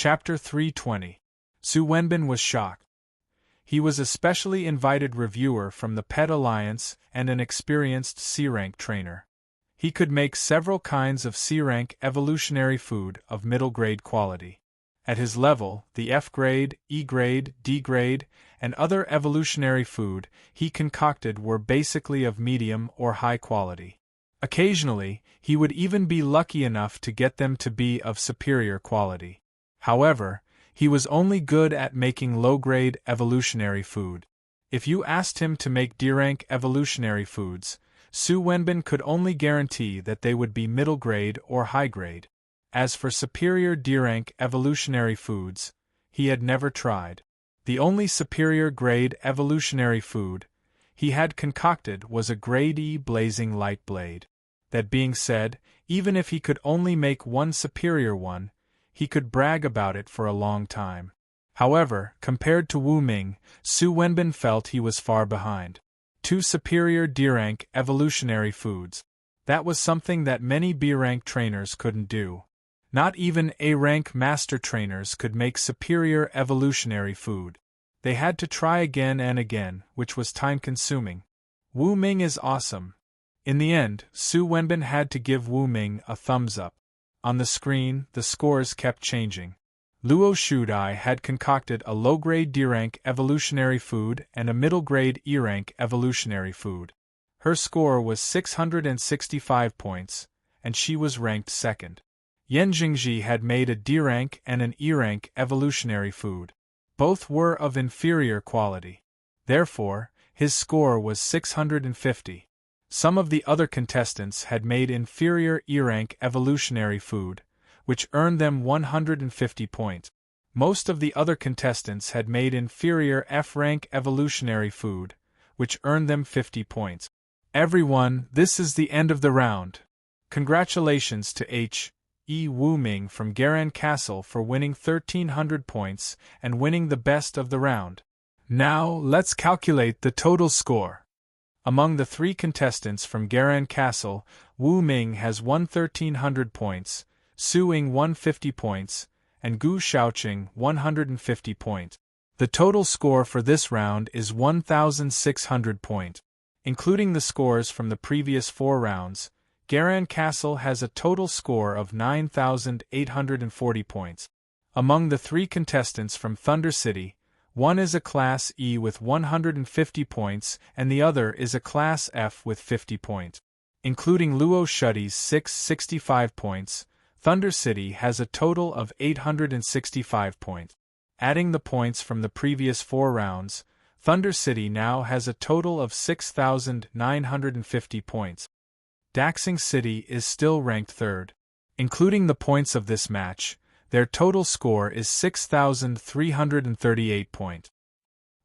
Chapter 320. Su Wenbin was shocked. He was a specially invited reviewer from the Pet Alliance and an experienced C-rank trainer. He could make several kinds of C-rank evolutionary food of middle-grade quality. At his level, the F-grade, E-grade, D-grade, and other evolutionary food he concocted were basically of medium or high quality. Occasionally, he would even be lucky enough to get them to be of superior quality. However, he was only good at making low-grade evolutionary food. If you asked him to make D-rank evolutionary foods, Su Wenbin could only guarantee that they would be middle-grade or high-grade. As for superior D-rank evolutionary foods, he had never tried. The only superior grade evolutionary food he had concocted was a grade E blazing light blade. That being said, even if he could only make one superior one, he could brag about it for a long time. However, compared to Wu Ming, Su Wenbin felt he was far behind. 2 superior D-rank evolutionary foods. That was something that many B-rank trainers couldn't do. Not even A-rank master trainers could make superior evolutionary food. They had to try again and again, which was time-consuming. Wu Ming is awesome. In the end, Su Wenbin had to give Wu Ming a thumbs up. On the screen, the scores kept changing. Luo Shudai had concocted a low-grade D-rank evolutionary food and a middle-grade E-rank evolutionary food. Her score was 665 points, and she was ranked second. Yan Jingji had made a D-rank and an E-rank evolutionary food. Both were of inferior quality. Therefore, his score was 650. Some of the other contestants had made inferior E-rank evolutionary food, which earned them 150 points. Most of the other contestants had made inferior F-rank evolutionary food, which earned them 50 points. Everyone, this is the end of the round. Congratulations to H.E. Wu Ming from Garan Castle for winning 1,300 points and winning the best of the round. Now, let's calculate the total score. Among the 3 contestants from Garan Castle, Wu Ming has won 1,300 points, Su Ying 150 points, and Gu Shaoqing 150 points. The total score for this round is 1,600 points. Including the scores from the previous 4 rounds, Garan Castle has a total score of 9,840 points. Among the 3 contestants from Thunder City, one is a Class E with 150 points and the other is a Class F with 50 points. Including Luo Shudai's 665 points, Thunder City has a total of 865 points. Adding the points from the previous 4 rounds, Thunder City now has a total of 6,950 points. Daxing City is still ranked 3rd. Including the points of this match, their total score is 6,338 points.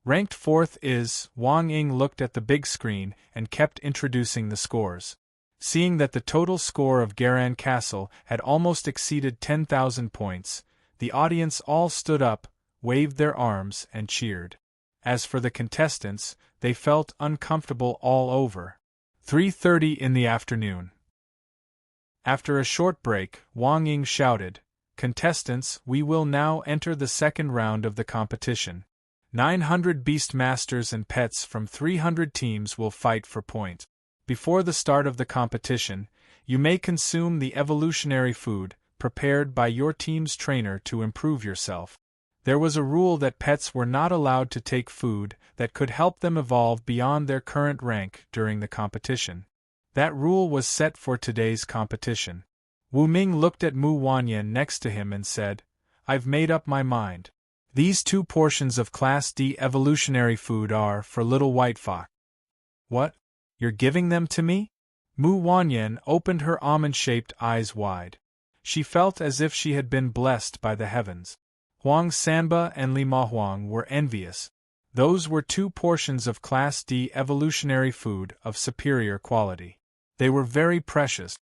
Ranked 4th is, Wang Ying looked at the big screen and kept introducing the scores. Seeing that the total score of Garan Castle had almost exceeded 10,000 points, the audience all stood up, waved their arms and cheered. As for the contestants, they felt uncomfortable all over. 3:30 in the afternoon. After a short break, Wang Ying shouted, "Contestants, we will now enter the second round of the competition. 900 Beastmasters and pets from 300 teams will fight for points. Before the start of the competition, you may consume the evolutionary food prepared by your team's trainer to improve yourself. There was a rule that pets were not allowed to take food that could help them evolve beyond their current rank during the competition. That rule was set for today's competition." Wu Ming looked at Mu Wanyan next to him and said, "I've made up my mind. These 2 portions of Class D evolutionary food are for Little White Fox." "What? You're giving them to me?" Mu Wanyan opened her almond-shaped eyes wide. She felt as if she had been blessed by the heavens. Huang Sanba and Li Mahuang were envious. Those were 2 portions of Class D evolutionary food of superior quality. They were very precious.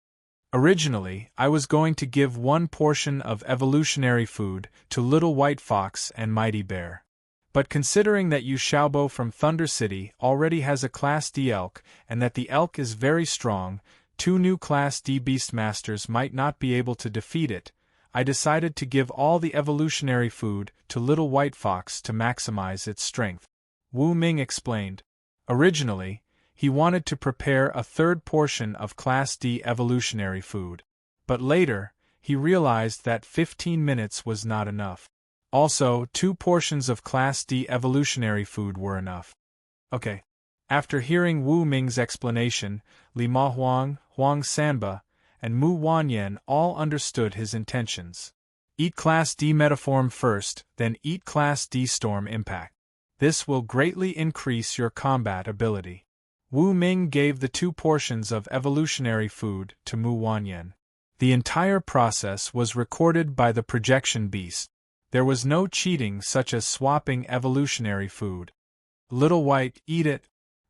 Originally, I was going to give 1 portion of evolutionary food to Little White Fox and Mighty Bear. But considering that Yu Xiaobo from Thunder City already has a Class D elk and that the elk is very strong, 2 new Class D Beastmasters might not be able to defeat it, I decided to give all the evolutionary food to Little White Fox to maximize its strength. Wu Ming explained. Originally, he wanted to prepare a third portion of Class D evolutionary food. But later, he realized that 15 minutes was not enough. Also, 2 portions of Class D evolutionary food were enough. Okay. After hearing Wu Ming's explanation, Li Mahuang, Huang Sanba, and Mu Wanyan all understood his intentions. Eat Class D Metaform first, then eat Class D Storm Impact. This will greatly increase your combat ability. Wu Ming gave the 2 portions of evolutionary food to Mu Wanyan. The entire process was recorded by the projection beast. There was no cheating such as swapping evolutionary food. Little White, eat it.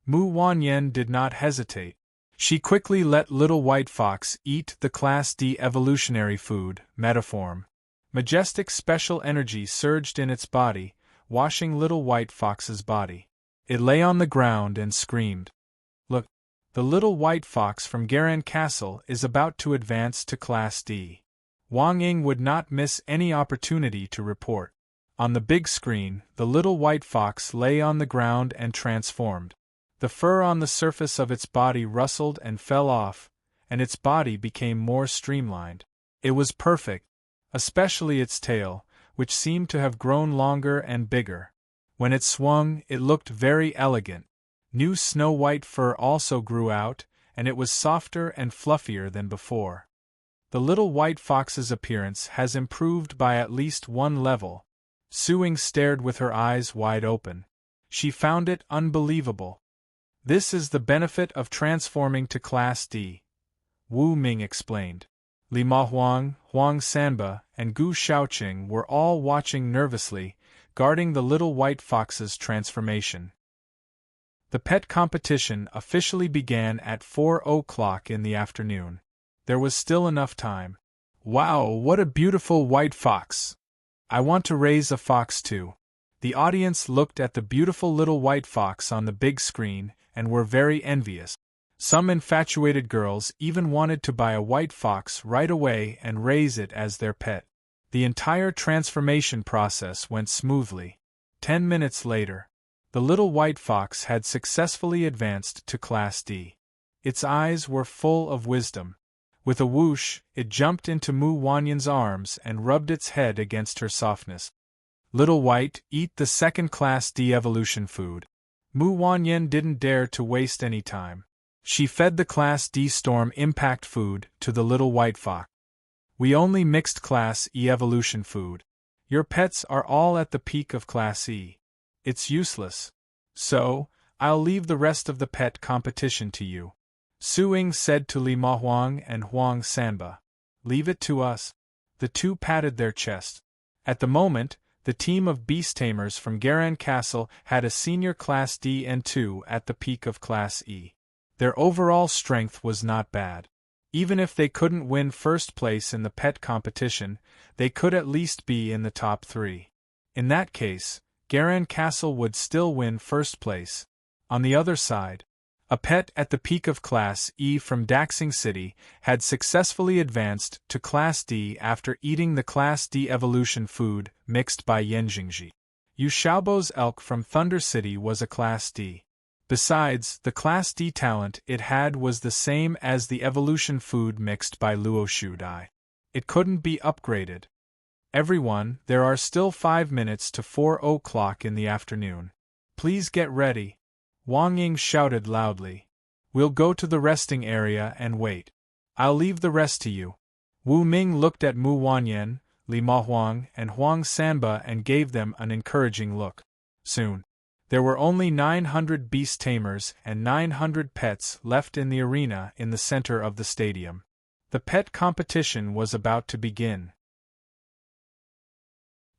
Mu Wanyan did not hesitate. She quickly let Little White Fox eat the Class D evolutionary food, Metaform. Majestic special energy surged in its body, washing Little White Fox's body. It lay on the ground and screamed. Look, the Little White Fox from Garan Castle is about to advance to Class D. Wang Ying would not miss any opportunity to report. On the big screen, the Little White Fox lay on the ground and transformed. The fur on the surface of its body rustled and fell off, and its body became more streamlined. It was perfect, especially its tail, which seemed to have grown longer and bigger. When it swung, it looked very elegant. New snow-white fur also grew out, and it was softer and fluffier than before. The Little White Fox's appearance has improved by at least 1 level. Suing stared with her eyes wide open. She found it unbelievable. This is the benefit of transforming to Class D, Wu Ming explained. Li Mahuang, Huang Sanba, and Gu Shaoqing were all watching nervously, guarding the Little White Fox's transformation. The pet competition officially began at 4 o'clock in the afternoon. There was still enough time. Wow, what a beautiful white fox! I want to raise a fox too. The audience looked at the beautiful little white fox on the big screen and were very envious. Some infatuated girls even wanted to buy a white fox right away and raise it as their pet. The entire transformation process went smoothly. 10 minutes later, the little white fox had successfully advanced to Class D. Its eyes were full of wisdom. With a whoosh, it jumped into Mu Wanyan's arms and rubbed its head against her softness. Little White, eat the second Class D evolution food. Mu Wanyan didn't dare to waste any time. She fed the Class D Storm Impact food to the little white fox. We only mixed Class E evolution food. Your pets are all at the peak of Class E. It's useless. So, I'll leave the rest of the pet competition to you. Suing said to Li Mahuang and Huang Sanba. Leave it to us. The two patted their chest. At the moment, the team of beast tamers from Garan Castle had a senior Class D and 2 at the peak of Class E. Their overall strength was not bad. Even if they couldn't win first place in the pet competition, they could at least be in the top 3. In that case, Garan Castle would still win first place. On the other side, a pet at the peak of Class E from Daxing City had successfully advanced to Class D after eating the Class D evolution food mixed by Yenjingji. Yu Xiaobo's elk from Thunder City was a Class D. Besides, the Class D talent it had was the same as the evolution food mixed by Luo Shudai. It couldn't be upgraded. Everyone, there are still 5 minutes to 4 o'clock in the afternoon. Please get ready. Wang Ying shouted loudly. We'll go to the resting area and wait. I'll leave the rest to you. Wu Ming looked at Mu Wanyan, Li Mahuang, and Huang Sanba and gave them an encouraging look. Soon, there were only 900 beast tamers and 900 pets left in the arena in the center of the stadium. The pet competition was about to begin.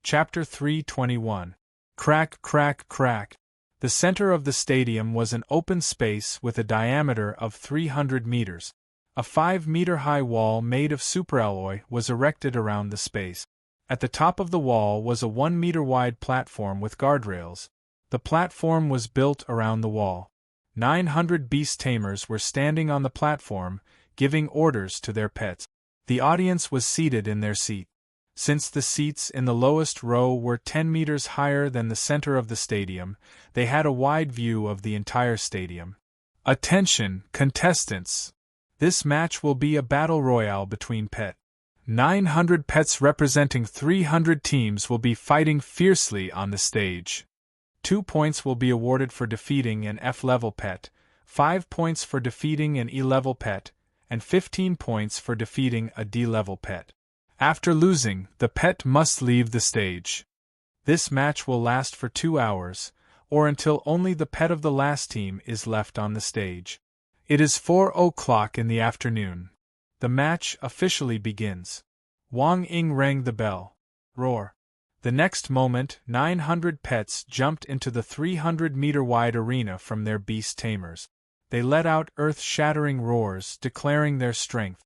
Chapter 321. Crack, crack, crack. The center of the stadium was an open space with a diameter of 300 meters. A 5-meter-high wall made of superalloy was erected around the space. At the top of the wall was a 1-meter-wide platform with guardrails. The platform was built around the wall. 900 beast tamers were standing on the platform, giving orders to their pets. The audience was seated in their seat. Since the seats in the lowest row were 10 meters higher than the center of the stadium, they had a wide view of the entire stadium. Attention, contestants! This match will be a battle royale between pet. 900 pets representing 300 teams will be fighting fiercely on the stage. 2 points will be awarded for defeating an F-level pet, 5 points for defeating an E-level pet, and 15 points for defeating a D-level pet. After losing, the pet must leave the stage. This match will last for 2 hours, or until only the pet of the last team is left on the stage. It is 4 o'clock in the afternoon. The match officially begins. Wang Ying rang the bell. Roar. The next moment, 900 pets jumped into the 300-meter-wide arena from their beast tamers. They let out earth-shattering roars, declaring their strength.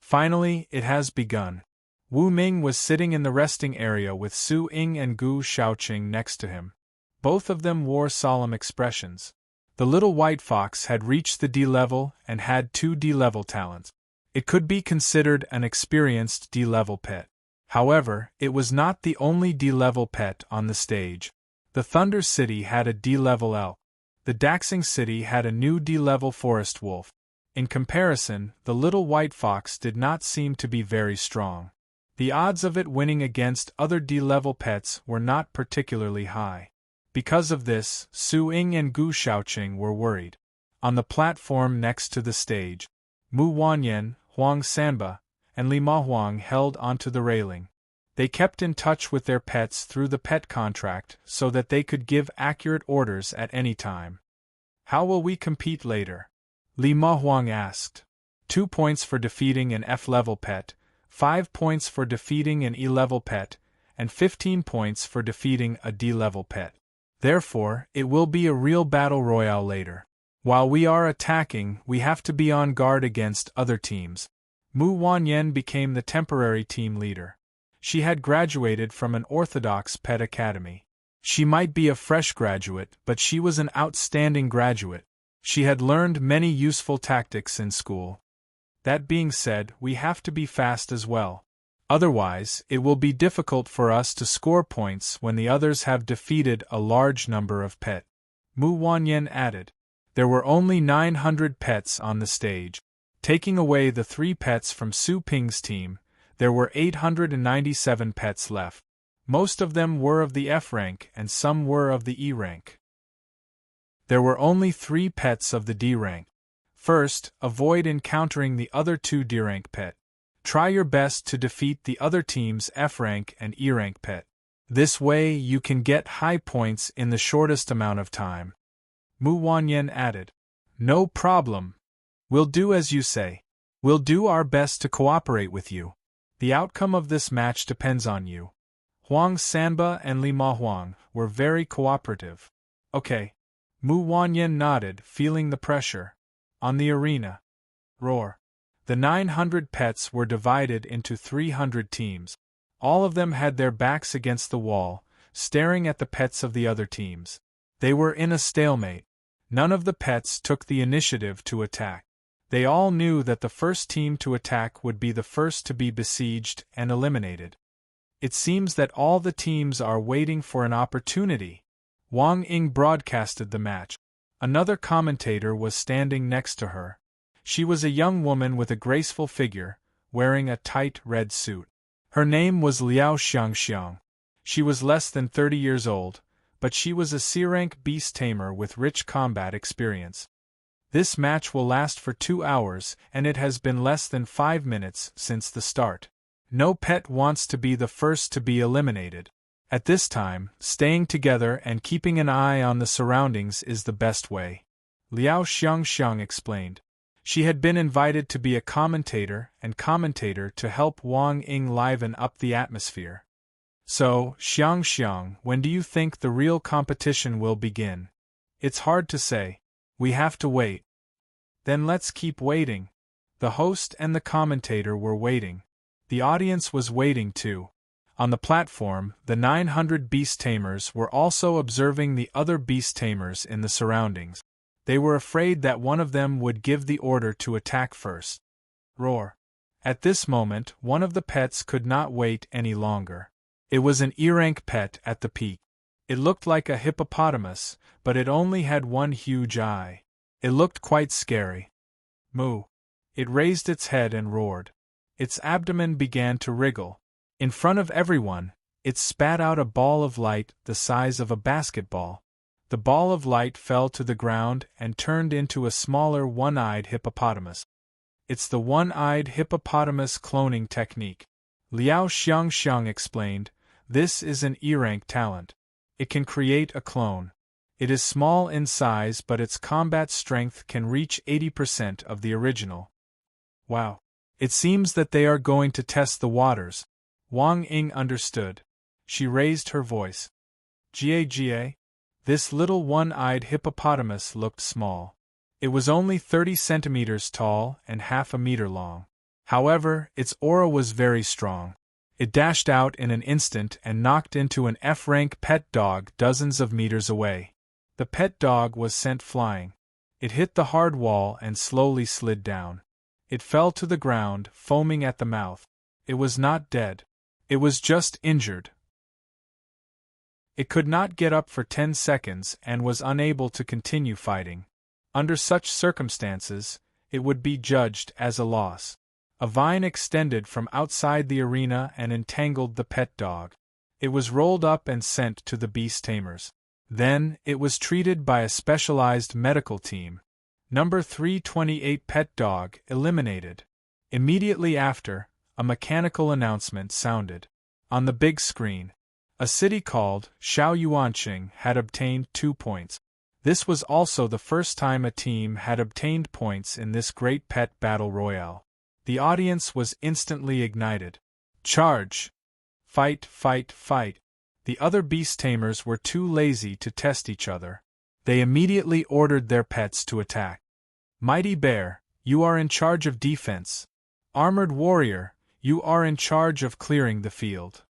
Finally, it has begun. Wu Ming was sitting in the resting area with Su Ying and Gu Shaoqing next to him. Both of them wore solemn expressions. The little white fox had reached the D-level and had 2 D-level talents. It could be considered an experienced D-level pet. However, it was not the only D-level pet on the stage. The Thunder City had a D-level elk. The Daxing City had a new D-level forest wolf. In comparison, the little white fox did not seem to be very strong. The odds of it winning against other D-level pets were not particularly high. Because of this, Su Ying and Gu Shaoqing were worried. On the platform next to the stage, Mu Wanyan, Huang Sanba, and Li Mahuang held onto the railing. They kept in touch with their pets through the pet contract so that they could give accurate orders at any time. How will we compete later? Li Mahuang asked. 2 points for defeating an F-level pet, 5 points for defeating an E-level pet, and 15 points for defeating a D-level pet. Therefore, it will be a real battle royale later. While we are attacking, we have to be on guard against other teams. Mu Wanyan became the temporary team leader. She had graduated from an orthodox pet academy. She might be a fresh graduate, but she was an outstanding graduate. She had learned many useful tactics in school. That being said, we have to be fast as well. Otherwise, it will be difficult for us to score points when the others have defeated a large number of pets. Mu Wanyan added. There were only 900 pets on the stage. Taking away the 3 pets from Su Ping's team, there were 897 pets left. Most of them were of the F rank and some were of the E rank. There were only 3 pets of the D rank. First, avoid encountering the other 2 D rank pets. Try your best to defeat the other team's F rank and E rank pet. This way you can get high points in the shortest amount of time. Mu Wanyan added. No problem. We'll do as you say. We'll do our best to cooperate with you. The outcome of this match depends on you. Huang Sanba and Li Mahuang were very cooperative. Okay. Mu Wanyan nodded, feeling the pressure. On the arena. Roar. The 900 pets were divided into 300 teams. All of them had their backs against the wall, staring at the pets of the other teams. They were in a stalemate. None of the pets took the initiative to attack. They all knew that the first team to attack would be the first to be besieged and eliminated. It seems that all the teams are waiting for an opportunity. Wang Ying broadcasted the match. Another commentator was standing next to her. She was a young woman with a graceful figure, wearing a tight red suit. Her name was Liao Xiangxiang. She was less than 30 years old, but she was a C-rank beast tamer with rich combat experience. This match will last for 2 hours and it has been less than 5 minutes since the start. No pet wants to be the first to be eliminated. At this time, staying together and keeping an eye on the surroundings is the best way. Liao Xiangxiang explained. She had been invited to be a commentator to help Wang Ying liven up the atmosphere. So, Xiangxiang, when do you think the real competition will begin? It's hard to say. We have to wait. Then let's keep waiting. The host and the commentator were waiting. The audience was waiting too. On the platform, the 900 beast tamers were also observing the other beast tamers in the surroundings. They were afraid that one of them would give the order to attack first. Roar. At this moment, one of the pets could not wait any longer. It was an E-rank pet at the peak. It looked like a hippopotamus, but it only had one huge eye. It looked quite scary. Moo! It raised its head and roared. Its abdomen began to wriggle. In front of everyone, it spat out a ball of light the size of a basketball. The ball of light fell to the ground and turned into a smaller one-eyed hippopotamus. It's the one-eyed hippopotamus cloning technique. Liao Xiangxiang explained, this is an E-rank talent. It can create a clone. It is small in size but its combat strength can reach 80% of the original. Wow. It seems that they are going to test the waters. Wang Ying understood. She raised her voice. Ga. This little one-eyed hippopotamus looked small. It was only 30 centimeters tall and half a meter long. However, its aura was very strong. It dashed out in an instant and knocked into an F-rank pet dog dozens of meters away. The pet dog was sent flying. It hit the hard wall and slowly slid down. It fell to the ground, foaming at the mouth. It was not dead. It was just injured. It could not get up for 10 seconds and was unable to continue fighting. Under such circumstances, it would be judged as a loss. A vine extended from outside the arena and entangled the pet dog. It was rolled up and sent to the beast tamers. Then, it was treated by a specialized medical team. Number 328 pet dog eliminated. Immediately after, a mechanical announcement sounded. On the big screen, a city called Shaoyuanqing had obtained 2 points. This was also the first time a team had obtained points in this great pet battle royale. The audience was instantly ignited. Charge! Fight, fight, fight! The other beast tamers were too lazy to test each other. They immediately ordered their pets to attack. Mighty Bear, you are in charge of defense. Armored Warrior, you are in charge of clearing the field.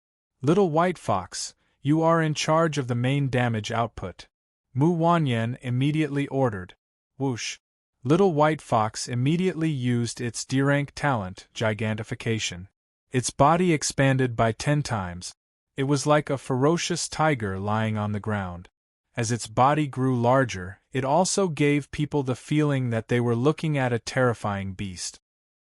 Little White Fox, you are in charge of the main damage output. Mu Wanyan immediately ordered. Whoosh! Little White Fox immediately used its D-rank talent, Gigantification. Its body expanded by 10 times. It was like a ferocious tiger lying on the ground. As its body grew larger, it also gave people the feeling that they were looking at a terrifying beast.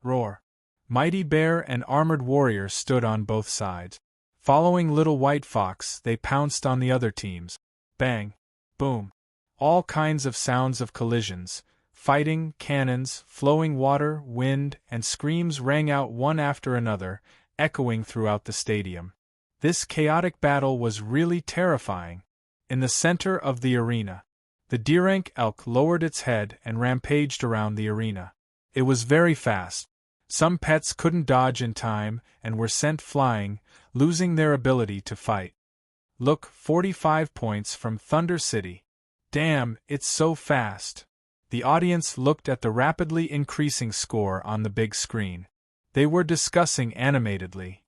Roar! Mighty Bear and Armored Warrior stood on both sides. Following Little White Fox, they pounced on the other teams. Bang! Boom! All kinds of sounds of collisions, fighting, cannons, flowing water, wind, and screams rang out one after another, echoing throughout the stadium. This chaotic battle was really terrifying. In the center of the arena, the D-rank elk lowered its head and rampaged around the arena. It was very fast. Some pets couldn't dodge in time and were sent flying, losing their ability to fight. Look, 45 points from Thunder City. Damn, it's so fast. The audience looked at the rapidly increasing score on the big screen. They were discussing animatedly.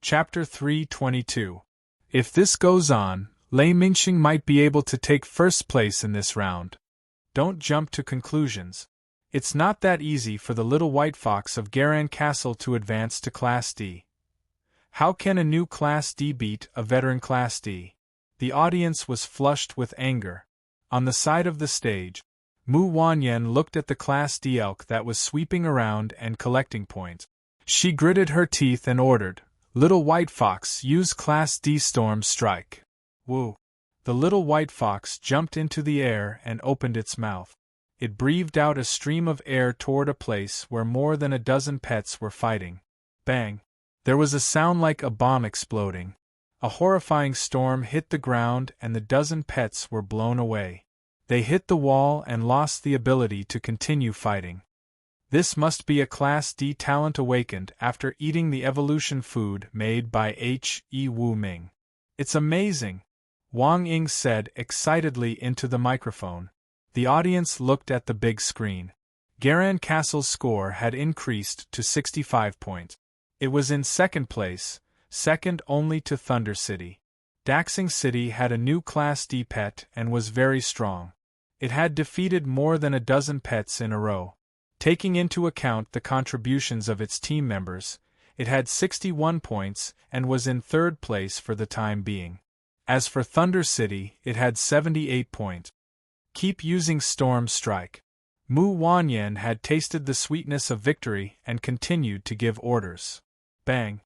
Chapter 322. If this goes on, Lei Mingxing might be able to take first place in this round. Don't jump to conclusions. It's not that easy for the Little White Fox of Garan Castle to advance to Class D. How can a new Class D beat a veteran Class D? The audience was flushed with anger. On the side of the stage, Mu Wanyan looked at the Class D elk that was sweeping around and collecting points. She gritted her teeth and ordered, Little White Fox, use Class D Storm Strike. Woo! The Little White Fox jumped into the air and opened its mouth. It breathed out a stream of air toward a place where more than a dozen pets were fighting. Bang! There was a sound like a bomb exploding. A horrifying storm hit the ground and the dozen pets were blown away. They hit the wall and lost the ability to continue fighting. This must be a Class D talent awakened after eating the evolution food made by H.E. Wu Ming. It's amazing! Wang Ying said excitedly into the microphone. The audience looked at the big screen. Garan Castle's score had increased to 65 points. It was in second place, second only to Thunder City. Daxing City had a new Class D pet and was very strong. It had defeated more than a dozen pets in a row. Taking into account the contributions of its team members, it had 61 points and was in third place for the time being. As for Thunder City, it had 78 points. Keep using Storm Strike. Mu Wanyan had tasted the sweetness of victory and continued to give orders. Bang!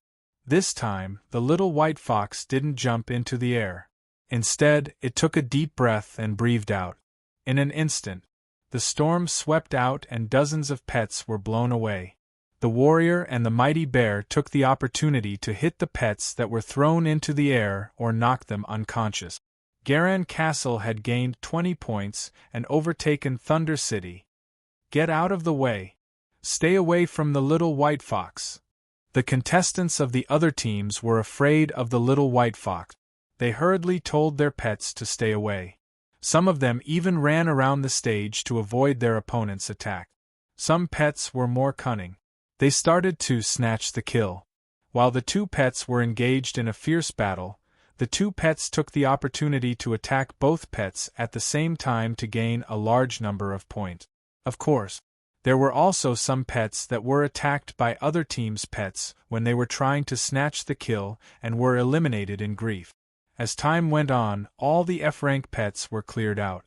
This time, the little white fox didn't jump into the air. Instead, it took a deep breath and breathed out. In an instant, the storm swept out and dozens of pets were blown away. The warrior and the mighty bear took the opportunity to hit the pets that were thrown into the air or knock them unconscious. Garan Castle had gained 20 points and overtaken Thunder City. Get out of the way. Stay away from the little white fox. The contestants of the other teams were afraid of the little white fox. They hurriedly told their pets to stay away. Some of them even ran around the stage to avoid their opponent's attack. Some pets were more cunning. They started to snatch the kill. While the two pets were engaged in a fierce battle, the two pets took the opportunity to attack both pets at the same time to gain a large number of points. Of course, there were also some pets that were attacked by other teams' pets when they were trying to snatch the kill and were eliminated in grief. As time went on, all the F-rank pets were cleared out.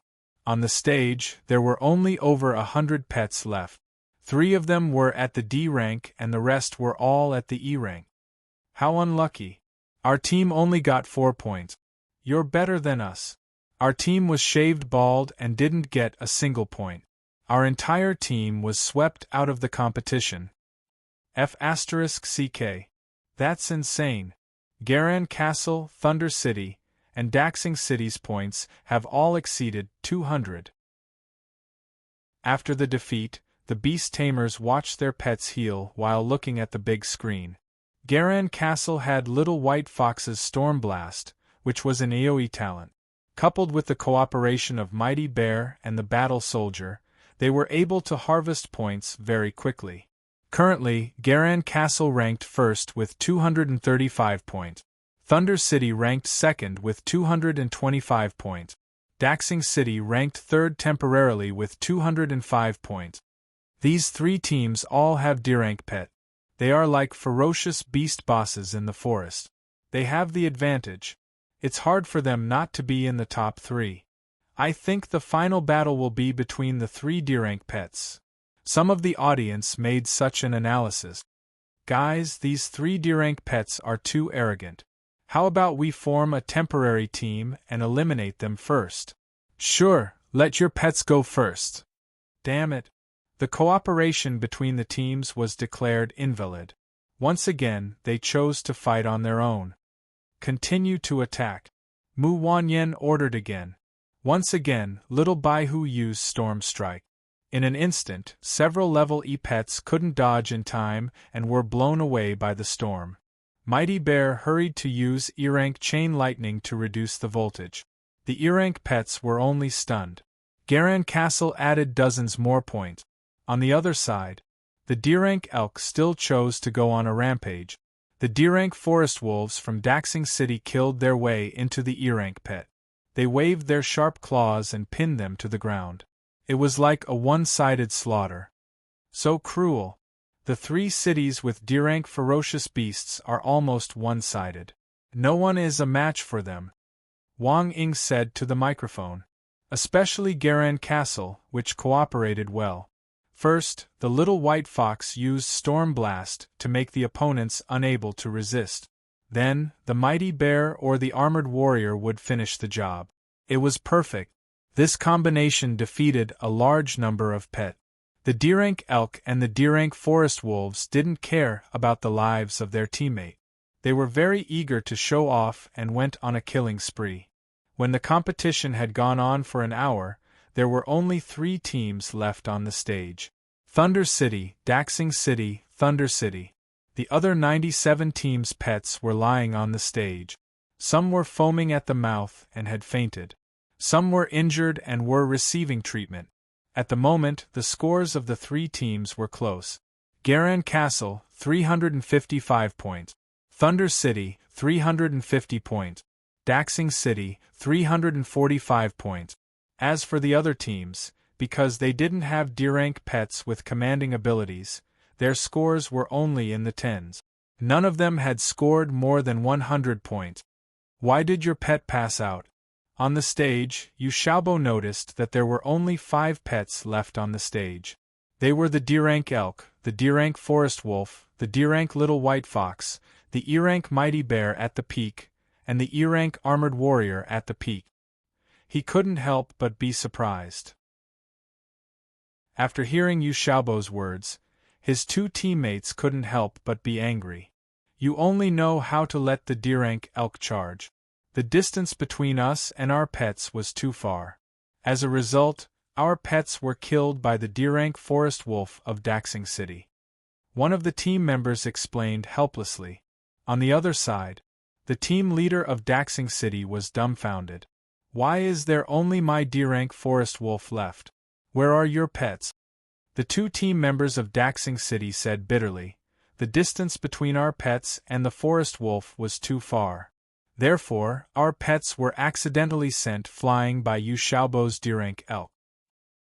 On the stage, there were only over 100 pets left. 3 of them were at the D rank and the rest were all at the E rank. How unlucky. Our team only got 4 points. You're better than us. Our team was shaved bald and didn't get a single point. Our entire team was swept out of the competition. F***CK. That's insane. Garan Castle, Thunder City, and Daxing City's points have all exceeded 200. After the defeat, the beast tamers watched their pets heal while looking at the big screen. Garan Castle had Little White Fox's Storm Blast, which was an AoE talent. Coupled with the cooperation of Mighty Bear and the Battle Soldier, they were able to harvest points very quickly. Currently, Garan Castle ranked first with 235 points. Thunder City ranked second with 225 points. Daxing City ranked third temporarily with 205 points. These 3 teams all have D-rank pet. They are like ferocious beast bosses in the forest. They have the advantage. It's hard for them not to be in the top 3. I think the final battle will be between the 3 D-rank pets. Some of the audience made such an analysis. Guys, these 3 D-rank pets are too arrogant. How about we form a temporary team and eliminate them first? Sure, let your pets go first. Damn it. The cooperation between the teams was declared invalid. Once again, they chose to fight on their own. Continue to attack. Mu Wanyan ordered again. Once again, Little Baihu used Storm Strike. In an instant, several level E pets couldn't dodge in time and were blown away by the storm. Mighty Bear hurried to use E-rank Chain Lightning to reduce the voltage. The E-rank pets were only stunned. Garan Castle added dozens more points. On the other side, the D-rank elk still chose to go on a rampage. The D-rank forest wolves from Daxing City killed their way into the E-rank pet. They waved their sharp claws and pinned them to the ground. It was like a one-sided slaughter. So cruel. The 3 cities with D-rank ferocious beasts are almost one-sided. No one is a match for them. Wang Ying said to the microphone. Especially Garan Castle, which cooperated well. First, the little white fox used Storm Blast to make the opponents unable to resist. Then, the mighty bear or the armored warrior would finish the job. It was perfect. This combination defeated a large number of pet. The D-rank elk and the D-rank forest wolves didn't care about the lives of their teammate. They were very eager to show off and went on a killing spree. When the competition had gone on for an hour, there were only 3 teams left on the stage. Thunder City, Daxing City, Thunder City. The other 97 teams' pets were lying on the stage. Some were foaming at the mouth and had fainted. Some were injured and were receiving treatment. At the moment, the scores of the 3 teams were close. Garan Castle, 355 points. Thunder City, 350 points. Daxing City, 345 points. As for the other teams, because they didn't have D-rank pets with commanding abilities, their scores were only in the tens. None of them had scored more than 100 points. Why did your pet pass out? On the stage, Yu Xiaobo noticed that there were only 5 pets left on the stage. They were the D-rank elk, the D-rank forest wolf, the D-rank little white fox, the E-rank mighty bear at the peak, and the E-rank armored warrior at the peak. He couldn't help but be surprised. After hearing Yu Xiaobo's words, his 2 teammates couldn't help but be angry. You only know how to let the D-rank elk charge. The distance between us and our pets was too far. As a result, our pets were killed by the D-rank forest wolf of Daxing City. One of the team members explained helplessly. On the other side, the team leader of Daxing City was dumbfounded. Why is there only my D-rank forest wolf left? Where are your pets? The 2 team members of Daxing City said bitterly, the distance between our pets and the forest wolf was too far. Therefore, our pets were accidentally sent flying by Yu Xiaobo's D-rank elk.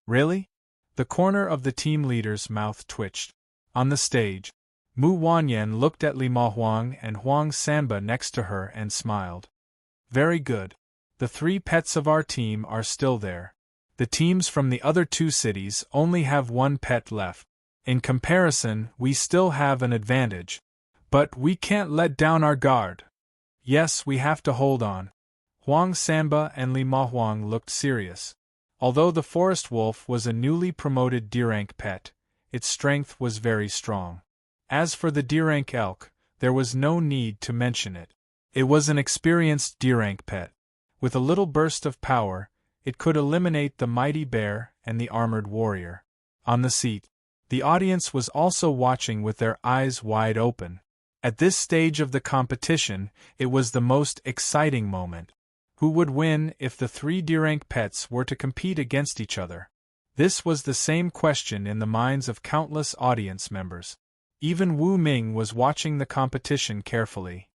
Really? The corner of the team leader's mouth twitched. On the stage, Mu Wanyan looked at Li Mahuang and Huang Sanba next to her and smiled. Very good. The 3 pets of our team are still there. The teams from the other 2 cities only have 1 pet left. In comparison, we still have an advantage. But we can't let down our guard. Yes, we have to hold on. Huang Sanba and Li Mahuang looked serious. Although the forest wolf was a newly promoted D-rank pet, its strength was very strong. As for the D-rank elk, there was no need to mention it. It was an experienced D-rank pet. With a little burst of power, it could eliminate the mighty bear and the armored warrior. On the seat, the audience was also watching with their eyes wide open. At this stage of the competition, it was the most exciting moment. Who would win if the 3 D-rank pets were to compete against each other? This was the same question in the minds of countless audience members. Even Wu Ming was watching the competition carefully.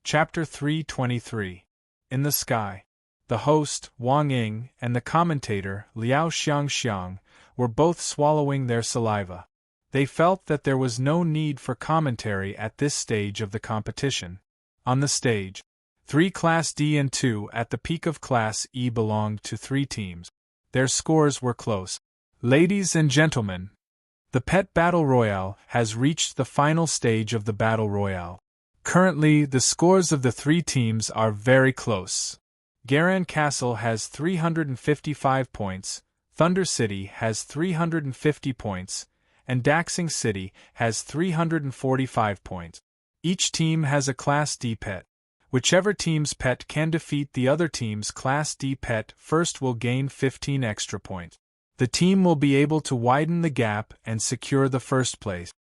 Chapter 323. In the Sky. The host, Wang Ying, and the commentator, Liao Xiangxiang, were both swallowing their saliva. They felt that there was no need for commentary at this stage of the competition. On the stage, 3 Class D and 2 at the peak of Class E belonged to 3 teams. Their scores were close. Ladies and gentlemen, the Pet Battle Royale has reached the final stage of the Battle Royale. Currently, the scores of the 3 teams are very close. Garan Castle has 355 points, Thunder City has 350 points, and Daxing City has 345 points. Each team has a Class D pet. Whichever team's pet can defeat the other team's Class D pet first will gain 15 extra points. The team will be able to widen the gap and secure the first place.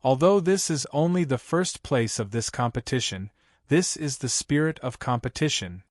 Although this is only the first place of this competition, this is the spirit of competition.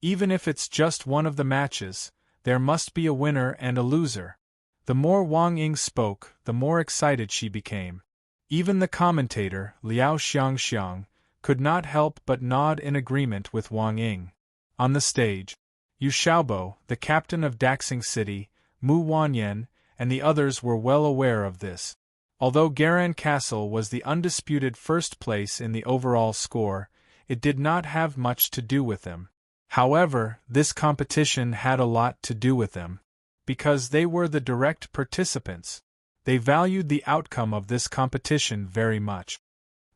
Even if it's just one of the matches, there must be a winner and a loser. The more Wang Ying spoke, the more excited she became. Even the commentator, Liao Xiangxiang, could not help but nod in agreement with Wang Ying. On the stage, Yu Xiaobo, the captain of Daxing City, Mu Wanyan, and the others were well aware of this. Although Garan Castle was the undisputed first place in the overall score, it did not have much to do with them. However, this competition had a lot to do with them. Because they were the direct participants, they valued the outcome of this competition very much.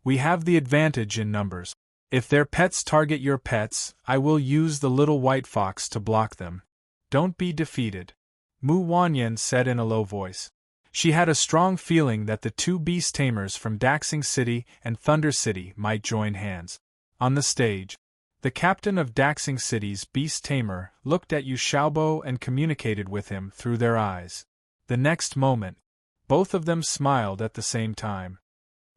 We have the advantage in numbers. If their pets target your pets, I will use the little white fox to block them. Don't be defeated, Mu Wanyan said in a low voice. She had a strong feeling that the 2 beast tamers from Daxing City and Thunder City might join hands. On the stage, the captain of Daxing City's beast tamer looked at Yu Xiaobo and communicated with him through their eyes. The next moment, both of them smiled at the same time.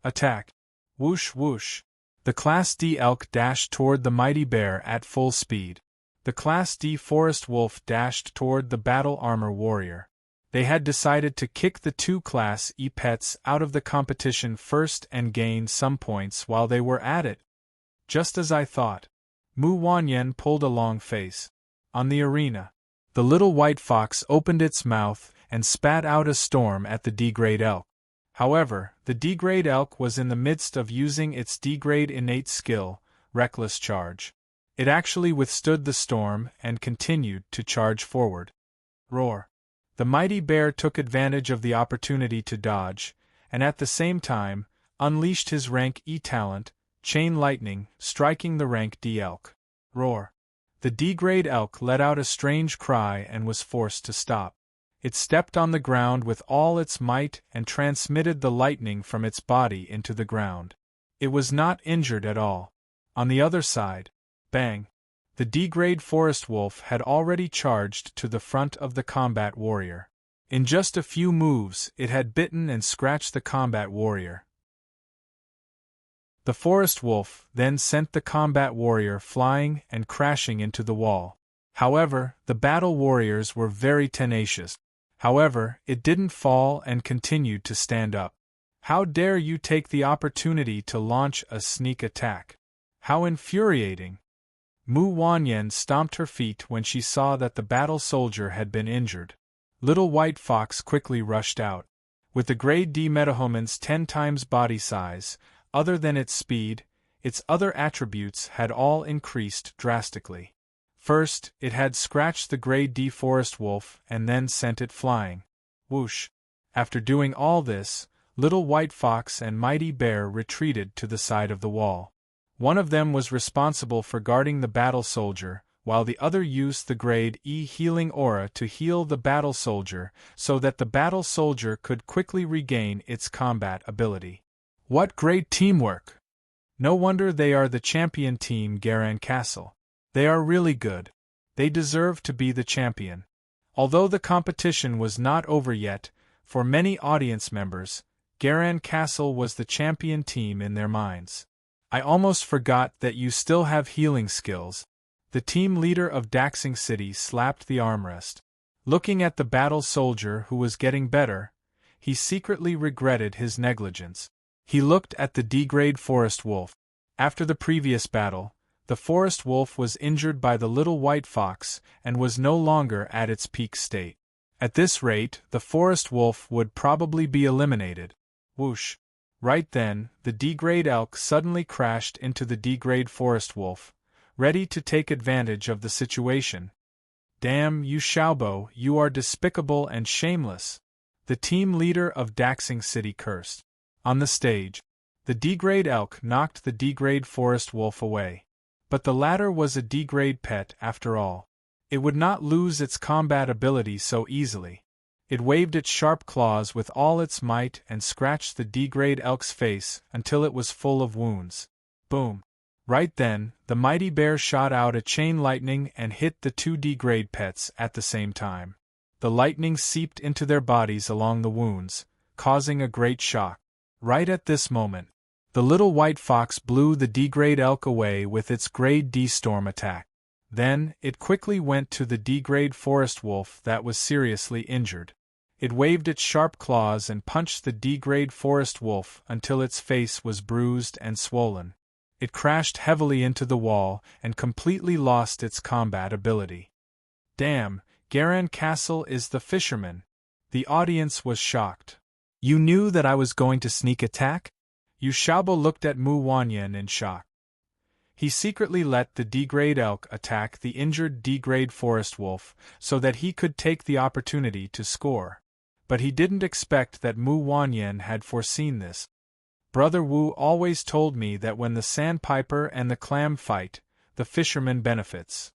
Attack! Whoosh whoosh! The Class D elk dashed toward the mighty bear at full speed. The Class D forest wolf dashed toward the battle armor warrior. They had decided to kick the 2 Class E pets out of the competition first and gain some points while they were at it. Just as I thought. Mu Wanyan pulled a long face. On the arena, The little white fox opened its mouth and spat out a storm at the D-grade elk. However, the D-grade elk was in the midst of using its D-grade innate skill, reckless charge. It actually withstood the storm and continued to charge forward. Roar! The mighty bear took advantage of the opportunity to dodge, and at the same time, unleashed his rank E talent, chain lightning, striking the rank D elk. Roar! The D-grade elk let out a strange cry and was forced to stop. It stepped on the ground with all its might and transmitted the lightning from its body into the ground. It was not injured at all. On the other side, bang! The D-grade forest wolf had already charged to the front of the combat warrior. In just a few moves, it had bitten and scratched the combat warrior. The forest wolf then sent the combat warrior flying and crashing into the wall. However, the battle warriors were very tenacious. However, it didn't fall and continued to stand up. How dare you take the opportunity to launch a sneak attack? How infuriating! Mu Wanyan stomped her feet when she saw that the battle soldier had been injured. Little White Fox quickly rushed out. With the grade D metahuman's 10 times body size, other than its speed, its other attributes had all increased drastically. First, it had scratched the grade D forest wolf and then sent it flying. Whoosh! After doing all this, Little White Fox and Mighty Bear retreated to the side of the wall. One of them was responsible for guarding the battle soldier, while the other used the grade E healing aura to heal the battle soldier so that the battle soldier could quickly regain its combat ability. What great teamwork! No wonder they are the champion team Garan Castle. They are really good. They deserve to be the champion. Although the competition was not over yet, for many audience members, Garan Castle was the champion team in their minds. I almost forgot that you still have healing skills. The team leader of Daxing City slapped the armrest. Looking at the battle soldier who was getting better, he secretly regretted his negligence. He looked at the D-grade forest wolf. After the previous battle, the forest wolf was injured by the little white fox and was no longer at its peak state. At this rate, the forest wolf would probably be eliminated. Whoosh! Right then, the D-grade elk suddenly crashed into the D-grade forest wolf, ready to take advantage of the situation. Damn you, Xiaobo, you are despicable and shameless! The team leader of Daxing City cursed. On the stage, the D-grade elk knocked the D-grade forest wolf away. But the latter was a D-grade pet after all. It would not lose its combat ability so easily. It waved its sharp claws with all its might and scratched the D-grade elk's face until it was full of wounds. Boom! Right then, the mighty bear shot out a chain lightning and hit the two D-grade pets at the same time. The lightning seeped into their bodies along the wounds, causing a great shock. Right at this moment, the little white fox blew the D-grade elk away with its grade D storm attack. Then, it quickly went to the D-grade forest wolf that was seriously injured. It waved its sharp claws and punched the D-grade forest wolf until its face was bruised and swollen. It crashed heavily into the wall and completely lost its combat ability. Damn, Garan Castle is the fisherman. The audience was shocked. You knew that I was going to sneak attack? Yu Xiaobo looked at Mu Wanyan in shock. He secretly let the D-grade elk attack the injured D-grade forest wolf so that he could take the opportunity to score. But he didn't expect that Mu Wanyan had foreseen this. Brother Wu always told me that when the sandpiper and the clam fight, the fisherman benefits.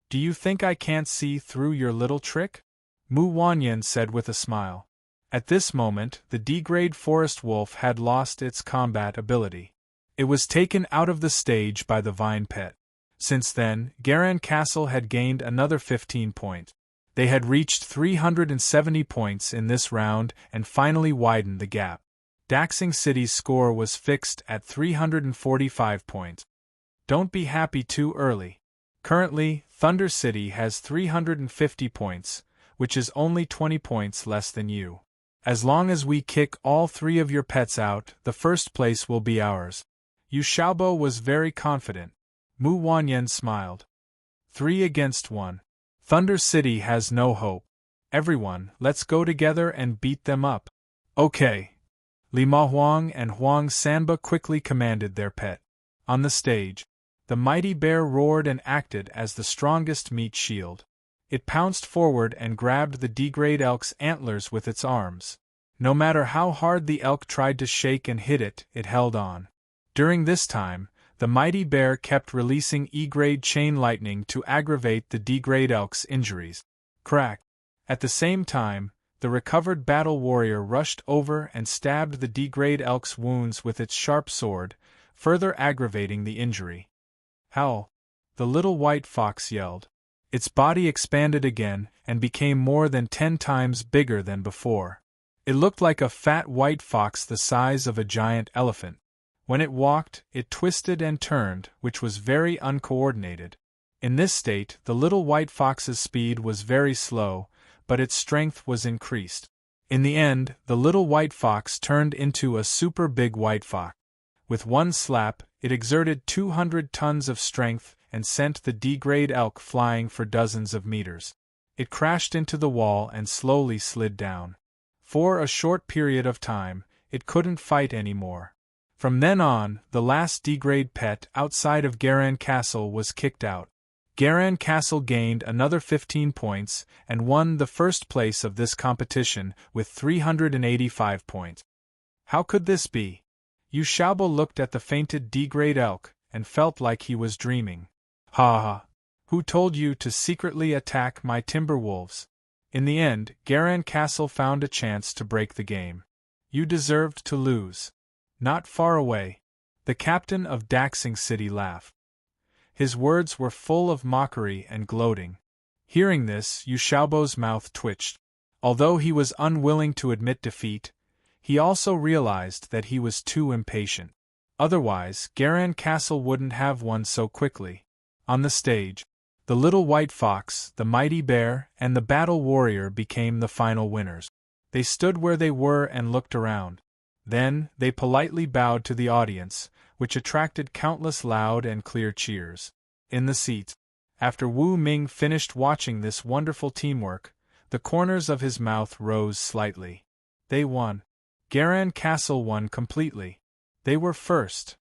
Do you think I can't see through your little trick? Mu Wanyan said with a smile. At this moment, the D-grade forest wolf had lost its combat ability. It was taken out of the stage by the vine pet. Since then, Garan Castle had gained another 15 points. They had reached 370 points in this round and finally widened the gap. Daxing City's score was fixed at 345 points. Don't be happy too early. Currently, Thunder City has 350 points, which is only 20 points less than you. As long as we kick all 3 of your pets out, the first place will be ours. Yu Xiaobo was very confident. Mu Wanyan smiled. 3 against 1. Thunder City has no hope. Everyone, let's go together and beat them up. Okay. Li Ma Huang and Huang Sanba quickly commanded their pet. On the stage, the mighty bear roared and acted as the strongest meat shield. It pounced forward and grabbed the degrade elk's antlers with its arms. No matter how hard the elk tried to shake and hit it, it held on. During this time, the mighty bear kept releasing E-grade chain lightning to aggravate the D-grade elk's injuries. Crack! At the same time, the recovered battle warrior rushed over and stabbed the D-grade elk's wounds with its sharp sword, further aggravating the injury. Howl! The little white fox yelled. Its body expanded again and became more than 10 times bigger than before. It looked like a fat white fox the size of a giant elephant. When it walked, it twisted and turned, which was very uncoordinated. In this state, the little white fox's speed was very slow, but its strength was increased. In the end, the little white fox turned into a super big white fox. With one slap, it exerted 200 tons of strength and sent the D-grade elk flying for dozens of meters. It crashed into the wall and slowly slid down. For a short period of time, it couldn't fight anymore. From then on, the last D-grade pet outside of Garan Castle was kicked out. Garan Castle gained another 15 points and won the first place of this competition with 385 points. How could this be? Yu Xiaobo looked at the fainted D-grade elk and felt like he was dreaming. Ha ha! Who told you to secretly attack my timber wolves? In the end, Garan Castle found a chance to break the game. You deserved to lose. Not far away, the captain of Daxing City laughed. His words were full of mockery and gloating. Hearing this, Yu Xiaobo's mouth twitched. Although he was unwilling to admit defeat, he also realized that he was too impatient. Otherwise, Garan Castle wouldn't have won so quickly. On the stage, the little white fox, the mighty bear, and the battle warrior became the final winners. They stood where they were and looked around. Then, they politely bowed to the audience, which attracted countless loud and clear cheers. In the seats, after Wu Ming finished watching this wonderful teamwork, the corners of his mouth rose slightly. They won. Garan Castle won completely. They were first.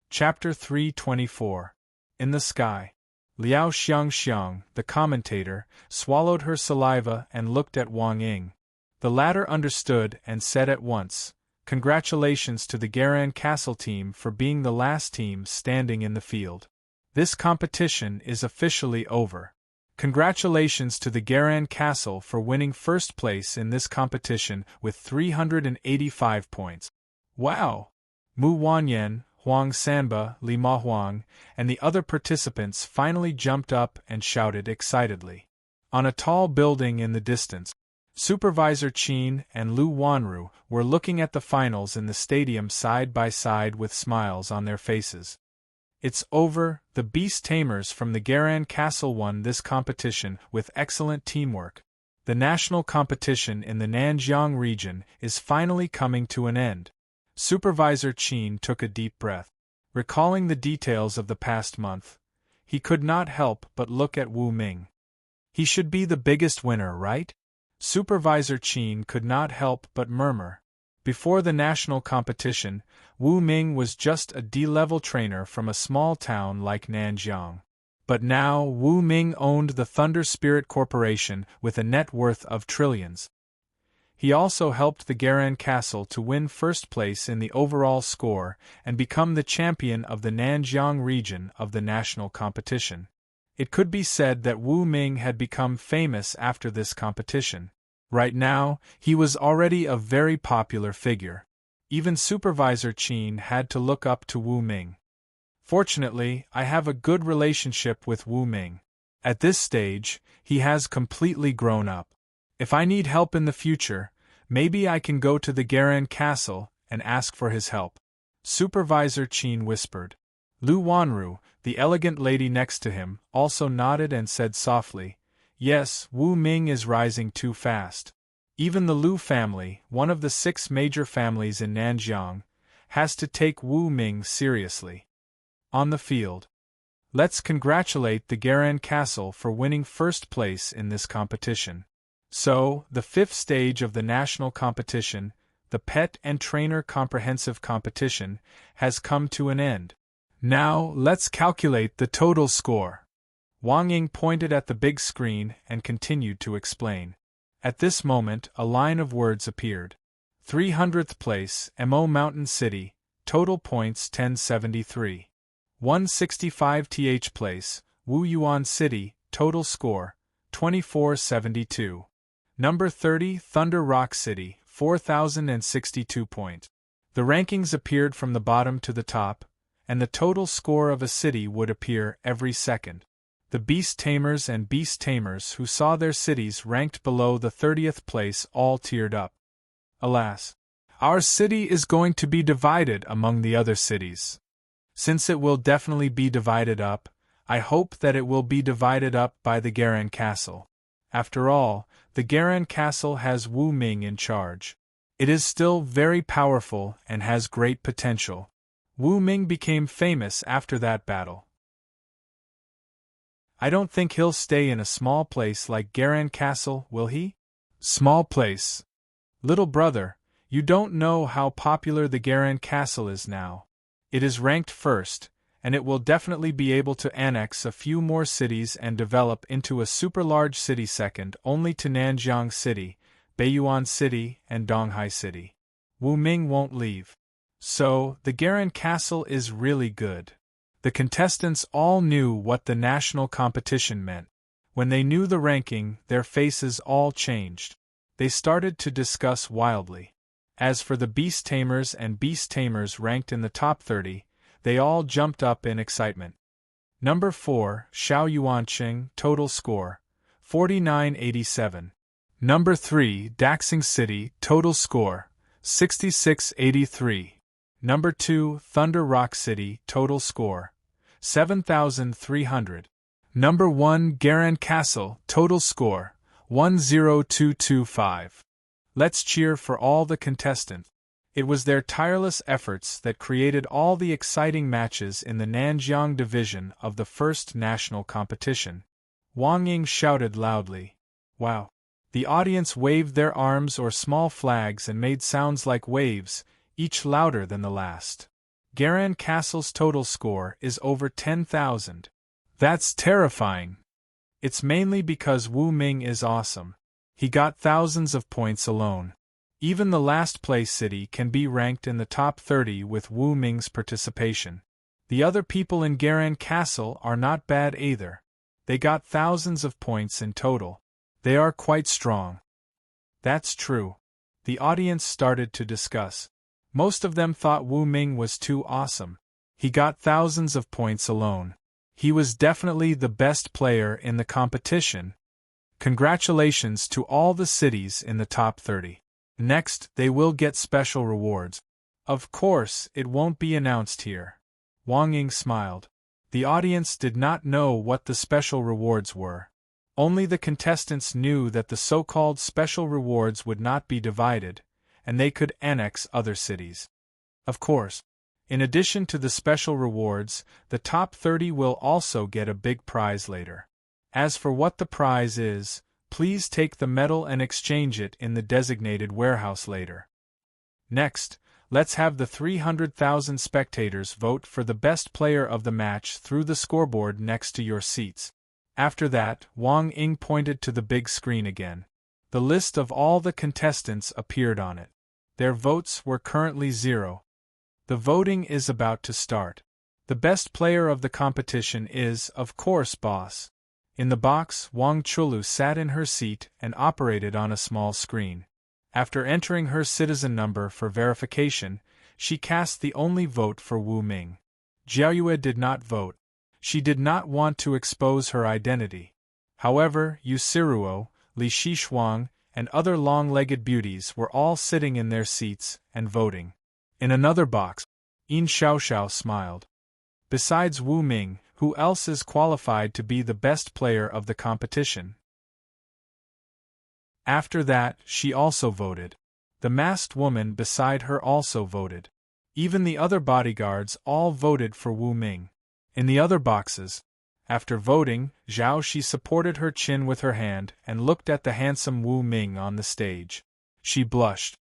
Chapter 324. In the Sky. Liao Xiangxiang, the commentator, swallowed her saliva and looked at Wang Ying. The latter understood and said at once, "Congratulations to the Garan Castle team for being the last team standing in the field. This competition is officially over. Congratulations to the Garan Castle for winning first place in this competition with 385 points. Wow!" Mu Wanyan, Huang Sanba, Li Ma Huang, and the other participants finally jumped up and shouted excitedly. On a tall building in the distance, Supervisor Qin and Lu Wanru were looking at the finals in the stadium side by side with smiles on their faces. It's over, the beast tamers from the Garan Castle won this competition with excellent teamwork. The national competition in the Nanjiang region is finally coming to an end. Supervisor Qin took a deep breath. Recalling the details of the past month, he could not help but look at Wu Ming. He should be the biggest winner, right? Supervisor Qin could not help but murmur. Before the national competition, Wu Ming was just a D-level trainer from a small town like Nanjiang. But now Wu Ming owned the Thunder Spirit Corporation with a net worth of trillions. He also helped the Garan Castle to win first place in the overall score and become the champion of the Nanjiang region of the national competition. It could be said that Wu Ming had become famous after this competition. Right now, he was already a very popular figure. Even Supervisor Qin had to look up to Wu Ming. Fortunately, I have a good relationship with Wu Ming. At this stage, he has completely grown up. If I need help in the future, maybe I can go to the Garan Castle and ask for his help. Supervisor Qin whispered. Lu Wanru, the elegant lady next to him, also nodded and said softly, "Yes, Wu Ming is rising too fast. Even the Lu family, one of the 6 major families in Nanjiang, has to take Wu Ming seriously." On the field, Let's congratulate the Garan Castle for winning first place in this competition. So, the fifth stage of the national competition, the Pet and Trainer Comprehensive Competition, has come to an end. Now, let's calculate the total score. Wang Ying pointed at the big screen and continued to explain. At this moment, a line of words appeared. 300th place, Mo Mountain City, total points 1073. 165th place, Wu Yuan City, total score 2472. Number 30, Thunder Rock City, 4062 points. The rankings appeared from the bottom to the top, and the total score of a city would appear every second. The Beast Tamers and Beast Tamers who saw their cities ranked below the 30th place all teared up. Alas! Our city is going to be divided among the other cities. Since it will definitely be divided up, I hope that it will be divided up by the Garan Castle. After all, the Garan Castle has Wu Ming in charge. It is still very powerful and has great potential. Wu Ming became famous after that battle. I don't think he'll stay in a small place like Garan Castle, will he? Small place. Little brother, you don't know how popular the Garan Castle is now. It is ranked first, and it will definitely be able to annex a few more cities and develop into a super large city second only to Nanjiang City, Beiyuan City, and Donghai City. Wu Ming won't leave. So, the Garan Castle is really good. The contestants all knew what the national competition meant. When they knew the ranking, their faces all changed. They started to discuss wildly. As for the Beast Tamers and Beast Tamers ranked in the top 30, they all jumped up in excitement. Number 4, Xiao Yuanqing, total score 4987. Number 3, Daxing City, total score 6683. Number 2, Thunder Rock City, total score 7300. Number 1, Garan Castle, total score 10225. Let's cheer for all the contestants. It was their tireless efforts that created all the exciting matches in the Nanjiang division of the first national competition. Wang Ying shouted loudly. Wow! The audience waved their arms or small flags and made sounds like waves, each louder than the last. Garan Castle's total score is over 10,000. That's terrifying. It's mainly because Wu Ming is awesome. He got thousands of points alone. Even the last place city can be ranked in the top 30 with Wu Ming's participation. The other people in Garan Castle are not bad either. They got thousands of points in total. They are quite strong. That's true. The audience started to discuss. Most of them thought Wu Ming was too awesome. He got thousands of points alone. He was definitely the best player in the competition. Congratulations to all the cities in the top 30. Next, they will get special rewards. Of course, it won't be announced here. Wang Ying smiled. The audience did not know what the special rewards were. Only the contestants knew that the so-called special rewards would not be divided, and they could annex other cities. Of course, in addition to the special rewards, the top 30 will also get a big prize later. As for what the prize is, please take the medal and exchange it in the designated warehouse later. Next, let's have the 300,000 spectators vote for the best player of the match through the scoreboard next to your seats. After that, Wang Ying pointed to the big screen again. The list of all the contestants appeared on it. Their votes were currently 0. The voting is about to start. The best player of the competition is, of course, Boss. In the box, Wang Chulu sat in her seat and operated on a small screen. After entering her citizen number for verification, she cast the only vote for Wu Ming. Jiaoyue did not vote. She did not want to expose her identity. However, Yu Siruo, Li Shixuang, and other long-legged beauties were all sitting in their seats and voting. In another box, Yin Xiaoxiao smiled. Besides Wu Ming, who else is qualified to be the best player of the competition? After that, she also voted. The masked woman beside her also voted. Even the other bodyguards all voted for Wu Ming. In the other boxes, after voting, Zhao Shi supported her chin with her hand and looked at the handsome Wu Ming on the stage. She blushed.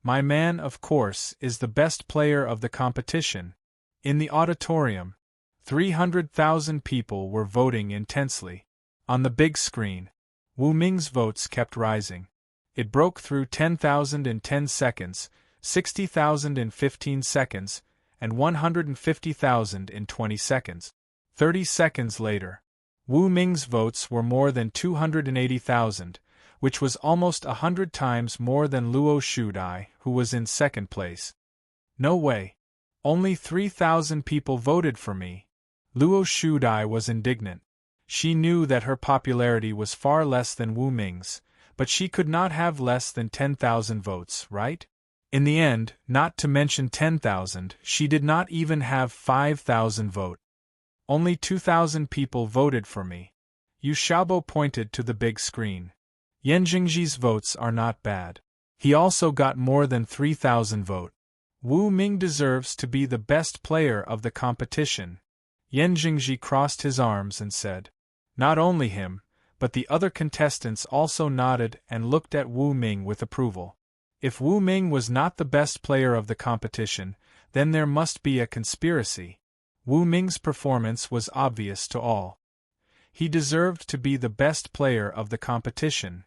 My man, of course, is the best player of the competition. In the auditorium, 300,000 people were voting intensely. On the big screen, Wu Ming's votes kept rising. It broke through 10,000 in 10 seconds, 60,000 in 15 seconds, and 150,000 in 20 seconds. 30 seconds later, Wu Ming's votes were more than 280,000, which was almost 100 times more than Luo Shudai, who was in second place. No way. Only 3,000 people voted for me. Luo Shudai was indignant. She knew that her popularity was far less than Wu Ming's, but she could not have less than 10,000 votes, right? In the end, not to mention 10,000, she did not even have 5,000 vote. Only 2,000 people voted for me. Yu Xiaobo pointed to the big screen. Yan Jingji's votes are not bad. He also got more than 3,000 vote. Wu Ming deserves to be the best player of the competition. Yan Jingji crossed his arms and said. Not only him, but the other contestants also nodded and looked at Wu Ming with approval. If Wu Ming was not the best player of the competition, then there must be a conspiracy. Wu Ming's performance was obvious to all. He deserved to be the best player of the competition.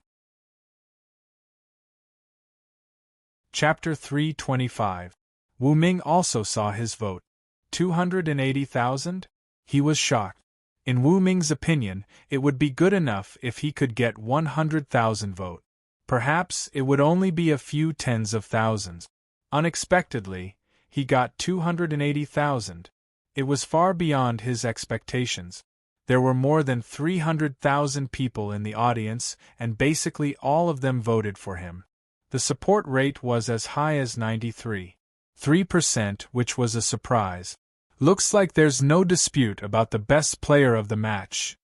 Chapter 325. Wu Ming also saw his vote. 280,000? He was shocked. In Wu Ming's opinion, it would be good enough if he could get 100,000 vote. Perhaps it would only be a few tens of thousands. Unexpectedly, he got 280,000. It was far beyond his expectations. There were more than 300,000 people in the audience, and basically all of them voted for him. The support rate was as high as 93%, which was a surprise. Looks like there's no dispute about the best player of the match.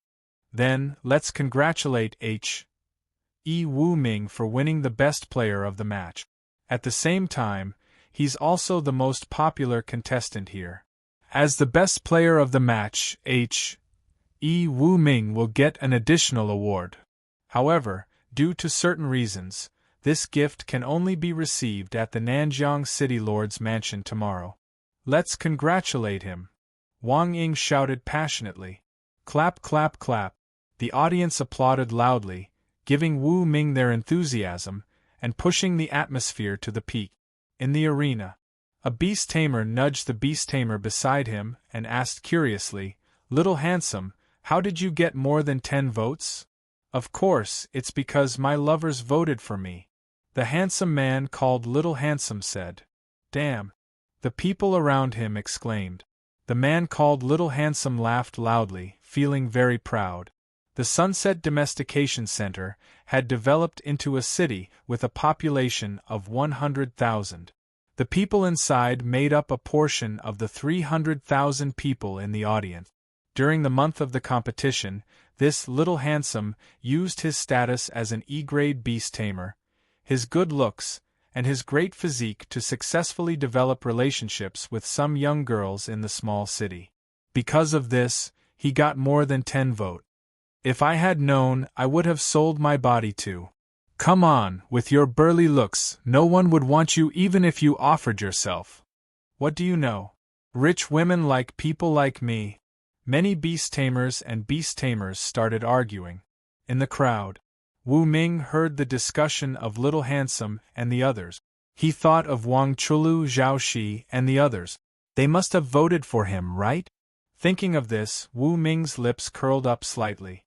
Then, let's congratulate H.E. Wu Ming for winning the best player of the match. At the same time, he's also the most popular contestant here. As the best player of the match, H.E. Wu Ming will get an additional award. However, due to certain reasons, this gift can only be received at the Nanjiang City Lord's mansion tomorrow. Let's congratulate him. Wang Ying shouted passionately. Clap, clap, clap. The audience applauded loudly, giving Wu Ming their enthusiasm, and pushing the atmosphere to the peak. In the arena, a beast tamer nudged the beast tamer beside him and asked curiously, Little Handsome, how did you get more than 10 votes? Of course, it's because my lovers voted for me. The handsome man called Little Handsome said. Damn! The people around him exclaimed. The man called Little Handsome laughed loudly, feeling very proud. The Sunset Domestication Center had developed into a city with a population of 100,000. The people inside made up a portion of the 300,000 people in the audience. During the month of the competition, this Little Handsome used his status as an E-grade beast tamer, his good looks, and his great physique to successfully develop relationships with some young girls in the small city. Because of this, he got more than 10 vote. If I had known, I would have sold my body too. Come on, with your burly looks, no one would want you even if you offered yourself. What do you know? Rich women like people like me. Many beast tamers and beast tamers started arguing. In the crowd, Wu Ming heard the discussion of Little Handsome and the others. He thought of Wang Chulu, Zhao Shi, and the others. They must have voted for him, right? Thinking of this, Wu Ming's lips curled up slightly.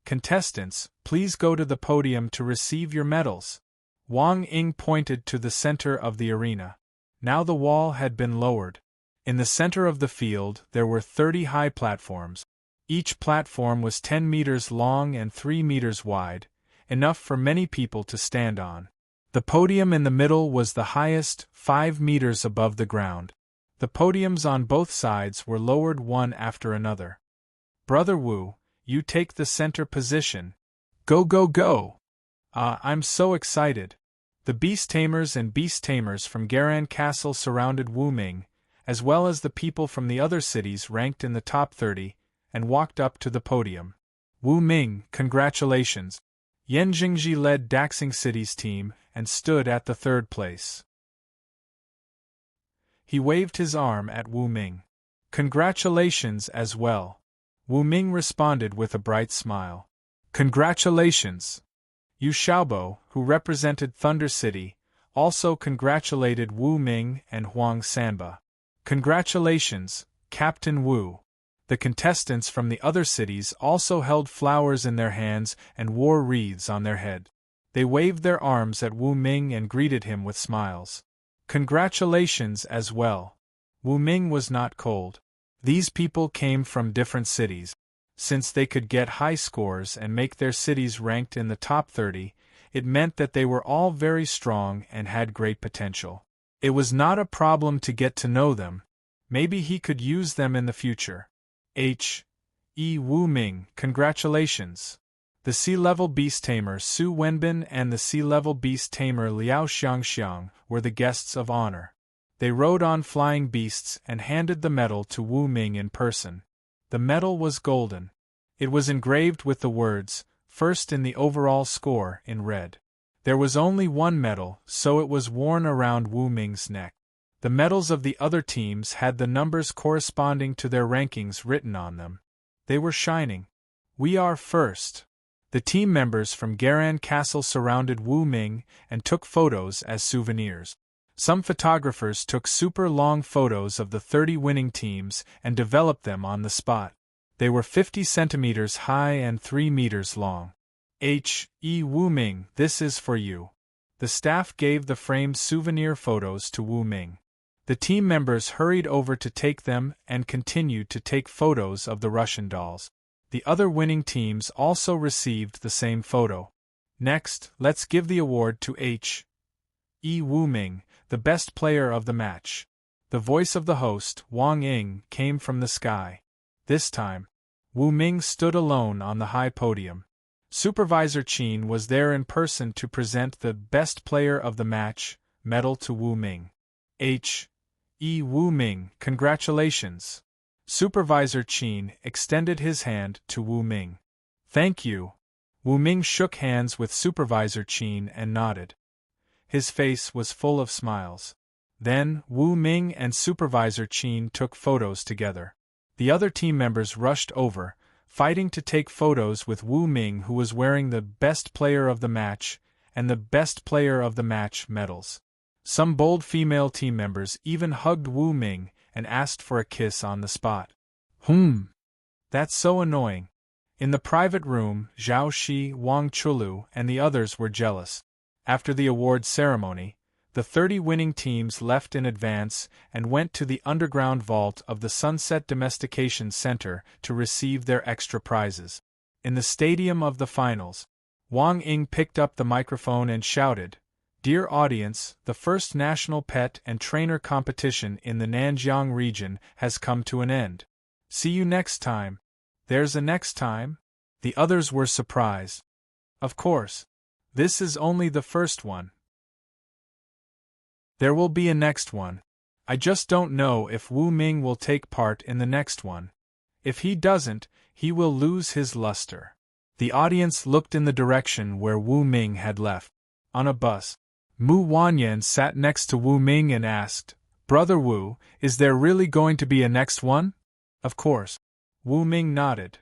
Contestants, please go to the podium to receive your medals. Wang Ying pointed to the center of the arena. Now the wall had been lowered. In the center of the field, there were 30 high platforms. Each platform was 10 meters long and 3 meters wide, enough for many people to stand on. The podium in the middle was the highest, 5 meters above the ground. The podiums on both sides were lowered one after another. Brother Wu, you take the center position. Go, go, go! I'm so excited. The beast tamers and beast tamers from Garan Castle surrounded Wu Ming, as well as the people from the other cities ranked in the top 30, and walked up to the podium. Wu Ming, congratulations! Yan Jingji led Daxing City's team and stood at the third place. He waved his arm at Wu Ming. Congratulations as well. Wu Ming responded with a bright smile. Congratulations! Yu Xiaobo, who represented Thunder City, also congratulated Wu Ming and Huang Sanba. Congratulations, Captain Wu. The contestants from the other cities also held flowers in their hands and wore wreaths on their head. They waved their arms at Wu Ming and greeted him with smiles. Congratulations as well. Wu Ming was not cold. These people came from different cities. Since they could get high scores and make their cities ranked in the top 30, it meant that they were all very strong and had great potential. It was not a problem to get to know them. Maybe he could use them in the future. Wu Ming, congratulations. The sea-level beast tamer Su Wenbin and the sea-level beast tamer Liao Xiangxiang were the guests of honor. They rode on flying beasts and handed the medal to Wu Ming in person. The medal was golden. It was engraved with the words, "First in the overall score," in red. There was only one medal, so it was worn around Wu Ming's neck. The medals of the other teams had the numbers corresponding to their rankings written on them. They were shining. "We are first." The team members from Garan Castle surrounded Wu Ming and took photos as souvenirs. Some photographers took super long photos of the 30 winning teams and developed them on the spot. They were 50 centimeters high and 3 meters long. Wu Ming, this is for you. The staff gave the framed souvenir photos to Wu Ming. The team members hurried over to take them and continued to take photos of the Russian dolls. The other winning teams also received the same photo. Next, let's give the award to Wu Ming, the best player of the match. The voice of the host, Wang Ying, came from the sky. This time, Wu Ming stood alone on the high podium. Supervisor Qin was there in person to present the best player of the match medal to Wu Ming. Wu Ming, congratulations. Supervisor Qin extended his hand to Wu Ming. Thank you. Wu Ming shook hands with Supervisor Qin and nodded. His face was full of smiles. Then, Wu Ming and Supervisor Qin took photos together. The other team members rushed over, fighting to take photos with Wu Ming, who was wearing the Best Player of the Match and the Best Player of the Match medals. Some bold female team members even hugged Wu Ming and asked for a kiss on the spot. That's so annoying. In the private room, Zhao Shi, Wang Chulu, and the others were jealous. After the award ceremony, the 30 winning teams left in advance and went to the underground vault of the Sunset Domestication Center to receive their extra prizes. In the stadium of the finals, Wang Ying picked up the microphone and shouted, "Dear audience, the first national pet and trainer competition in the Nanjiang region has come to an end. See you next time." There's a next time? The others were surprised. Of course. This is only the first one. There will be a next one. I just don't know if Wu Ming will take part in the next one. If he doesn't, he will lose his luster. The audience looked in the direction where Wu Ming had left. On a bus, Mu Wanyan sat next to Wu Ming and asked, "Brother Wu, is there really going to be a next one?" "Of course." Wu Ming nodded.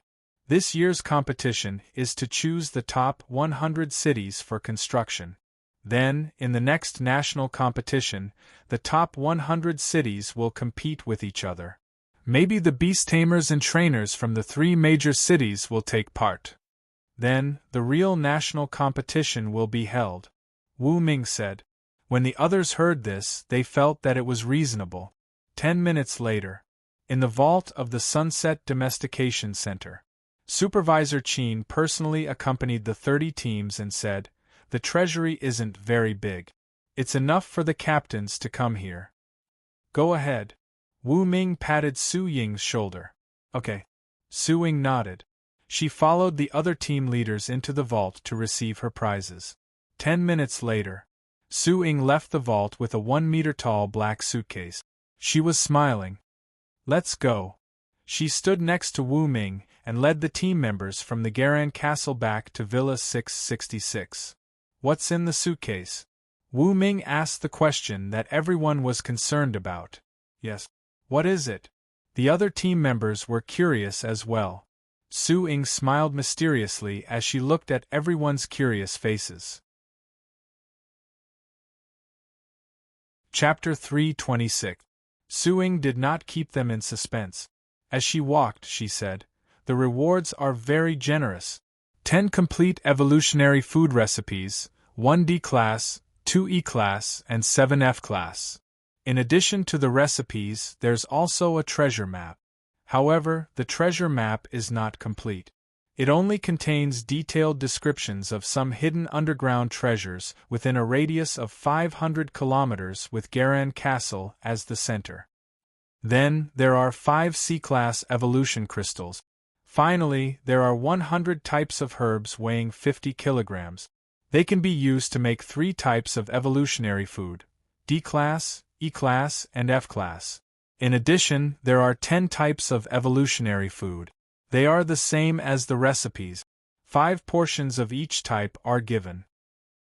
This year's competition is to choose the top 100 cities for construction. Then, in the next national competition, the top 100 cities will compete with each other. Maybe the beast tamers and trainers from the 3 major cities will take part. Then, the real national competition will be held. Wu Ming said. When the others heard this, they felt that it was reasonable. 10 minutes later, in the vault of the Sunset Domestication Center, Supervisor Qin personally accompanied the 30 teams and said, "The treasury isn't very big. It's enough for the captains to come here." "Go ahead." Wu Ming patted Su Ying's shoulder. "Okay." Su Ying nodded. She followed the other team leaders into the vault to receive her prizes. 10 minutes later, Su Ying left the vault with a 1-meter-tall black suitcase. She was smiling. Let's go. She stood next to Wu Ming and led the team members from the Garan Castle back to Villa 666. What's in the suitcase? Wu Ming asked the question that everyone was concerned about. Yes. What is it? The other team members were curious as well. Su Ying smiled mysteriously as she looked at everyone's curious faces. Chapter 326. Su Ying did not keep them in suspense. As she walked, she said, "The rewards are very generous. 10 complete evolutionary food recipes, 1 D class, 2 E class, and 7 F class. In addition to the recipes, there's also a treasure map. However, the treasure map is not complete. It only contains detailed descriptions of some hidden underground treasures within a radius of 500 kilometers with Garan Castle as the center. Then, there are 5 C-class evolution crystals. Finally, there are 100 types of herbs weighing 50 kilograms. They can be used to make 3 types of evolutionary food: D-class, E-class, and F-class. In addition, there are 10 types of evolutionary food. They are the same as the recipes. 5 portions of each type are given."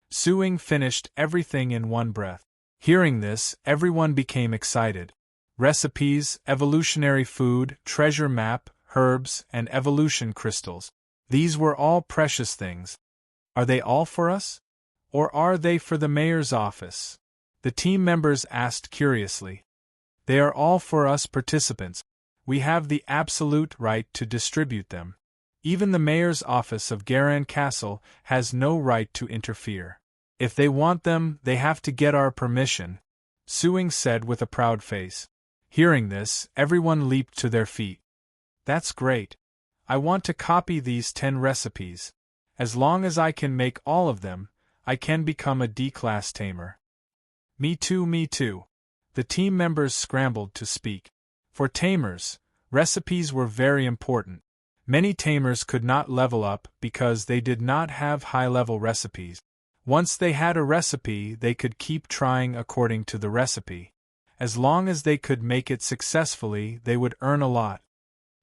Su Ying finished everything in one breath. Hearing this, everyone became excited. Recipes, evolutionary food, treasure map, herbs, and evolution crystals. These were all precious things. Are they all for us? Or are they for the mayor's office? The team members asked curiously. They are all for us participants. We have the absolute right to distribute them. Even the mayor's office of Garan Castle has no right to interfere. If they want them, they have to get our permission, Su Ying said with a proud face. Hearing this, everyone leaped to their feet. That's great. I want to copy these 10 recipes. As long as I can make all of them, I can become a D-class tamer. Me too, me too. The team members scrambled to speak. For tamers, recipes were very important. Many tamers could not level up because they did not have high-level recipes. Once they had a recipe, they could keep trying according to the recipe. As long as they could make it successfully, they would earn a lot.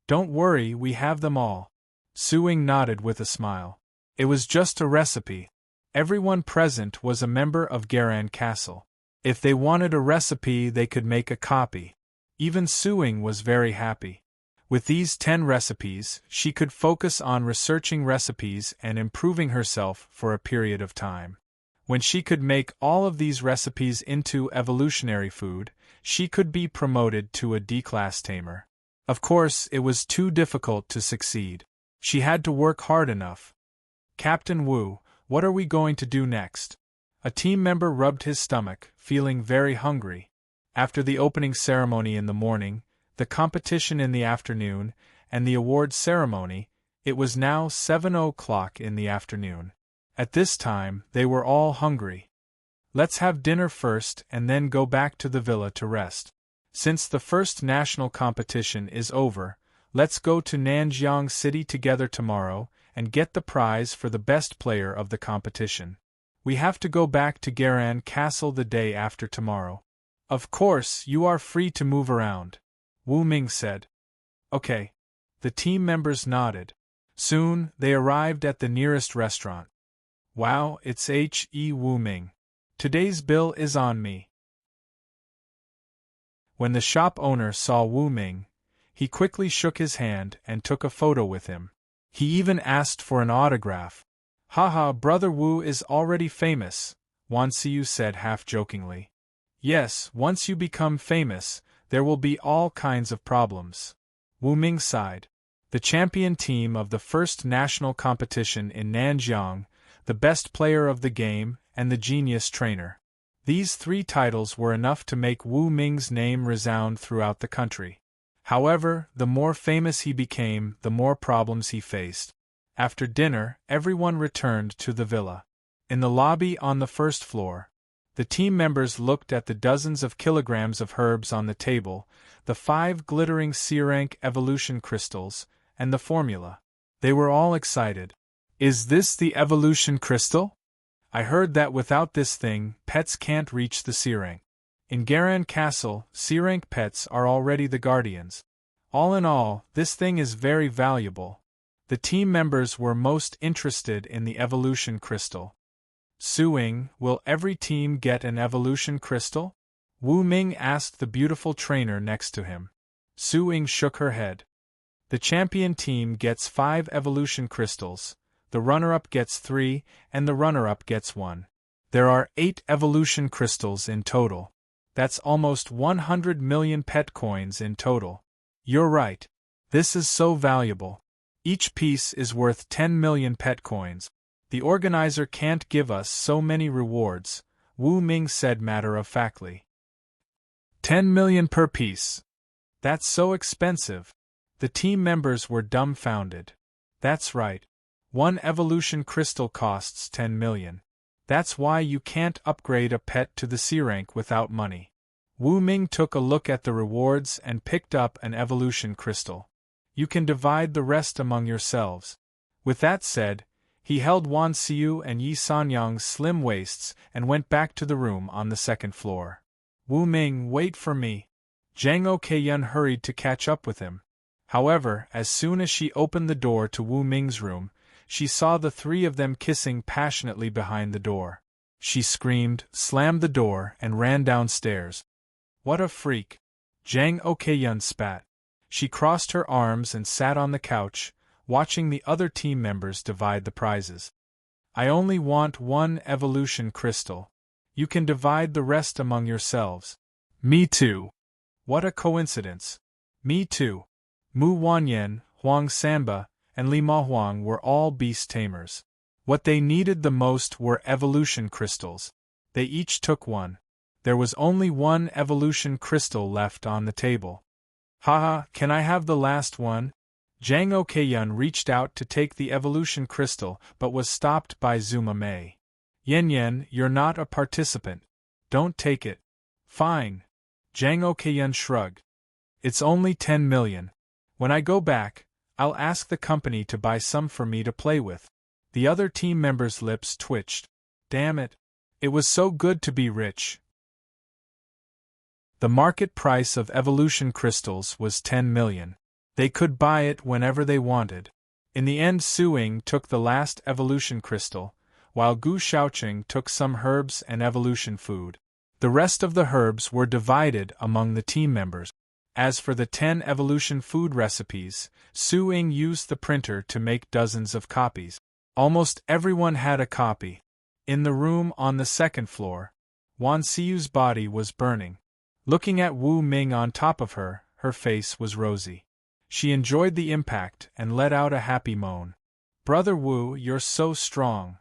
Don't worry, we have them all. Su Ying nodded with a smile. It was just a recipe. Everyone present was a member of Garan Castle. If they wanted a recipe, they could make a copy. Even Su Ying was very happy. With these 10 recipes, she could focus on researching recipes and improving herself for a period of time. When she could make all of these recipes into evolutionary food, she could be promoted to a D-class tamer. Of course, it was too difficult to succeed. She had to work hard enough. Captain Wu, what are we going to do next? A team member rubbed his stomach, feeling very hungry. After the opening ceremony in the morning, the competition in the afternoon, and the award ceremony, it was now 7:00 in the afternoon. At this time, they were all hungry. Let's have dinner first and then go back to the villa to rest. Since the first national competition is over, let's go to Nanjiang City together tomorrow and get the prize for the best player of the competition. We have to go back to Garan Castle the day after tomorrow. Of course, you are free to move around, Wu Ming said. Okay. The team members nodded. Soon, they arrived at the nearest restaurant. Wow, it's He Wu Ming. Today's bill is on me. When the shop owner saw Wu Ming, he quickly shook his hand and took a photo with him. He even asked for an autograph. Haha, Brother Wu is already famous, Wan Siyu said half-jokingly. Yes, once you become famous, there will be all kinds of problems. Wu Ming sighed. The champion team of the first national competition in Nanjiang, the best player of the game, and the genius trainer. These 3 titles were enough to make Wu Ming's name resound throughout the country. However, the more famous he became, the more problems he faced. After dinner, everyone returned to the villa. In the lobby on the first floor, the team members looked at the dozens of kilograms of herbs on the table, the 5 glittering C-rank evolution crystals, and the formula. They were all excited. Is this the evolution crystal? I heard that without this thing, pets can't reach the C-rank. In Garan Castle, C-rank pets are already the guardians. All in all, this thing is very valuable. The team members were most interested in the evolution crystal. Su-Ying, will every team get an evolution crystal? Wu Ming asked the beautiful trainer next to him. Su-Ying shook her head. The champion team gets 5 evolution crystals, the runner-up gets 3, and the runner-up gets 1. There are 8 evolution crystals in total. That's almost 100 million pet coins in total. You're right. This is so valuable. Each piece is worth 10 million pet coins. The organizer can't give us so many rewards, Wu Ming said matter-of-factly. 10 million per piece. That's so expensive. The team members were dumbfounded. That's right. 1 evolution crystal costs 10 million. That's why you can't upgrade a pet to the C rank without money. Wu Ming took a look at the rewards and picked up an evolution crystal. You can divide the rest among yourselves. With that said, he held Wan Xiu and Yi Sanyang's slim waists and went back to the room on the second floor. Wu Ming, wait for me. Zhang Okeiyun hurried to catch up with him. However, as soon as she opened the door to Wu Ming's room, she saw the 3 of them kissing passionately behind the door. She screamed, slammed the door, and ran downstairs. What a freak! Zhang Okeiyun spat. She crossed her arms and sat on the couch, watching the other team members divide the prizes. I only want 1 evolution crystal. You can divide the rest among yourselves. Me too. What a coincidence. Me too. Mu Wanyan, Huang Sanba, and Li Mahuang were all beast tamers. What they needed the most were evolution crystals. They each took 1. There was only 1 evolution crystal left on the table. Haha, can I have the last one? Zhang Okeiyun reached out to take the evolution crystal but was stopped by Zuma Mei. Yen, you're not a participant. Don't take it. Fine. Zhang Okeiyun shrugged. It's only 10 million. When I go back, I'll ask the company to buy some for me to play with. The other team members' lips twitched. Damn it. It was so good to be rich. The market price of evolution crystals was 10 million. They could buy it whenever they wanted. In the end, Su-Ying took the last evolution crystal, while Gu Shaoqing took some herbs and evolution food. The rest of the herbs were divided among the team members. As for the 10 evolution food recipes, Su-Ying used the printer to make dozens of copies. Almost everyone had a copy. In the room on the second floor, Wan Xiu's body was burning. Looking at Wu Ming on top of her, her face was rosy. She enjoyed the impact and let out a happy moan. Brother Wu, you're so strong.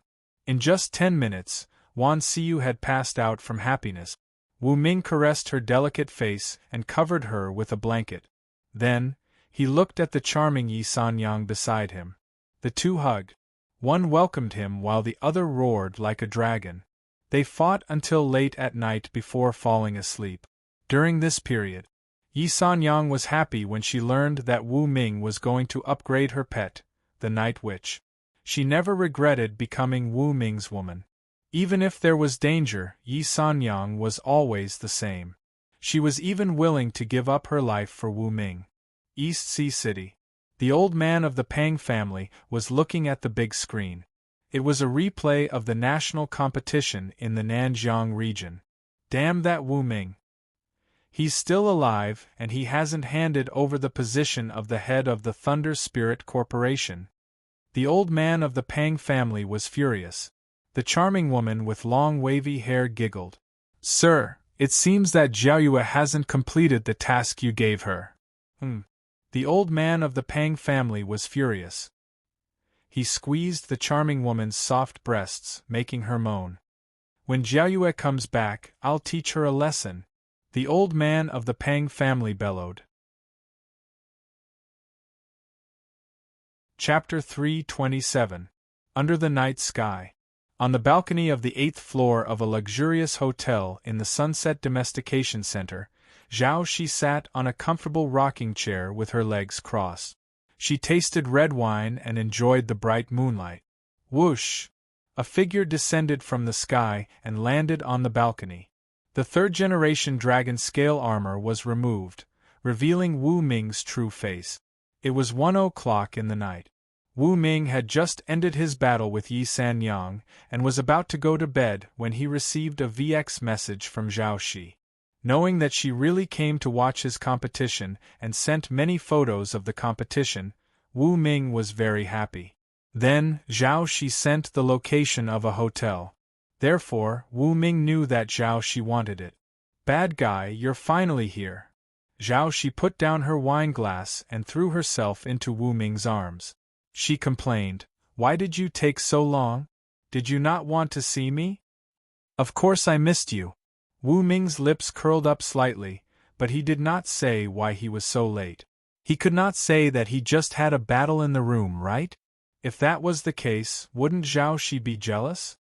In just 10 minutes, Wan Xiu had passed out from happiness. Wu Ming caressed her delicate face and covered her with a blanket. Then, he looked at the charming Yi Sanyang beside him. The 2 hugged. One welcomed him while the other roared like a dragon. They fought until late at night before falling asleep. During this period, Yi Sanyang was happy when she learned that Wu Ming was going to upgrade her pet, the Night Witch. She never regretted becoming Wu Ming's woman. Even if there was danger, Yi Sanyang was always the same. She was even willing to give up her life for Wu Ming. East Sea City. The old man of the Pang family was looking at the big screen. It was a replay of the national competition in the Nanjiang region. Damn that Wu Ming. He's still alive, and he hasn't handed over the position of the head of the Thunder Spirit Corporation. The old man of the Pang family was furious. The charming woman with long wavy hair giggled. Sir, it seems that Jiaoyue hasn't completed the task you gave her. The old man of the Pang family was furious. He squeezed the charming woman's soft breasts, making her moan. When Jiaoyue comes back, I'll teach her a lesson. The old man of the Pang family bellowed. Chapter 327. Under the Night Sky. On the balcony of the 8th floor of a luxurious hotel in the Sunset Domestication Center, Zhao Shi sat on a comfortable rocking chair with her legs crossed. She tasted red wine and enjoyed the bright moonlight. Whoosh! A figure descended from the sky and landed on the balcony. The third-generation dragon scale armor was removed, revealing Wu Ming's true face. It was 1 o'clock in the night. Wu Ming had just ended his battle with Yi Sanyang and was about to go to bed when he received a VX message from Zhao Shi. Knowing that she really came to watch his competition and sent many photos of the competition, Wu Ming was very happy. Then, Zhao Shi sent the location of a hotel. Therefore, Wu Ming knew that Zhao Shi wanted it. "Bad guy, you're finally here." Zhao Shi put down her wine glass and threw herself into Wu Ming's arms. She complained, "Why did you take so long? Did you not want to see me?" "Of course I missed you." Wu Ming's lips curled up slightly, but he did not say why he was so late. He could not say that he just had a battle in the room, right? If that was the case, wouldn't Zhao Shi be jealous?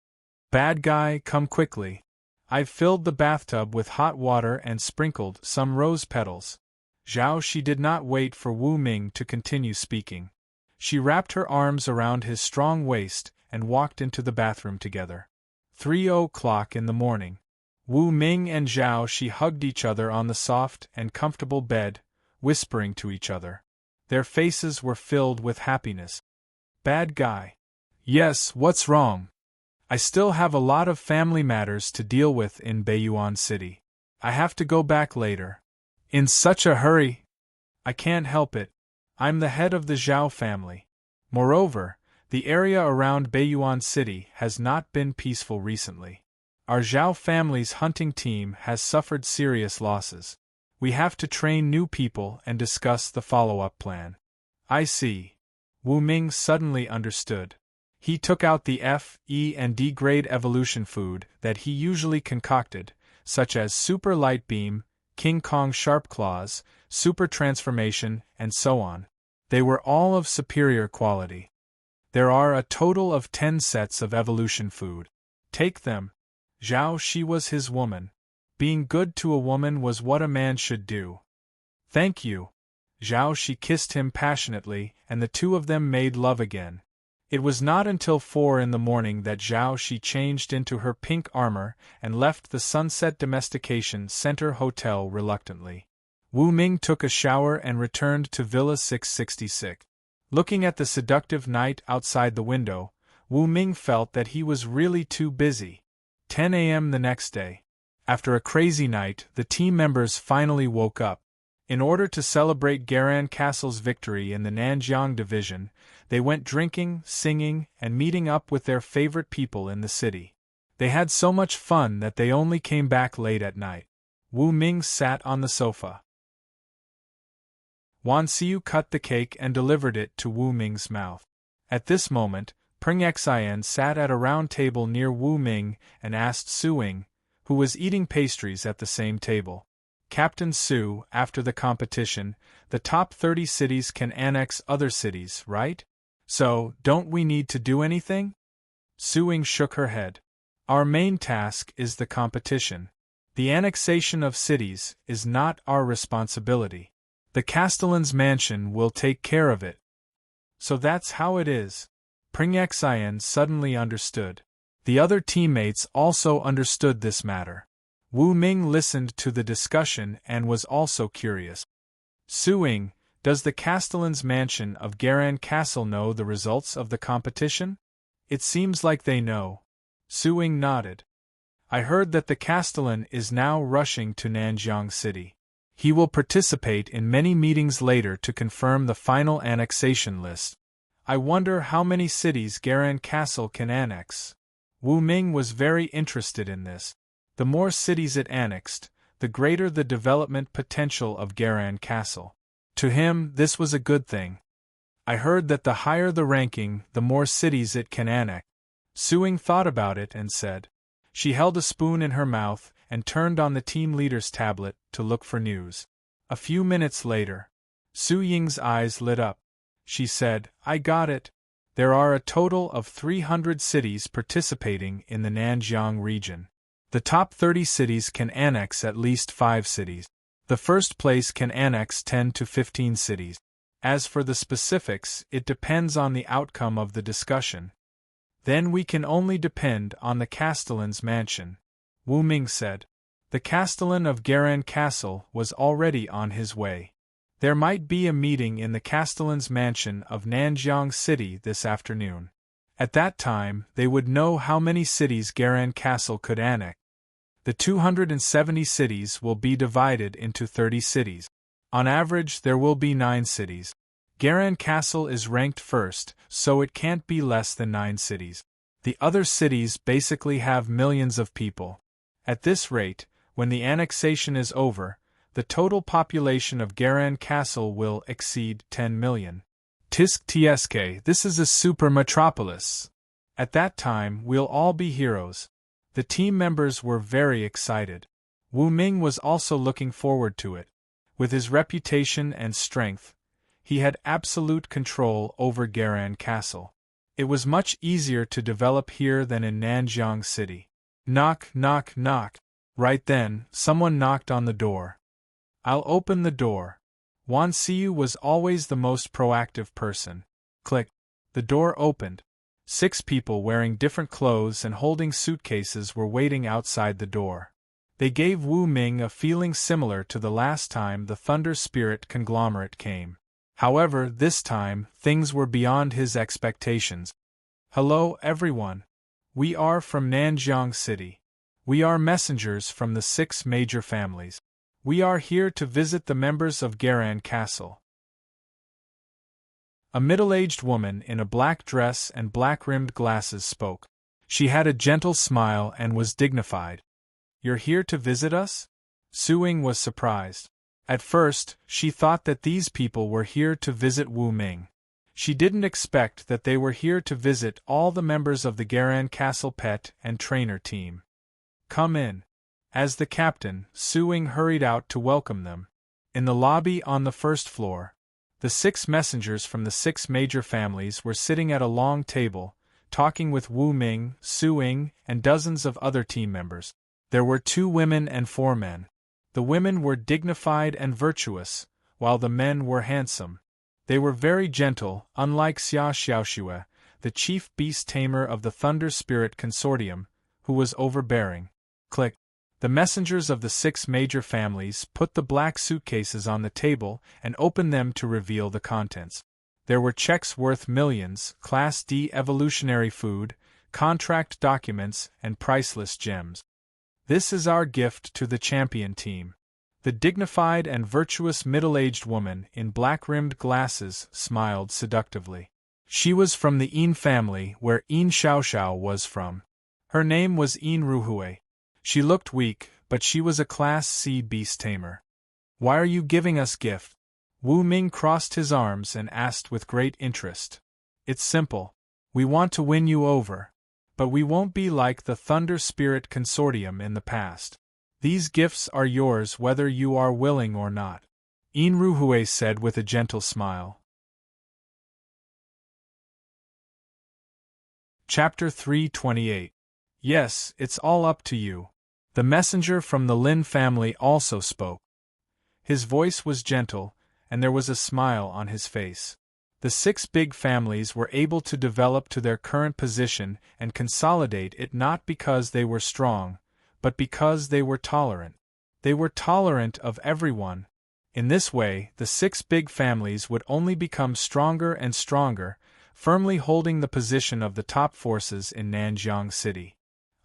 "Bad guy, come quickly. I've filled the bathtub with hot water and sprinkled some rose petals." Zhao Shi did not wait for Wu Ming to continue speaking. She wrapped her arms around his strong waist and walked into the bathroom together. 3 o'clock in the morning. Wu Ming and Zhao Shi hugged each other on the soft and comfortable bed, whispering to each other. Their faces were filled with happiness. "Bad guy." "Yes, what's wrong?" "I still have a lot of family matters to deal with in Baiyuan City. I have to go back later." "In such a hurry?" "I can't help it. I'm the head of the Zhao family. Moreover, the area around Baiyuan City has not been peaceful recently. Our Zhao family's hunting team has suffered serious losses. We have to train new people and discuss the follow-up plan." "I see." Wu Ming suddenly understood. He took out the F, E and D grade evolution food that he usually concocted, such as Super Light Beam, King Kong Sharp Claws, Super Transformation, and so on. They were all of superior quality. There are a total of 10 sets of evolution food. Take them. Zhao Shi was his woman. Being good to a woman was what a man should do. "Thank you." Zhao Shi kissed him passionately, and the two of them made love again. It was not until 4 in the morning that Zhao Shi changed into her pink armor and left the Sunset Domestication Center Hotel reluctantly. Wu Ming took a shower and returned to Villa 666. Looking at the seductive night outside the window, Wu Ming felt that he was really too busy. 10 a.m. the next day. After a crazy night, the team members finally woke up. In order to celebrate Garan Castle's victory in the Nanjiang Division, they went drinking, singing, and meeting up with their favorite people in the city. They had so much fun that they only came back late at night. Wu Ming sat on the sofa. Wan Xiu cut the cake and delivered it to Wu Ming's mouth. At this moment, Peng Xian sat at a round table near Wu Ming and asked Su Ying, who was eating pastries at the same table. "Captain Su, after the competition, the top 30 cities can annex other cities, right? So, don't we need to do anything?" Su Ying shook her head. "Our main task is the competition. The annexation of cities is not our responsibility. The Castellan's mansion will take care of it." "So that's how it is." Peng Xian suddenly understood. The other teammates also understood this matter. Wu Ming listened to the discussion and was also curious. "Su Ying, does the Castellan's mansion of Garan Castle know the results of the competition?" "It seems like they know." Su Ying nodded. "I heard that the Castellan is now rushing to Nanjiang City. He will participate in many meetings later to confirm the final annexation list. I wonder how many cities Garan Castle can annex." Wu Ming was very interested in this. The more cities it annexed, the greater the development potential of Garan Castle. To him, this was a good thing. "I heard that the higher the ranking, the more cities it can annex." Su Ying thought about it and said. She held a spoon in her mouth and turned on the team leader's tablet to look for news. A few minutes later, Su Ying's eyes lit up. She said, "I got it. There are a total of 300 cities participating in the Nanjiang region. The top 30 cities can annex at least 5 cities. The first place can annex 10 to 15 cities. As for the specifics, it depends on the outcome of the discussion. Then we can only depend on the Castellan's mansion," Wu Ming said. The castellan of Garan Castle was already on his way. There might be a meeting in the castellan's mansion of Nanjiang City this afternoon. At that time, they would know how many cities Garan Castle could annex. The 270 cities will be divided into 30 cities. On average, there will be 9 cities. Garan Castle is ranked first, so it can't be less than 9 cities. The other cities basically have millions of people. At this rate, when the annexation is over, the total population of Garan Castle will exceed 10 million. Tisk tsk, this is a super metropolis. At that time, we'll all be heroes. The team members were very excited. Wu Ming was also looking forward to it. With his reputation and strength, he had absolute control over Garan Castle. It was much easier to develop here than in Nanjiang City. Knock, knock, knock. Right then, someone knocked on the door. I'll open the door. Wan Siyu was always the most proactive person. Click. The door opened. 6 people wearing different clothes and holding suitcases were waiting outside the door. They gave Wu Ming a feeling similar to the last time the Thunder Spirit conglomerate came. However, this time, things were beyond his expectations. Hello, everyone. We are from Nanjiang City. We are messengers from the 6 major families. We are here to visit the members of Garan Castle. A middle-aged woman in a black dress and black-rimmed glasses spoke. She had a gentle smile and was dignified. You're here to visit us? Suing was surprised. At first, she thought that these people were here to visit Wu Ming. She didn't expect that they were here to visit all the members of the Garan Castle pet and trainer team. Come in. As the captain, Suing hurried out to welcome them. In the lobby on the first floor, the 6 messengers from the 6 major families were sitting at a long table, talking with Wu Ming, Suing, and dozens of other team members. There were 2 women and 4 men. The women were dignified and virtuous, while the men were handsome. They were very gentle, unlike Xia Xiaoxue, the chief beast tamer of the Thunder Spirit Consortium, who was overbearing. Click. The messengers of the 6 major families put the black suitcases on the table and opened them to reveal the contents. There were checks worth millions, Class D evolutionary food, contract documents, and priceless gems. This is our gift to the champion team. The dignified and virtuous middle-aged woman in black-rimmed glasses smiled seductively. She was from the Yin family where Yin Xiaoxiao was from. Her name was Yin Ruhue. She looked weak, but she was a Class C beast tamer. Why are you giving us gift? Wu Ming crossed his arms and asked with great interest. It's simple. We want to win you over. But we won't be like the Thunder Spirit Consortium in the past. These gifts are yours whether you are willing or not. Yin Ruhue said with a gentle smile. Chapter 328. Yes, it's all up to you. The messenger from the Lin family also spoke. His voice was gentle, and there was a smile on his face. The 6 big families were able to develop to their current position and consolidate it not because they were strong, but because they were tolerant. They were tolerant of everyone. In this way, the 6 big families would only become stronger and stronger, firmly holding the position of the top forces in Nanjiang City.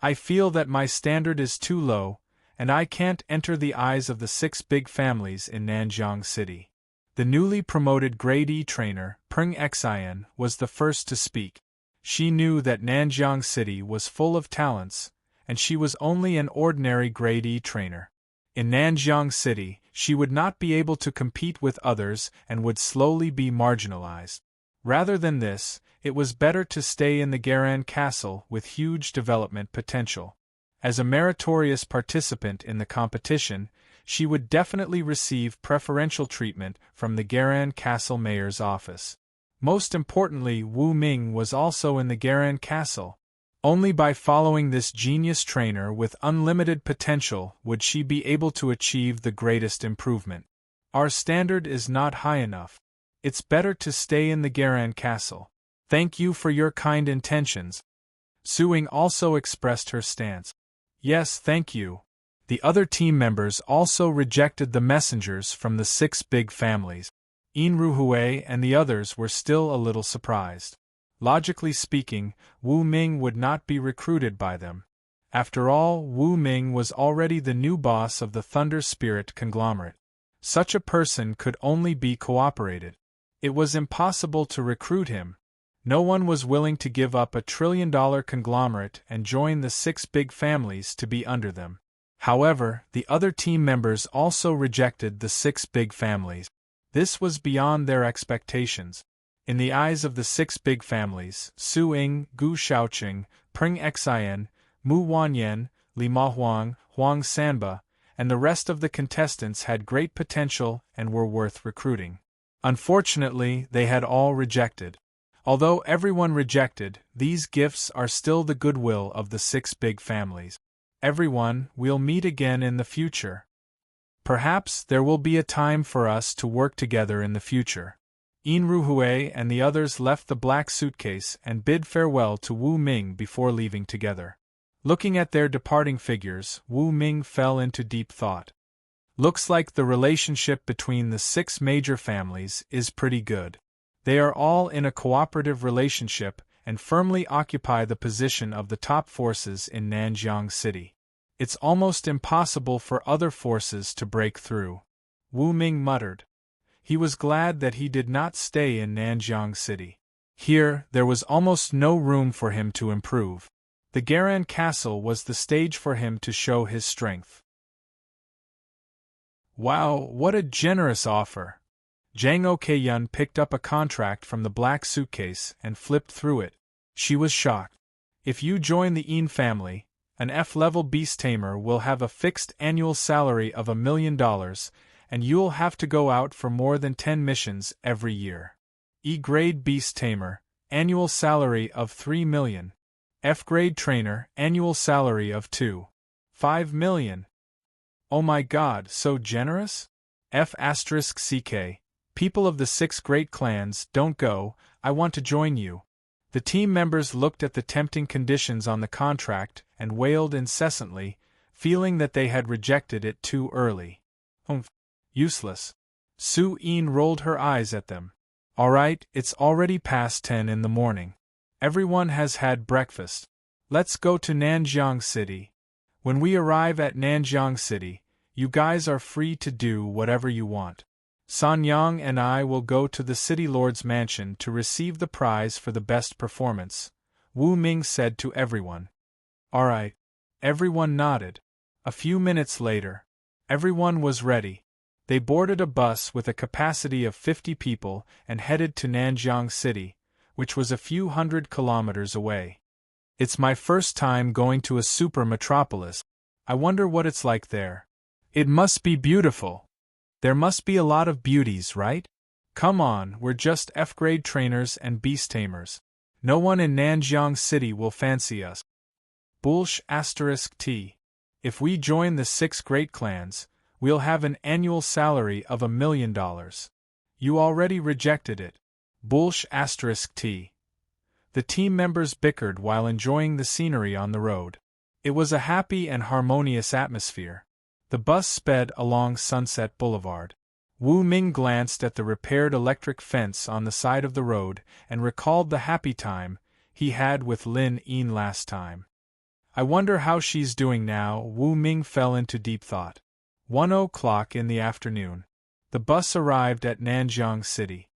I feel that my standard is too low, and I can't enter the eyes of the 6 big families in Nanjiang City. The newly promoted Grade E trainer, Peng Xian, was the first to speak. She knew that Nanjiang City was full of talents, and she was only an ordinary Grade E trainer. In Nanjiang City, she would not be able to compete with others and would slowly be marginalized. Rather than this, it was better to stay in the Garan Castle with huge development potential. As a meritorious participant in the competition, she would definitely receive preferential treatment from the Garan Castle Mayor's office. Most importantly, Wu Ming was also in the Garan Castle. Only by following this genius trainer with unlimited potential would she be able to achieve the greatest improvement. Our standard is not high enough. It's better to stay in the Garan Castle. Thank you for your kind intentions. Suing also expressed her stance. Yes, thank you. The other team members also rejected the messengers from the 6 big families. Ruhui and the others were still a little surprised. Logically speaking, Wu Ming would not be recruited by them. After all, Wu Ming was already the new boss of the Thunder Spirit conglomerate. Such a person could only be cooperated. It was impossible to recruit him. No one was willing to give up a $1 trillion conglomerate and join the 6 big families to be under them. However, the other team members also rejected the 6 big families. This was beyond their expectations. In the eyes of the 6 big families, Su Ying, Gu Shaoqing, Pring Xian, Mu Wanyan, Li Mahuang, Huang Sanba, and the rest of the contestants had great potential and were worth recruiting. Unfortunately, they had all rejected. Although everyone rejected, these gifts are still the goodwill of the 6 big families. Everyone, we'll meet again in the future. Perhaps there will be a time for us to work together in the future. Ruhui and the others left the black suitcase and bid farewell to Wu Ming before leaving together. Looking at their departing figures, Wu Ming fell into deep thought. Looks like the relationship between the 6 major families is pretty good. They are all in a cooperative relationship and firmly occupy the position of the top forces in Nanjiang City. It's almost impossible for other forces to break through. Wu Ming muttered. He was glad that he did not stay in Nanjiang City. Here, there was almost no room for him to improve. The Garan Castle was the stage for him to show his strength. Wow, what a generous offer! Zhang Okyun picked up a contract from the black suitcase and flipped through it. She was shocked. If you join the Yin family, an F-level beast tamer will have a fixed annual salary of $1 million, and you'll have to go out for more than 10 missions every year. E-grade beast tamer, annual salary of $3 million. F-grade trainer, annual salary of $2.5 million. Oh my god, so generous? F***CK. People of the 6 great clans, don't go, I want to join you. The team members looked at the tempting conditions on the contract and wailed incessantly, feeling that they had rejected it too early. Useless. Su Yin rolled her eyes at them. Alright, it's already past 10 in the morning. Everyone has had breakfast. Let's go to Nanjiang City. When we arrive at Nanjiang City, you guys are free to do whatever you want. Sanyang and I will go to the City Lord's mansion to receive the prize for the best performance, Wu Ming said to everyone. Alright. Everyone nodded. A few minutes later, everyone was ready. They boarded a bus with a capacity of 50 people and headed to Nanjiang City, which was a few hundred kilometers away. It's my first time going to a super metropolis. I wonder what it's like there. It must be beautiful. There must be a lot of beauties, right? Come on, we're just F-grade trainers and beast tamers. No one in Nanjiang City will fancy us. T. If we join the 6 great clans, we'll have an annual salary of $1 million. You already rejected it. T. The team members bickered while enjoying the scenery on the road. It was a happy and harmonious atmosphere. The bus sped along Sunset Boulevard. Wu Ming glanced at the repaired electric fence on the side of the road and recalled the happy time he had with Lin Yin last time. I wonder how she's doing now. Wu Ming fell into deep thought. 1:00 in the afternoon. The bus arrived at Nanjiang City.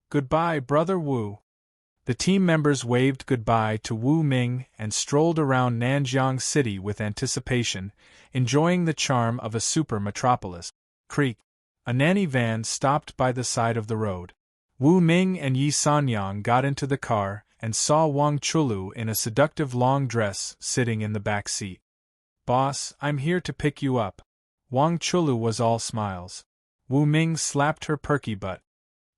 Goodbye, Brother Wu. The team members waved goodbye to Wu Ming and strolled around Nanjiang City with anticipation, enjoying the charm of a super metropolis. Creak. A nanny van stopped by the side of the road. Wu Ming and Yi Sanyang got into the car and saw Wang Chulu in a seductive long dress sitting in the back seat. Boss, I'm here to pick you up. Wang Chulu was all smiles. Wu Ming slapped her perky butt.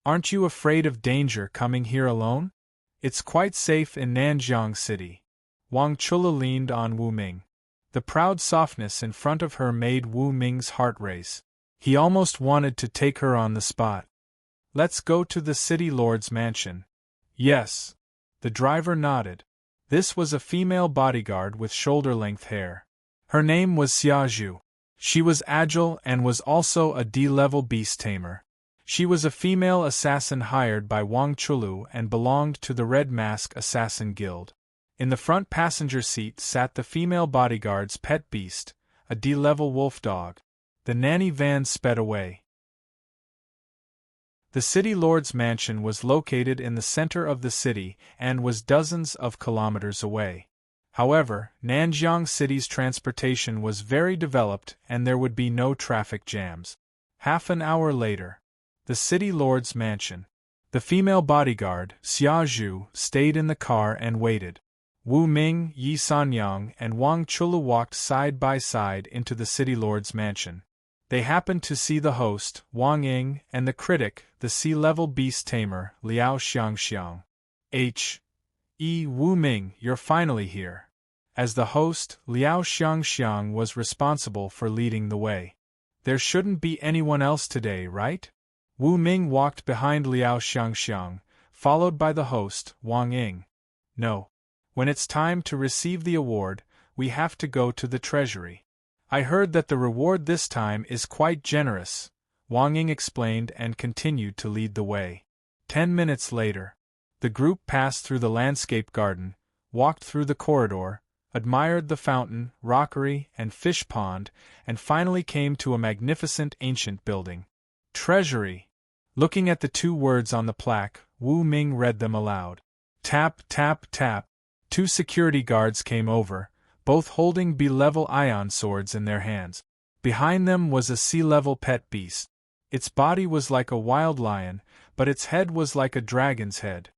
Aren't you afraid of danger coming here alone? It's quite safe in Nanjiang City. Wang Chulu leaned on Wu Ming. The proud softness in front of her made Wu Ming's heart race. He almost wanted to take her on the spot. Let's go to the City Lord's mansion. Yes. The driver nodded. This was a female bodyguard with shoulder-length hair. Her name was Xiaozhu. She was agile and was also a D-level beast tamer. She was a female assassin hired by Wang Chulu and belonged to the Red Mask Assassin Guild. In the front passenger seat sat the female bodyguard's pet beast, a D-level wolf dog. The nanny van sped away. The city lord's mansion was located in the center of the city and was dozens of kilometers away. However, Nanjiang City's transportation was very developed and there would be no traffic jams. Half an hour later, the city lord's mansion. The female bodyguard, Xia Zhu, stayed in the car and waited. Wu Ming, Yi Sanyang, and Wang Chulu walked side by side into the city lord's mansion. They happened to see the host, Wang Ying, and the critic, the sea-level beast tamer, Liao Xiangxiang. Wu Ming, you're finally here. As the host, Liao Xiangxiang was responsible for leading the way. There shouldn't be anyone else today, right? Wu Ming walked behind Liao Xiangxiang, followed by the host, Wang Ying. No. When it's time to receive the award, we have to go to the treasury. I heard that the reward this time is quite generous, Wang Ying explained and continued to lead the way. 10 minutes later, the group passed through the landscape garden, walked through the corridor, admired the fountain, rockery, and fish pond, and finally came to a magnificent ancient building. Treasury. Looking at the 2 words on the plaque, Wu Ming read them aloud. Tap, tap, tap. 2 security guards came over, both holding B-level ion swords in their hands. Behind them was a sea-level pet beast. Its body was like a wild lion, but its head was like a dragon's head.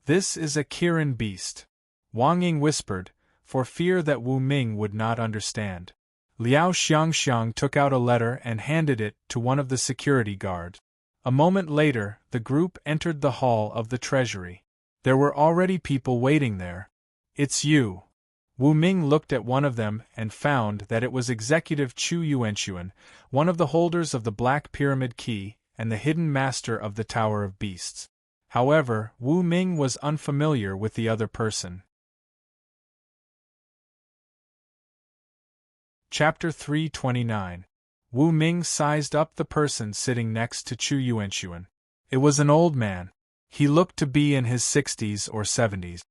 This is a Kirin beast, Wang Ying whispered, for fear that Wu Ming would not understand. Liao Xiangxiang took out a letter and handed it to one of the security guards. A moment later, the group entered the hall of the treasury. There were already people waiting there. It's you. Wu Ming looked at one of them and found that it was Executive Chu Yuanxuan, one of the holders of the Black Pyramid Key and the hidden master of the Tower of Beasts. However, Wu Ming was unfamiliar with the other person. Chapter 329. Wu Ming sized up the person sitting next to Chu Yuanxuan. It was an old man. He looked to be in his 60s or 70s.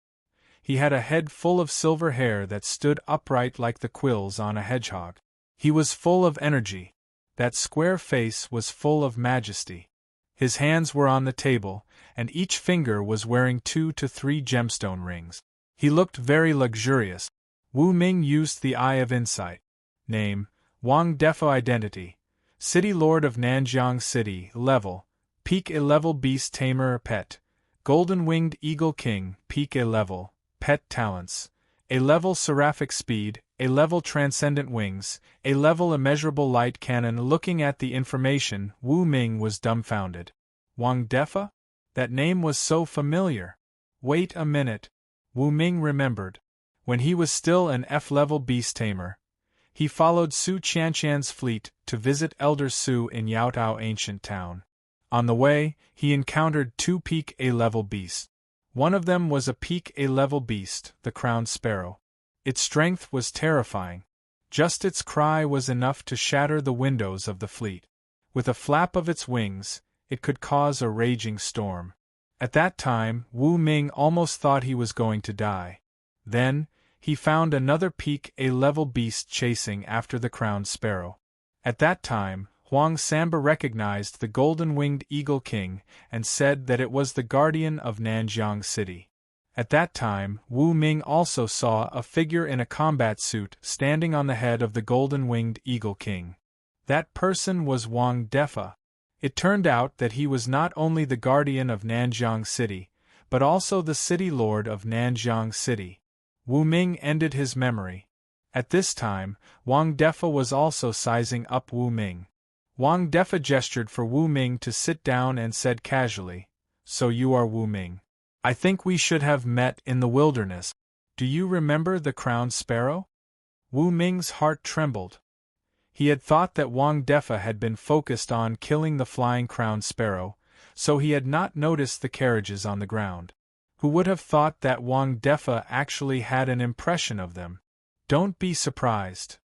He had a head full of silver hair that stood upright like the quills on a hedgehog. He was full of energy. That square face was full of majesty. His hands were on the table, and each finger was wearing 2 to 3 gemstone rings. He looked very luxurious. Wu Ming used the Eye of Insight. Name, Wang Defo. Identity, City Lord of Nanjiang City. Level, Peak A level Beast Tamer Pet, Golden Winged Eagle King. Peak A level, Pet Talents, A level Seraphic Speed, A level Transcendent Wings, A level Immeasurable Light Cannon. Looking at the information, Wu Ming was dumbfounded. Wang Defa? That name was so familiar. Wait a minute. Wu Ming remembered. When he was still an F-level beast tamer, he followed Su Qianqian's fleet to visit Elder Su in Yaotao ancient town. On the way, he encountered 2 peak A-level beasts. One of them was a peak A-level beast, the crowned sparrow. Its strength was terrifying. Just its cry was enough to shatter the windows of the fleet. With a flap of its wings, it could cause a raging storm. At that time, Wu Ming almost thought he was going to die. Then, he found another peak A-level beast chasing after the crowned sparrow. At that time, Huang Samba recognized the golden-winged Eagle King and said that it was the guardian of Nanjiang City. At that time, Wu Ming also saw a figure in a combat suit standing on the head of the golden-winged Eagle King. That person was Wang Defa. It turned out that he was not only the guardian of Nanjiang City, but also the city lord of Nanjiang City. Wu Ming ended his memory. At this time, Wang Defa was also sizing up Wu Ming. Wang Defa gestured for Wu Ming to sit down and said casually, "So you are Wu Ming. I think we should have met in the wilderness. Do you remember the crowned sparrow?" Wu Ming's heart trembled. He had thought that Wang Defa had been focused on killing the flying crowned sparrow, so he had not noticed the carriages on the ground. Who would have thought that Wang Defa actually had an impression of them? Don't be surprised.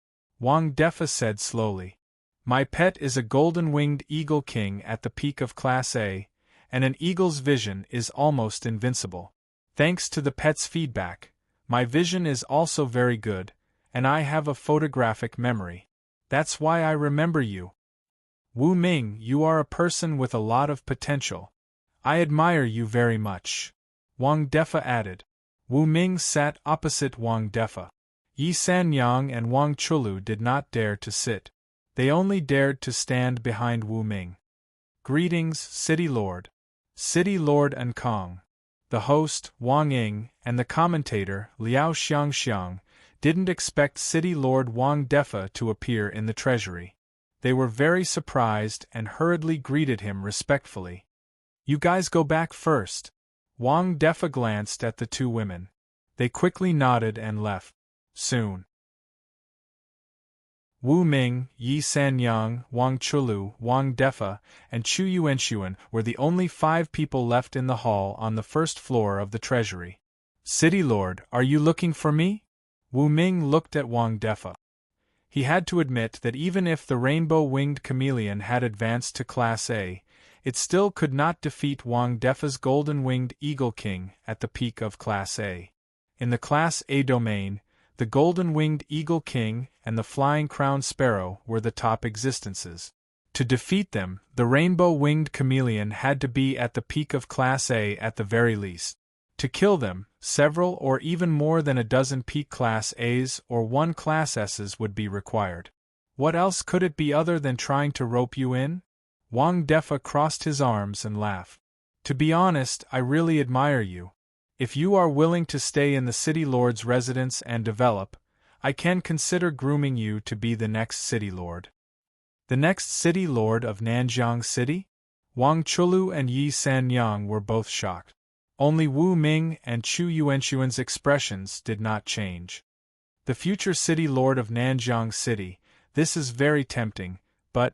Wang Defa said slowly. My pet is a golden-winged eagle king at the peak of Class A, and an eagle's vision is almost invincible. Thanks to the pet's feedback, my vision is also very good, and I have a photographic memory. That's why I remember you. Wu Ming, you are a person with a lot of potential. I admire you very much. Wang Defa added. Wu Ming sat opposite Wang Defa. Yi Sanyang and Wang Chulu did not dare to sit. They only dared to stand behind Wu Ming. Greetings, City Lord. City Lord Ankong. The host, Wang Ying, and the commentator, Liao Xiangxiang, didn't expect City Lord Wang Defa to appear in the treasury. They were very surprised and hurriedly greeted him respectfully. You guys go back first. Wang Defa glanced at the two women. They quickly nodded and left. Soon. Wu Ming, Yi Sanyang, Wang Chulu, Wang Defa, and Chu Yuanxuan were the only 5 people left in the hall on the first floor of the treasury. City Lord, are you looking for me? Wu Ming looked at Wang Defa. He had to admit that even if the rainbow-winged chameleon had advanced to Class A, it still could not defeat Wang Defa's golden-winged eagle king at the peak of Class A. In the Class A domain, the golden-winged eagle king and the flying crown sparrow were the top existences. To defeat them, the rainbow-winged chameleon had to be at the peak of Class A at the very least. To kill them, several or even more than a dozen peak Class A's or 1 Class S's would be required. What else could it be other than trying to rope you in? Wang Defa crossed his arms and laughed. To be honest, I really admire you. If you are willing to stay in the City Lord's residence and develop, I can consider grooming you to be the next City Lord. The next City Lord of Nanjiang City? Wang Chulu and Yi Sanyang were both shocked. Only Wu Ming and Chu Yuanxuan's expressions did not change. The future City Lord of Nanjiang City, this is very tempting, but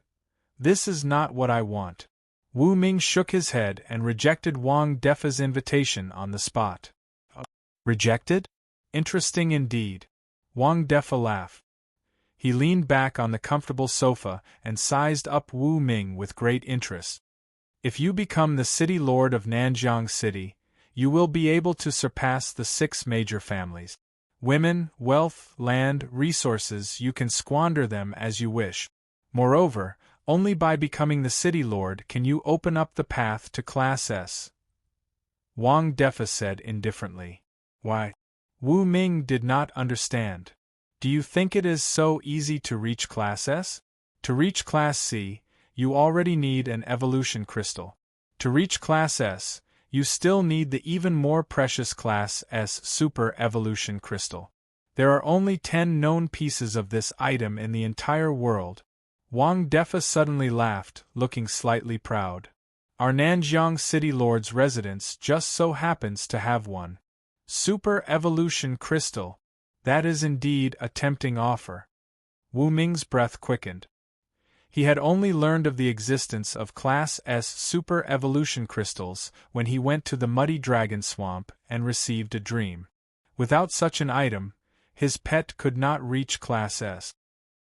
this is not what I want. Wu Ming shook his head and rejected Wang Defa's invitation on the spot. Rejected? Interesting indeed. Wang Defa laughed. He leaned back on the comfortable sofa and sized up Wu Ming with great interest. If you become the City Lord of Nanjiang City, you will be able to surpass the 6 major families. Women, wealth, land, resources, you can squander them as you wish. Moreover, only by becoming the City Lord can you open up the path to Class S. Wang Defa said indifferently. Why? Wu Ming did not understand. Do you think it is so easy to reach Class S? To reach Class C, you already need an evolution crystal. To reach Class S, you still need the even more precious Class S Super Evolution Crystal. There are only 10 known pieces of this item in the entire world. Wang Defa suddenly laughed, looking slightly proud. Our Nanjiang City Lord's residence just so happens to have one. Super Evolution Crystal. That is indeed a tempting offer. Wu Ming's breath quickened. He had only learned of the existence of Class S Super Evolution Crystals when he went to the Muddy Dragon Swamp and received a dream. Without such an item, his pet could not reach Class S.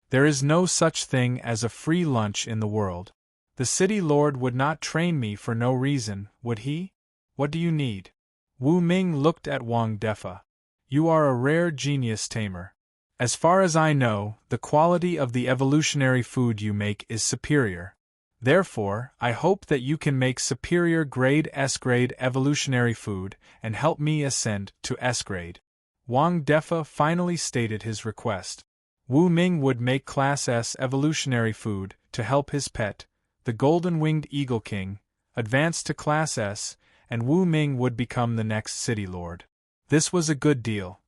There is no such thing as a free lunch in the world. The City Lord would not train me for no reason, would he? What do you need? Wu Ming looked at Wang Defa. You are a rare genius tamer. As far as I know, the quality of the evolutionary food you make is superior. Therefore, I hope that you can make superior grade S-grade evolutionary food and help me ascend to S-grade. Wang Defa finally stated his request. Wu Ming would make Class S evolutionary food to help his pet, the golden-winged eagle king, advance to Class S, and Wu Ming would become the next City Lord. This was a good deal.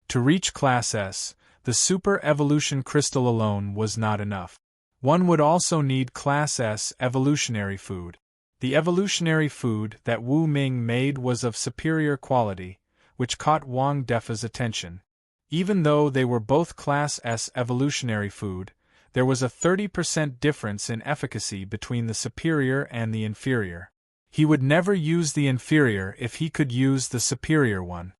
To reach Class S, the Super Evolution Crystal alone was not enough. One would also need Class S evolutionary food. The evolutionary food that Wu Ming made was of superior quality, which caught Wang Defa's attention. Even though they were both Class S evolutionary food, there was a 30% difference in efficacy between the superior and the inferior. He would never use the inferior if he could use the superior one.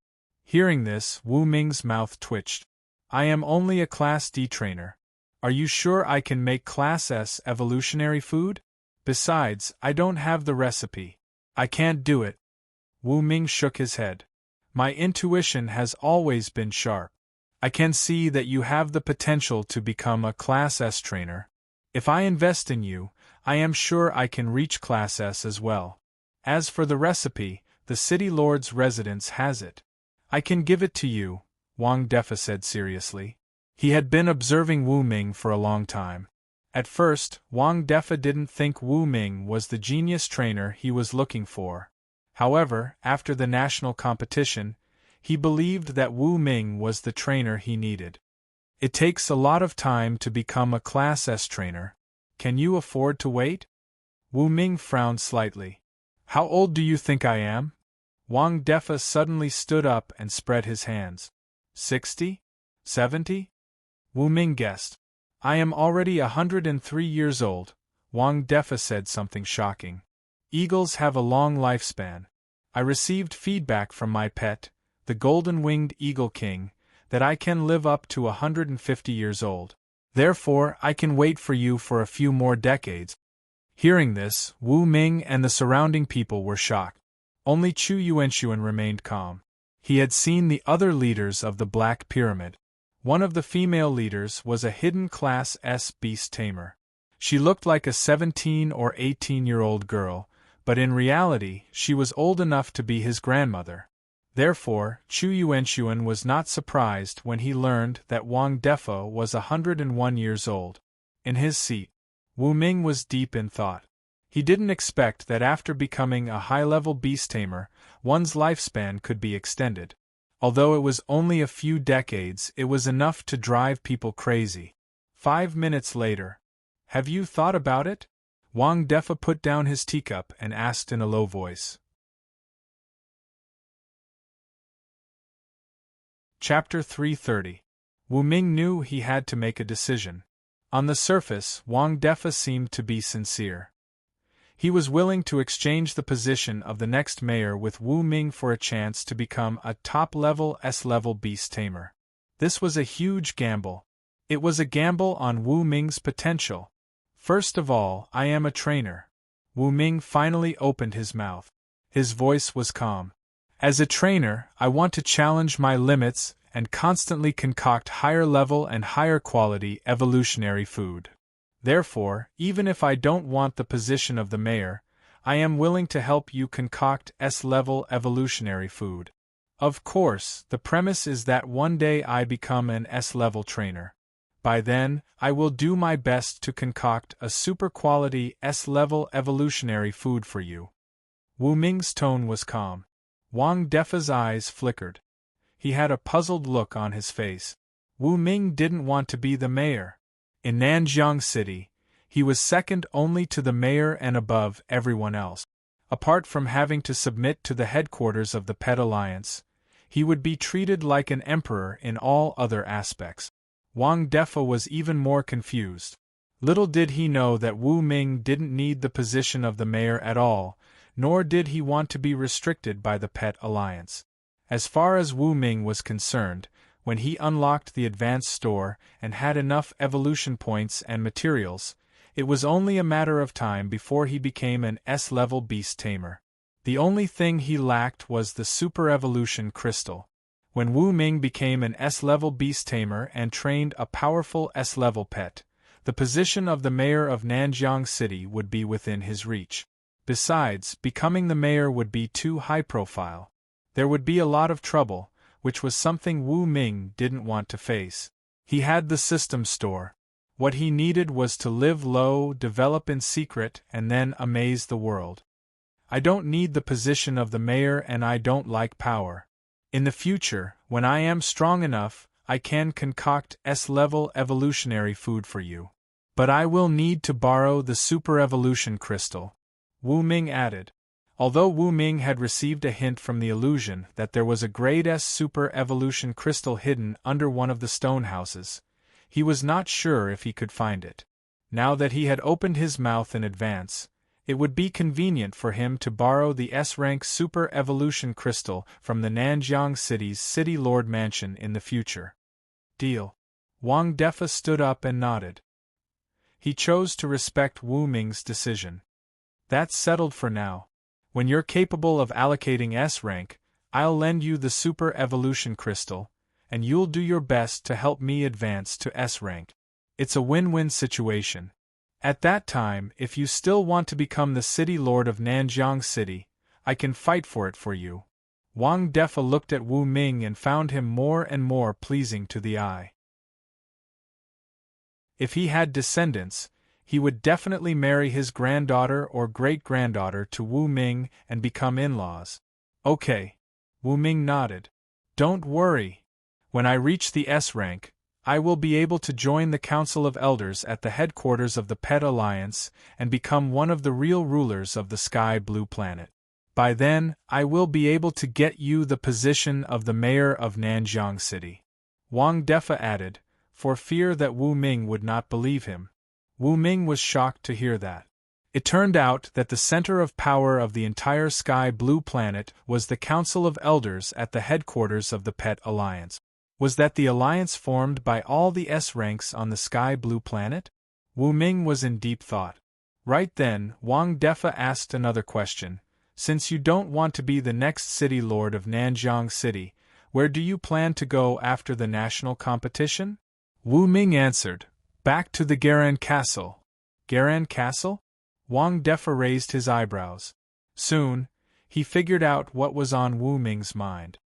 Hearing this, Wu Ming's mouth twitched. I am only a Class D trainer. Are you sure I can make Class S evolutionary food? Besides, I don't have the recipe. I can't do it. Wu Ming shook his head. My intuition has always been sharp. I can see that you have the potential to become a Class S trainer. If I invest in you, I am sure I can reach Class S as well. As for the recipe, the city lord's residence has it. I can give it to you, Wang Defa said seriously. He had been observing Wu Ming for a long time. At first, Wang Defa didn't think Wu Ming was the genius trainer he was looking for. However, after the national competition, he believed that Wu Ming was the trainer he needed. It takes a lot of time to become a Class S trainer. Can you afford to wait? Wu Ming frowned slightly. How old do you think I am? Wang Defa suddenly stood up and spread his hands. 60? 70? Wu Ming guessed. I am already 103 years old. Wang Defa said something shocking. Eagles have a long lifespan. I received feedback from my pet, the golden-winged eagle king, that I can live up to 150 years old. Therefore, I can wait for you for a few more decades. Hearing this, Wu Ming and the surrounding people were shocked. Only Chu Yuanxuan remained calm. He had seen the other leaders of the Black Pyramid. One of the female leaders was a hidden Class S beast tamer. She looked like a 17 or 18-year-old girl, but in reality she was old enough to be his grandmother. Therefore, Chu Yuanxuan was not surprised when he learned that Wang Defa was 101 years old. In his seat, Wu Ming was deep in thought. He didn't expect that after becoming a high-level beast tamer, one's lifespan could be extended. Although it was only a few decades, it was enough to drive people crazy. 5 minutes later. Have you thought about it? Wang Defa put down his teacup and asked in a low voice. Chapter 330. Wu Ming knew he had to make a decision. On the surface, Wang Defa seemed to be sincere. He was willing to exchange the position of the next mayor with Wu Ming for a chance to become a top-level S-level beast tamer. This was a huge gamble. It was a gamble on Wu Ming's potential. First of all, I am a trainer. Wu Ming finally opened his mouth. His voice was calm. As a trainer, I want to challenge my limits and constantly concoct higher-level and higher-quality evolutionary food. Therefore, even if I don't want the position of the mayor, I am willing to help you concoct S-level evolutionary food. Of course, the premise is that one day I become an S-level trainer. By then, I will do my best to concoct a super-quality S-level evolutionary food for you. Wu Ming's tone was calm. Wang Defa's eyes flickered. He had a puzzled look on his face. Wu Ming didn't want to be the mayor. In Nanjiang City, he was second only to the mayor and above everyone else. Apart from having to submit to the headquarters of the Pet Alliance, he would be treated like an emperor in all other aspects. Wang Defa was even more confused. Little did he know that Wu Ming didn't need the position of the mayor at all, nor did he want to be restricted by the Pet Alliance. As far as Wu Ming was concerned, when he unlocked the advanced store and had enough evolution points and materials, it was only a matter of time before he became an S-level beast tamer. The only thing he lacked was the super evolution crystal. When Wu Ming became an S-level beast tamer and trained a powerful S-level pet, the position of the mayor of Nanjiang City would be within his reach. Besides, becoming the mayor would be too high-profile. There would be a lot of trouble, which was something Wu Ming didn't want to face. He had the system store. What he needed was to live low, develop in secret, and then amaze the world. I don't need the position of the mayor and I don't like power. In the future, when I am strong enough, I can concoct S-level evolutionary food for you. But I will need to borrow the super evolution crystal, Wu Ming added. Although Wu Ming had received a hint from the illusion that there was a grade S super evolution crystal hidden under one of the stone houses, he was not sure if he could find it. Now that he had opened his mouth in advance, it would be convenient for him to borrow the S-rank super evolution crystal from the Nanjiang City's City Lord Mansion in the future. Deal. Wang Defa stood up and nodded. He chose to respect Wu Ming's decision. That's settled for now. When you're capable of allocating S rank, I'll lend you the Super Evolution Crystal, and you'll do your best to help me advance to S rank. It's a win-win situation. At that time, if you still want to become the city lord of Nanjiang City, I can fight for it for you. Wang Defa looked at Wu Ming and found him more and more pleasing to the eye. If he had descendants, he would definitely marry his granddaughter or great-granddaughter to Wu Ming and become in-laws. Okay. Wu Ming nodded. Don't worry. When I reach the S rank, I will be able to join the Council of Elders at the headquarters of the Pet Alliance and become one of the real rulers of the Sky Blue Planet. By then, I will be able to get you the position of the mayor of Nanjiang City. Wang Defa added, for fear that Wu Ming would not believe him. Wu Ming was shocked to hear that. It turned out that the center of power of the entire Sky Blue Planet was the Council of Elders at the headquarters of the Pet Alliance. Was that the alliance formed by all the S ranks on the Sky Blue Planet? Wu Ming was in deep thought. Right then, Wang Defa asked another question. Since you don't want to be the next city lord of Nanjiang City, where do you plan to go after the national competition? Wu Ming answered, back to the Garan Castle. Garan Castle? Wang Defa raised his eyebrows. Soon, he figured out what was on Wu Ming's mind.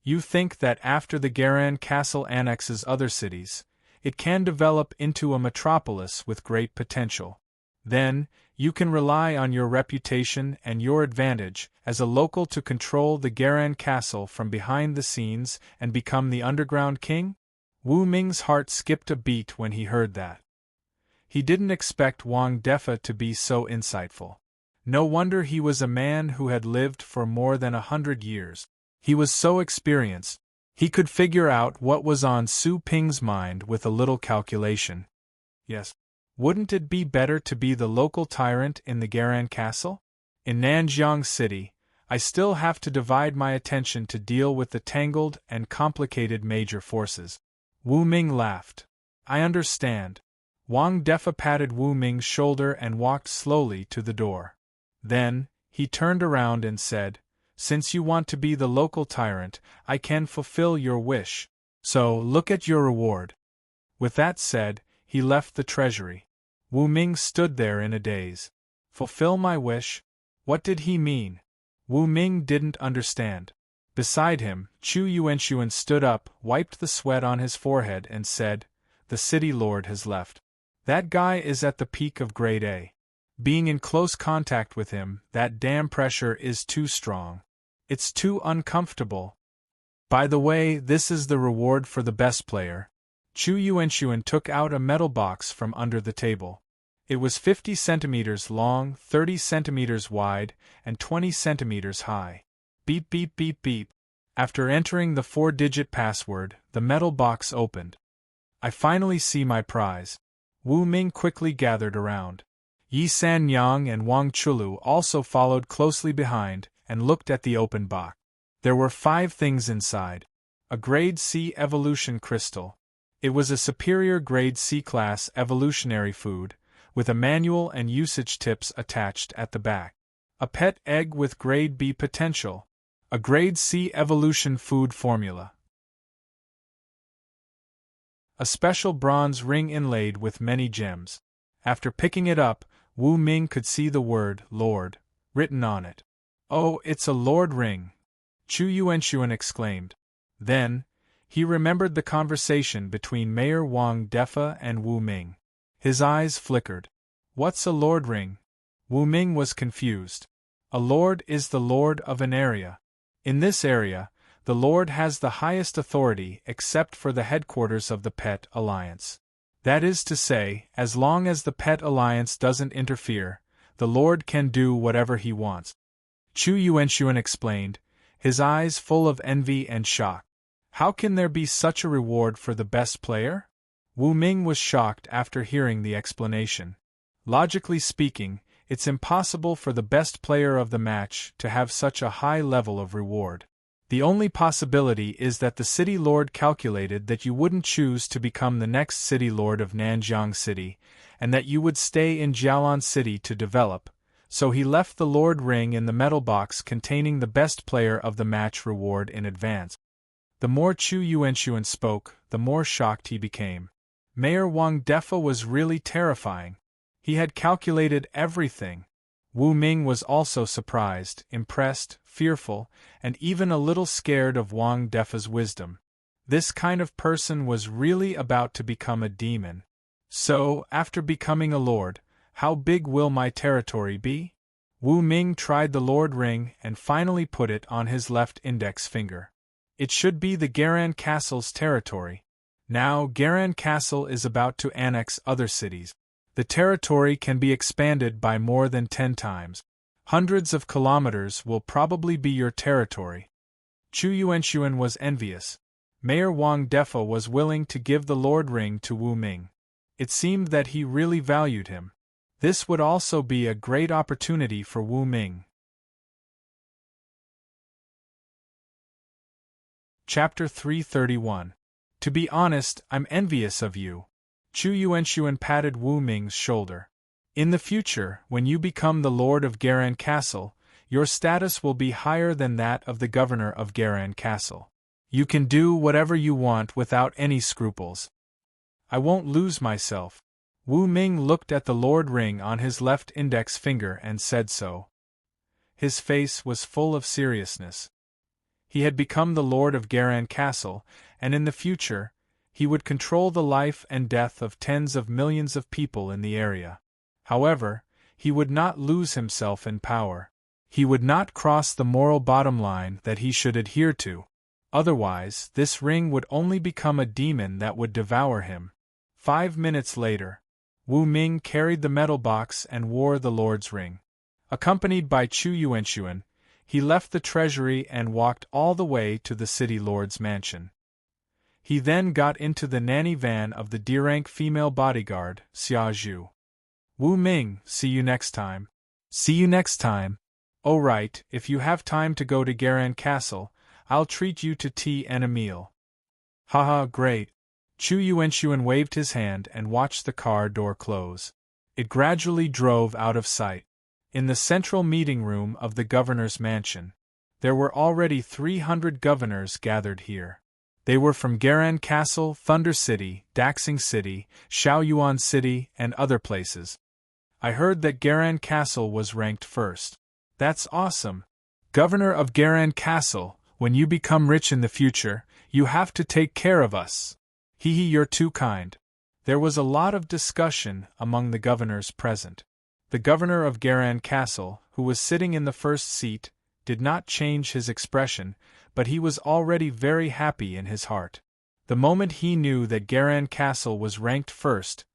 You think that after the Garan Castle annexes other cities, it can develop into a metropolis with great potential. Then, you can rely on your reputation and your advantage as a local to control the Garan Castle from behind the scenes and become the underground king? Wu Ming's heart skipped a beat when he heard that. He didn't expect Wang Defa to be so insightful. No wonder he was a man who had lived for more than 100 years. He was so experienced. He could figure out what was on Su Ping's mind with a little calculation. Yes. Wouldn't it be better to be the local tyrant in the Garan Castle? In Nanjiang City, I still have to divide my attention to deal with the tangled and complicated major forces. Wu Ming laughed. I understand. Wang Defa patted Wu Ming's shoulder and walked slowly to the door. Then, he turned around and said, since you want to be the local tyrant, I can fulfill your wish. So, look at your reward. With that said, he left the treasury. Wu Ming stood there in a daze. Fulfill my wish? What did he mean? Wu Ming didn't understand. Beside him, Chu Yuanxuan stood up, wiped the sweat on his forehead and said, the city lord has left. That guy is at the peak of grade A. Being in close contact with him, that damn pressure is too strong. It's too uncomfortable. By the way, this is the reward for the best player. Chu Yuanxuan took out a metal box from under the table. It was 50 centimeters long, 30 centimeters wide, and 20 centimeters high. Beep beep beep beep. After entering the 4-digit password, the metal box opened. I finally see my prize. Wu Ming quickly gathered around. Yi San Yang and Wang Chulu also followed closely behind and looked at the open box. There were 5 things inside. A grade C evolution crystal. It was a superior grade C-class evolutionary food, with a manual and usage tips attached at the back. A pet egg with grade B potential. A grade C evolution food formula. A special bronze ring inlaid with many gems. After picking it up, Wu Ming could see the word Lord written on it. Oh, it's a Lord ring! Chu Yuanxuan exclaimed. Then, he remembered the conversation between Mayor Wang Defa and Wu Ming. His eyes flickered. What's a Lord ring? Wu Ming was confused. A Lord is the Lord of an area. In this area, the Lord has the highest authority except for the headquarters of the Pet Alliance. That is to say, as long as the Pet Alliance doesn't interfere, the Lord can do whatever he wants. Chu Yuanxuan explained, his eyes full of envy and shock. How can there be such a reward for the best player? Wu Ming was shocked after hearing the explanation. Logically speaking, it's impossible for the best player of the match to have such a high level of reward. The only possibility is that the city lord calculated that you wouldn't choose to become the next city lord of Nanjiang City, and that you would stay in Jialan City to develop, so he left the lord ring in the metal box containing the best player of the match reward in advance. The more Chu Yuanxuan spoke, the more shocked he became. Mayor Wang Defa was really terrifying. He had calculated everything. Wu Ming was also surprised, impressed, fearful, and even a little scared of Wang Defa's wisdom. This kind of person was really about to become a demon. So, after becoming a lord, how big will my territory be? Wu Ming tried the lord ring and finally put it on his left index finger. It should be the Garan Castle's territory. Now Garan Castle is about to annex other cities. The territory can be expanded by more than 10 times. Hundreds of kilometers will probably be your territory. Chu Yuanxuan was envious. Mayor Wang Defa was willing to give the lord ring to Wu Ming. It seemed that he really valued him. This would also be a great opportunity for Wu Ming. Chapter 331. To be honest, I'm envious of you. Chu Yuanxuan patted Wu Ming's shoulder. In the future, when you become the lord of Garan Castle, your status will be higher than that of the governor of Garan Castle. You can do whatever you want without any scruples. I won't lose myself. Wu Ming looked at the lord ring on his left index finger and said so. His face was full of seriousness. He had become the lord of Garan Castle, and in the future, he would control the life and death of tens of millions of people in the area. However, he would not lose himself in power. He would not cross the moral bottom line that he should adhere to. Otherwise, this ring would only become a demon that would devour him. 5 minutes later, Wu Ming carried the metal box and wore the lord's ring. Accompanied by Chu Yuanxuan, he left the treasury and walked all the way to the city lord's mansion. He then got into the nanny van of the D-rank female bodyguard, Xia Zhu. Wu Ming, see you next time. See you next time. Oh right, if you have time to go to Garan Castle, I'll treat you to tea and a meal. Haha, great. Chu Yuanxuan waved his hand and watched the car door close. It gradually drove out of sight. In the central meeting room of the governor's mansion, there were already 300 governors gathered here. They were from Garan Castle, Thunder City, Daxing City, Shaoyuan City, and other places. I heard that Garan Castle was ranked first. That's awesome. Governor of Garan Castle, when you become rich in the future, you have to take care of us. Hee hee, you're too kind. There was a lot of discussion among the governors present. The governor of Garan Castle, who was sitting in the first seat, did not change his expression, but he was already very happy in his heart. The moment he knew that Garan Castle was ranked first,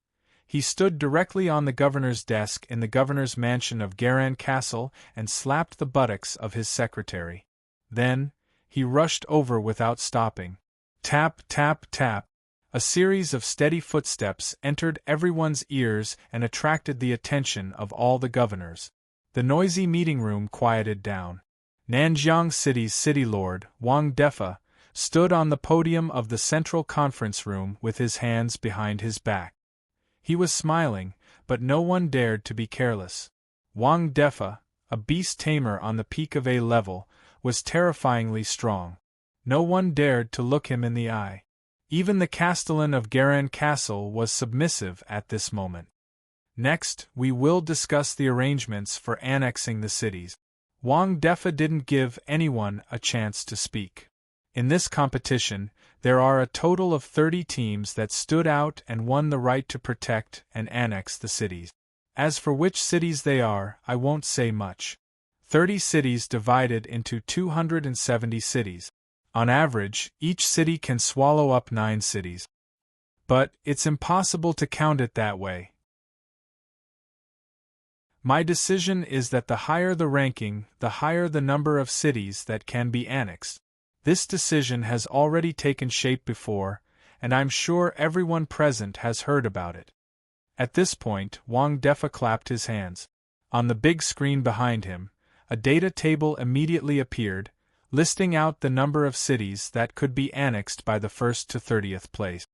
he stood directly on the governor's desk in the governor's mansion of Garan Castle and slapped the buttocks of his secretary. Then, he rushed over without stopping. Tap, tap, tap. A series of steady footsteps entered everyone's ears and attracted the attention of all the governors. The noisy meeting room quieted down. Nanjiang City's city lord, Wang Defa, stood on the podium of the central conference room with his hands behind his back. He was smiling, but no one dared to be careless. Wang Defa, a beast tamer on the peak of A level, was terrifyingly strong. No one dared to look him in the eye. Even the castellan of Garan Castle was submissive at this moment. Next, we will discuss the arrangements for annexing the cities. Wang Defa didn't give anyone a chance to speak. In this competition, there are a total of 30 teams that stood out and won the right to protect and annex the cities. As for which cities they are, I won't say much. 30 cities divided into 270 cities. On average, each city can swallow up 9 cities. But it's impossible to count it that way. My decision is that the higher the ranking, the higher the number of cities that can be annexed. This decision has already taken shape before, and I'm sure everyone present has heard about it. At this point, Wang Defa clapped his hands. On the big screen behind him, a data table immediately appeared, listing out the number of cities that could be annexed by the 1st to 30th place.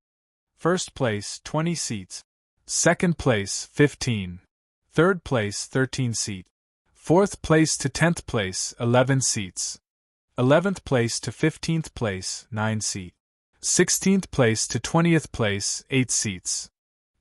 First place, 20 seats. Second place, 15. Third place, 13 seats. Fourth place to 10th place, 11 seats. 11th place to 15th place, 9 seats. 16th place to 20th place, 8 seats.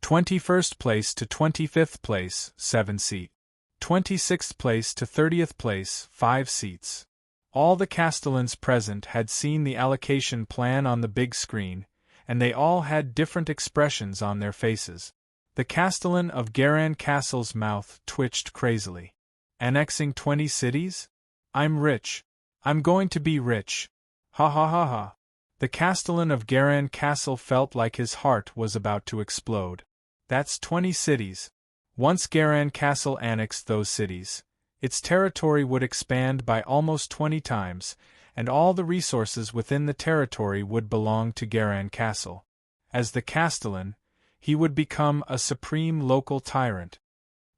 21st place to 25th place, 7 seats. 26th place to 30th place, 5 seats. All the castellans present had seen the allocation plan on the big screen, and they all had different expressions on their faces. The castellan of Garan Castle's mouth twitched crazily. Annexing 20 cities? I'm rich. I'm going to be rich. Ha ha ha ha. The castellan of Garan Castle felt like his heart was about to explode. That's 20 cities. Once Garan Castle annexed those cities, its territory would expand by almost 20 times, and all the resources within the territory would belong to Garan Castle. As the castellan, he would become a supreme local tyrant.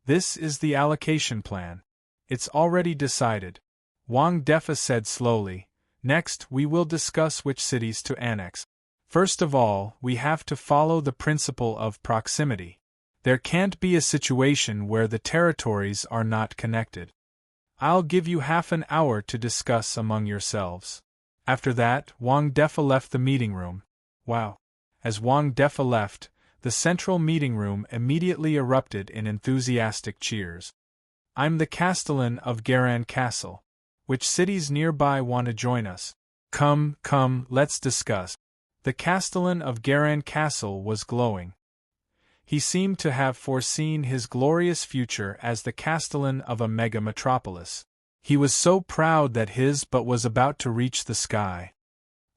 This is the allocation plan. It's already decided, Wang Defa said slowly. Next, we will discuss which cities to annex. First of all, we have to follow the principle of proximity. There can't be a situation where the territories are not connected. I'll give you half an hour to discuss among yourselves. After that, Wang Defa left the meeting room. Wow! As Wang Defa left, the central meeting room immediately erupted in enthusiastic cheers. I'm the castellan of Garan Castle. Which cities nearby want to join us? Come, let's discuss. The castellan of Garan Castle was glowing. He seemed to have foreseen his glorious future as the castellan of a mega metropolis. He was so proud that his but was about to reach the sky.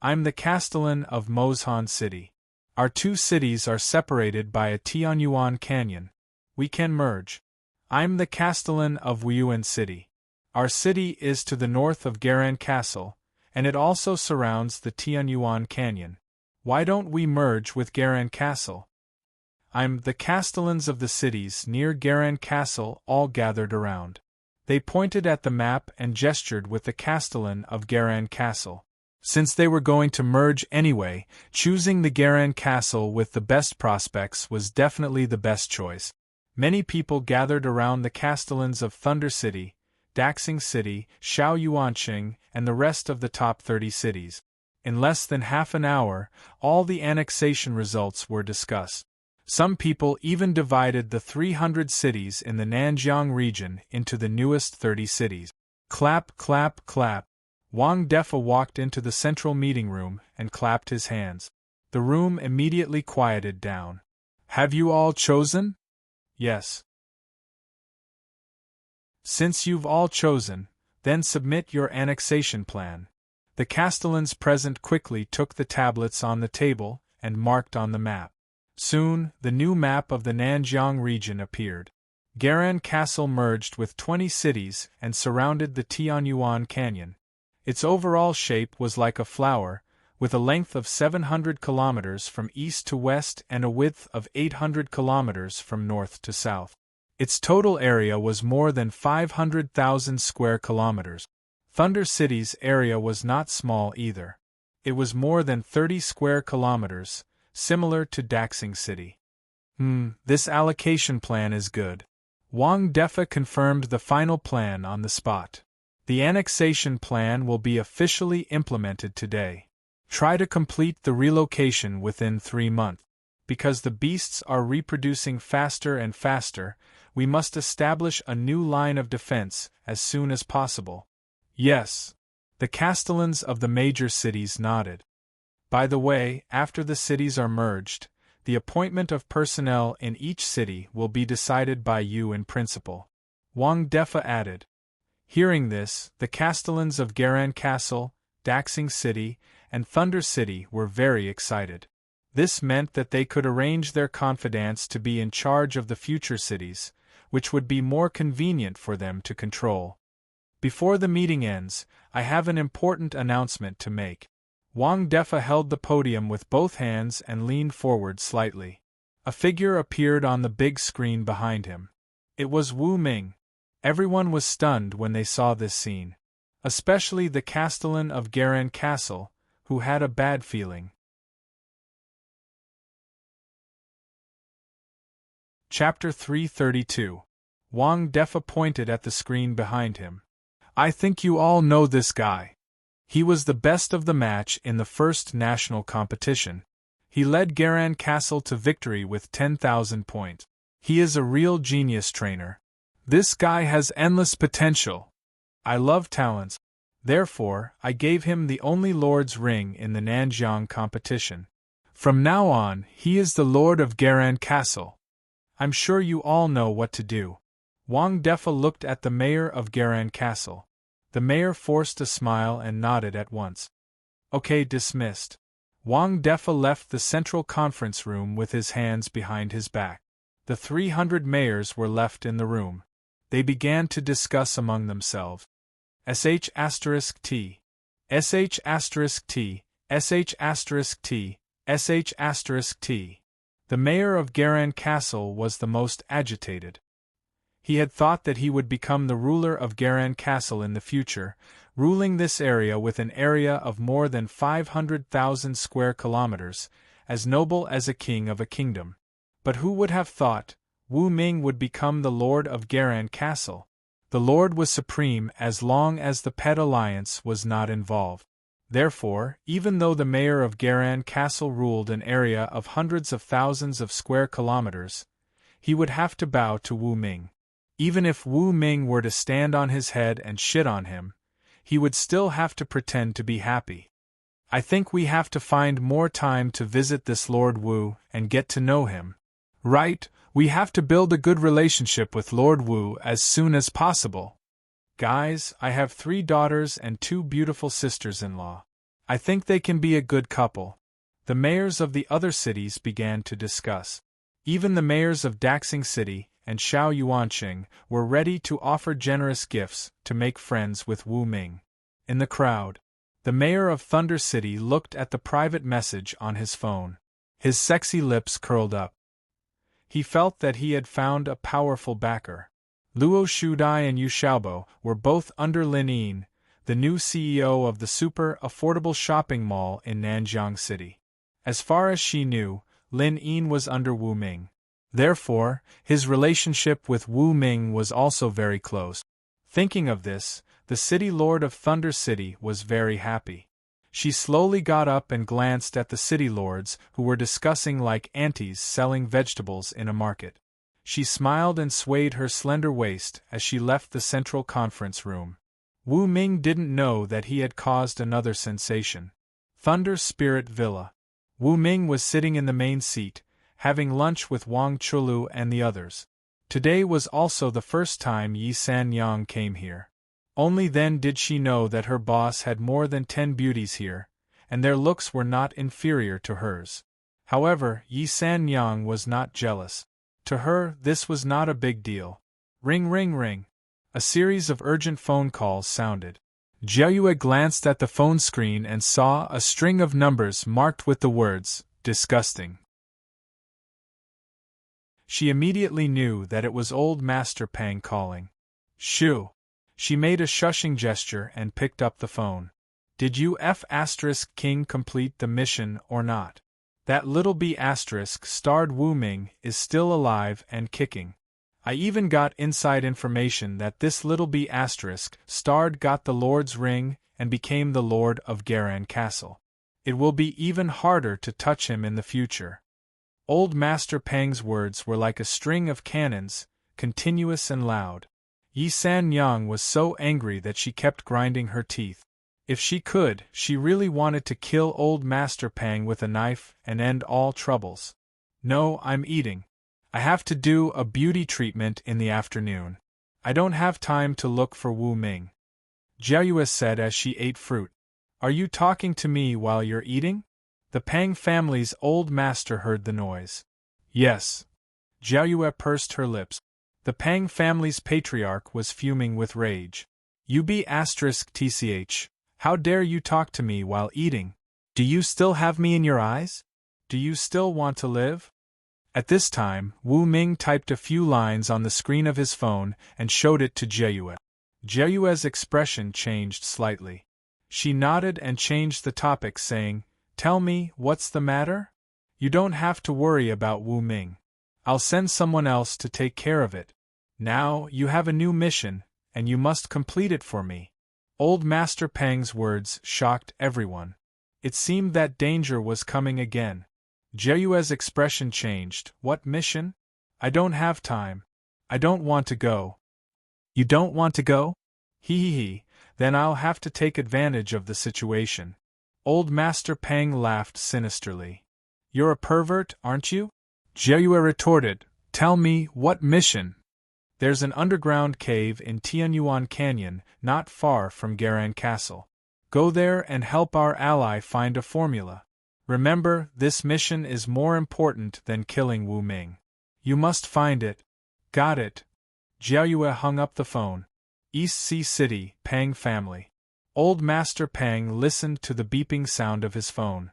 I'm the castellan of Mozhan City. Our two cities are separated by a Tianyuan canyon. We can merge. I'm the castellan of Wuyuan City. Our city is to the north of Garan Castle, and it also surrounds the Tianyuan Canyon. Why don't we merge with Garan Castle? I'm the castellans of the cities near Garan Castle all gathered around. They pointed at the map and gestured with the castellan of Garan Castle. Since they were going to merge anyway, choosing the Garan Castle with the best prospects was definitely the best choice. Many people gathered around the castellans of Thunder City, Daxing City, Shaoyuanqing, and the rest of the top 30 cities. In less than half an hour, all the annexation results were discussed. Some people even divided the 300 cities in the Nanjiang region into the newest 30 cities. Clap, clap, clap. Wang Defa walked into the central meeting room and clapped his hands. The room immediately quieted down. Have you all chosen? Yes. Since you've all chosen, then submit your annexation plan. The castellans present quickly took the tablets on the table and marked on the map. Soon, the new map of the Nanjiang region appeared. Garan Castle merged with 20 cities and surrounded the Tianyuan Canyon. Its overall shape was like a flower, with a length of 700 kilometers from east to west and a width of 800 kilometers from north to south. Its total area was more than 500,000 square kilometers. Thunder City's area was not small either. It was more than 30 square kilometers, similar to Daxing City. This allocation plan is good. Wang Defa confirmed the final plan on the spot. The annexation plan will be officially implemented today. Try to complete the relocation within 3 months. Because the beasts are reproducing faster and faster, we must establish a new line of defense as soon as possible. Yes. The castellans of the major cities nodded. By the way, after the cities are merged, the appointment of personnel in each city will be decided by you in principle. Wang Defa added. Hearing this, the castellans of Garan Castle, Daxing City, and Thunder City were very excited. This meant that they could arrange their confidants to be in charge of the future cities, which would be more convenient for them to control. Before the meeting ends, I have an important announcement to make. Wang Defa held the podium with both hands and leaned forward slightly. A figure appeared on the big screen behind him. It was Wu Ming. Everyone was stunned when they saw this scene. especially the castellan of Garan Castle, who had a bad feeling. Chapter 332. Wang Defa pointed at the screen behind him. I think you all know this guy. He was the best of the match in the first national competition. He led Garan Castle to victory with 10,000 points. He is a real genius trainer. This guy has endless potential. I love talents. Therefore, I gave him the only Lord's ring in the Nanjiang competition. From now on, he is the Lord of Garan Castle. I'm sure you all know what to do. Wang Defa looked at the mayor of Garan Castle. The mayor forced a smile and nodded at once. Okay, dismissed. Wang Defa left the central conference room with his hands behind his back. The 300 mayors were left in the room. They began to discuss among themselves. SH*T, SH*T, SH*T, SH*T. The mayor of Garan Castle was the most agitated. He had thought that he would become the ruler of Garan Castle in the future, ruling this area with an area of more than 500,000 square kilometers, as noble as a king of a kingdom. But who would have thought Wu Ming would become the lord of Garan Castle? The lord was supreme as long as the pet alliance was not involved. Therefore, even though the mayor of Garan Castle ruled an area of hundreds of thousands of square kilometers, he would have to bow to Wu Ming. Even if Wu Ming were to stand on his head and shit on him, he would still have to pretend to be happy. I think we have to find more time to visit this Lord Wu and get to know him. Right, we have to build a good relationship with Lord Wu as soon as possible. Guys, I have 3 daughters and 2 beautiful sisters-in-law. I think they can be a good couple. The mayors of the other cities began to discuss. Even the mayors of Daxing City and Xiao Yuanqing were ready to offer generous gifts to make friends with Wu Ming. In the crowd, the mayor of Thunder City looked at the private message on his phone. His sexy lips curled up. He felt that he had found a powerful backer. Luo Shudai and Yu Xiaobo were both under Lin Yin, the new CEO of the super affordable shopping mall in Nanjiang City. As far as she knew, Lin Yin was under Wu Ming. Therefore, his relationship with Wu Ming was also very close. Thinking of this, the city lord of Thunder City was very happy. She slowly got up and glanced at the city lords who were discussing like aunties selling vegetables in a market. She smiled and swayed her slender waist as she left the central conference room. Wu Ming didn't know that he had caused another sensation. Thunder Spirit Villa. Wu Ming was sitting in the main seat, having lunch with Wang Chulu and the others. Today was also the first time Yi San Yang came here. Only then did she know that her boss had more than 10 beauties here, and their looks were not inferior to hers. However, Yi San Yang was not jealous. To her, this was not a big deal. Ring ring ring. A series of urgent phone calls sounded. Jiayue glanced at the phone screen and saw a string of numbers marked with the words, disgusting. She immediately knew that it was old Master Pang calling. Shoo! She made a shushing gesture and picked up the phone. Did you King complete the mission or not? That little B** starred Wu Ming is still alive and kicking. I even got inside information that this little B** starred got the Lord's ring and became the Lord of Garan Castle. It will be even harder to touch him in the future. Old Master Pang's words were like a string of cannons, continuous and loud. Yi San Yang was so angry that she kept grinding her teeth. If she could, she really wanted to kill old Master Pang with a knife and end all troubles. No, I'm eating. I have to do a beauty treatment in the afternoon. I don't have time to look for Wu Ming. Jiayue said as she ate fruit. Are you talking to me while you're eating? The Pang family's old master heard the noise. Yes. Jiayue pursed her lips. The Pang family's patriarch was fuming with rage. TCH. How dare you talk to me while eating? Do you still have me in your eyes? Do you still want to live? At this time, Wu Ming typed a few lines on the screen of his phone and showed it to Jiayue. Jiayue's expression changed slightly. She nodded and changed the topic, saying, "Tell me, what's the matter? You don't have to worry about Wu Ming. I'll send someone else to take care of it. Now, you have a new mission, and you must complete it for me." Old Master Pang's words shocked everyone. It seemed that danger was coming again. Jiayue's expression changed. "What mission? I don't have time. I don't want to go." "You don't want to go? He. Then I'll have to take advantage of the situation." Old Master Pang laughed sinisterly. "You're a pervert, aren't you?" Jiayue retorted. "Tell me, what mission?" "There's an underground cave in Tianyuan Canyon, not far from Garan Castle. Go there and help our ally find a formula. Remember, this mission is more important than killing Wu Ming. You must find it." "Got it." Jiayue hung up the phone. East Sea City, Pang family. Old Master Pang listened to the beeping sound of his phone.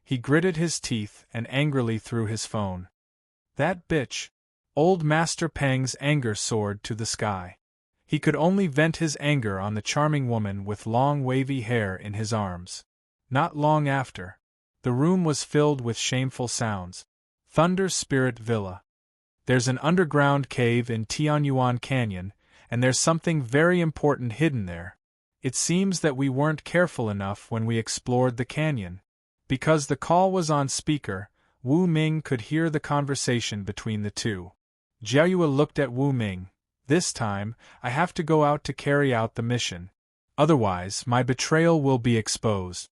He gritted his teeth and angrily threw his phone. "That bitch!" Old Master Pang's anger soared to the sky. He could only vent his anger on the charming woman with long wavy hair in his arms. Not long after, the room was filled with shameful sounds. Thunder Spirit Villa. "There's an underground cave in Tianyuan Canyon, and there's something very important hidden there. It seems that we weren't careful enough when we explored the canyon." Because the call was on speaker, Wu Ming could hear the conversation between the two. Jiayue looked at Wu Ming. "This time, I have to go out to carry out the mission. Otherwise, my betrayal will be exposed."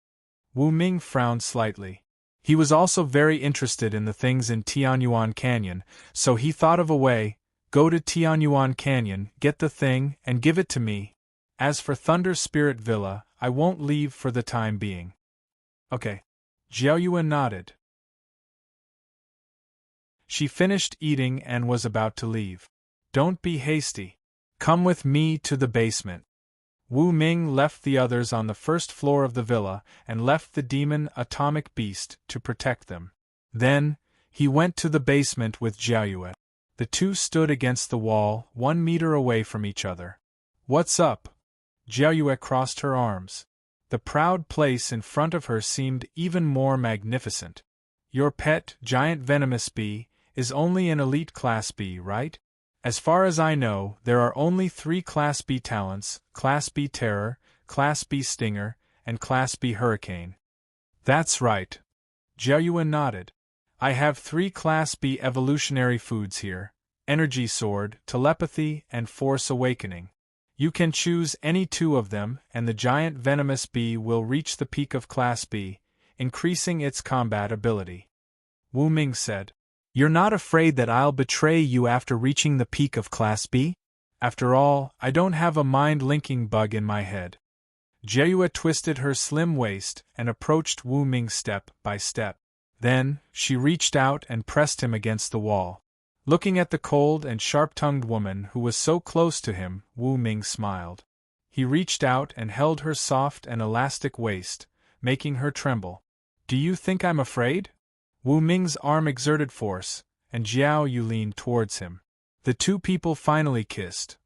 Wu Ming frowned slightly. He was also very interested in the things in Tianyuan Canyon, so he thought of a way. "Go to Tianyuan Canyon, get the thing, and give it to me. As for Thunder Spirit Villa, I won't leave for the time being." "Okay." Jiayue nodded. She finished eating and was about to leave. "Don't be hasty. Come with me to the basement." Wu Ming left the others on the first floor of the villa and left the demon atomic beast to protect them. Then, he went to the basement with Jiayue. The two stood against the wall, 1 meter away from each other. "What's up?" Jiayue crossed her arms. The proud place in front of her seemed even more magnificent. "Your pet, giant venomous bee, is only an elite Class B, right? As far as I know, there are only 3 Class B talents: Class B Terror, Class B Stinger, and Class B Hurricane." "That's right." Jiayue nodded. "I have 3 Class B evolutionary foods here: Energy Sword, Telepathy, and Force Awakening. You can choose any 2 of them, and the giant venomous bee will reach the peak of Class B, increasing its combat ability." Wu Ming said, "You're not afraid that I'll betray you after reaching the peak of Class B? After all, I don't have a mind-linking bug in my head." Jiayue twisted her slim waist and approached Wu Ming step by step. Then, she reached out and pressed him against the wall. Looking at the cold and sharp-tongued woman who was so close to him, Wu Ming smiled. He reached out and held her soft and elastic waist, making her tremble. "Do you think I'm afraid?" Wu Ming's arm exerted force, and Jiayue leaned towards him. The two people finally kissed.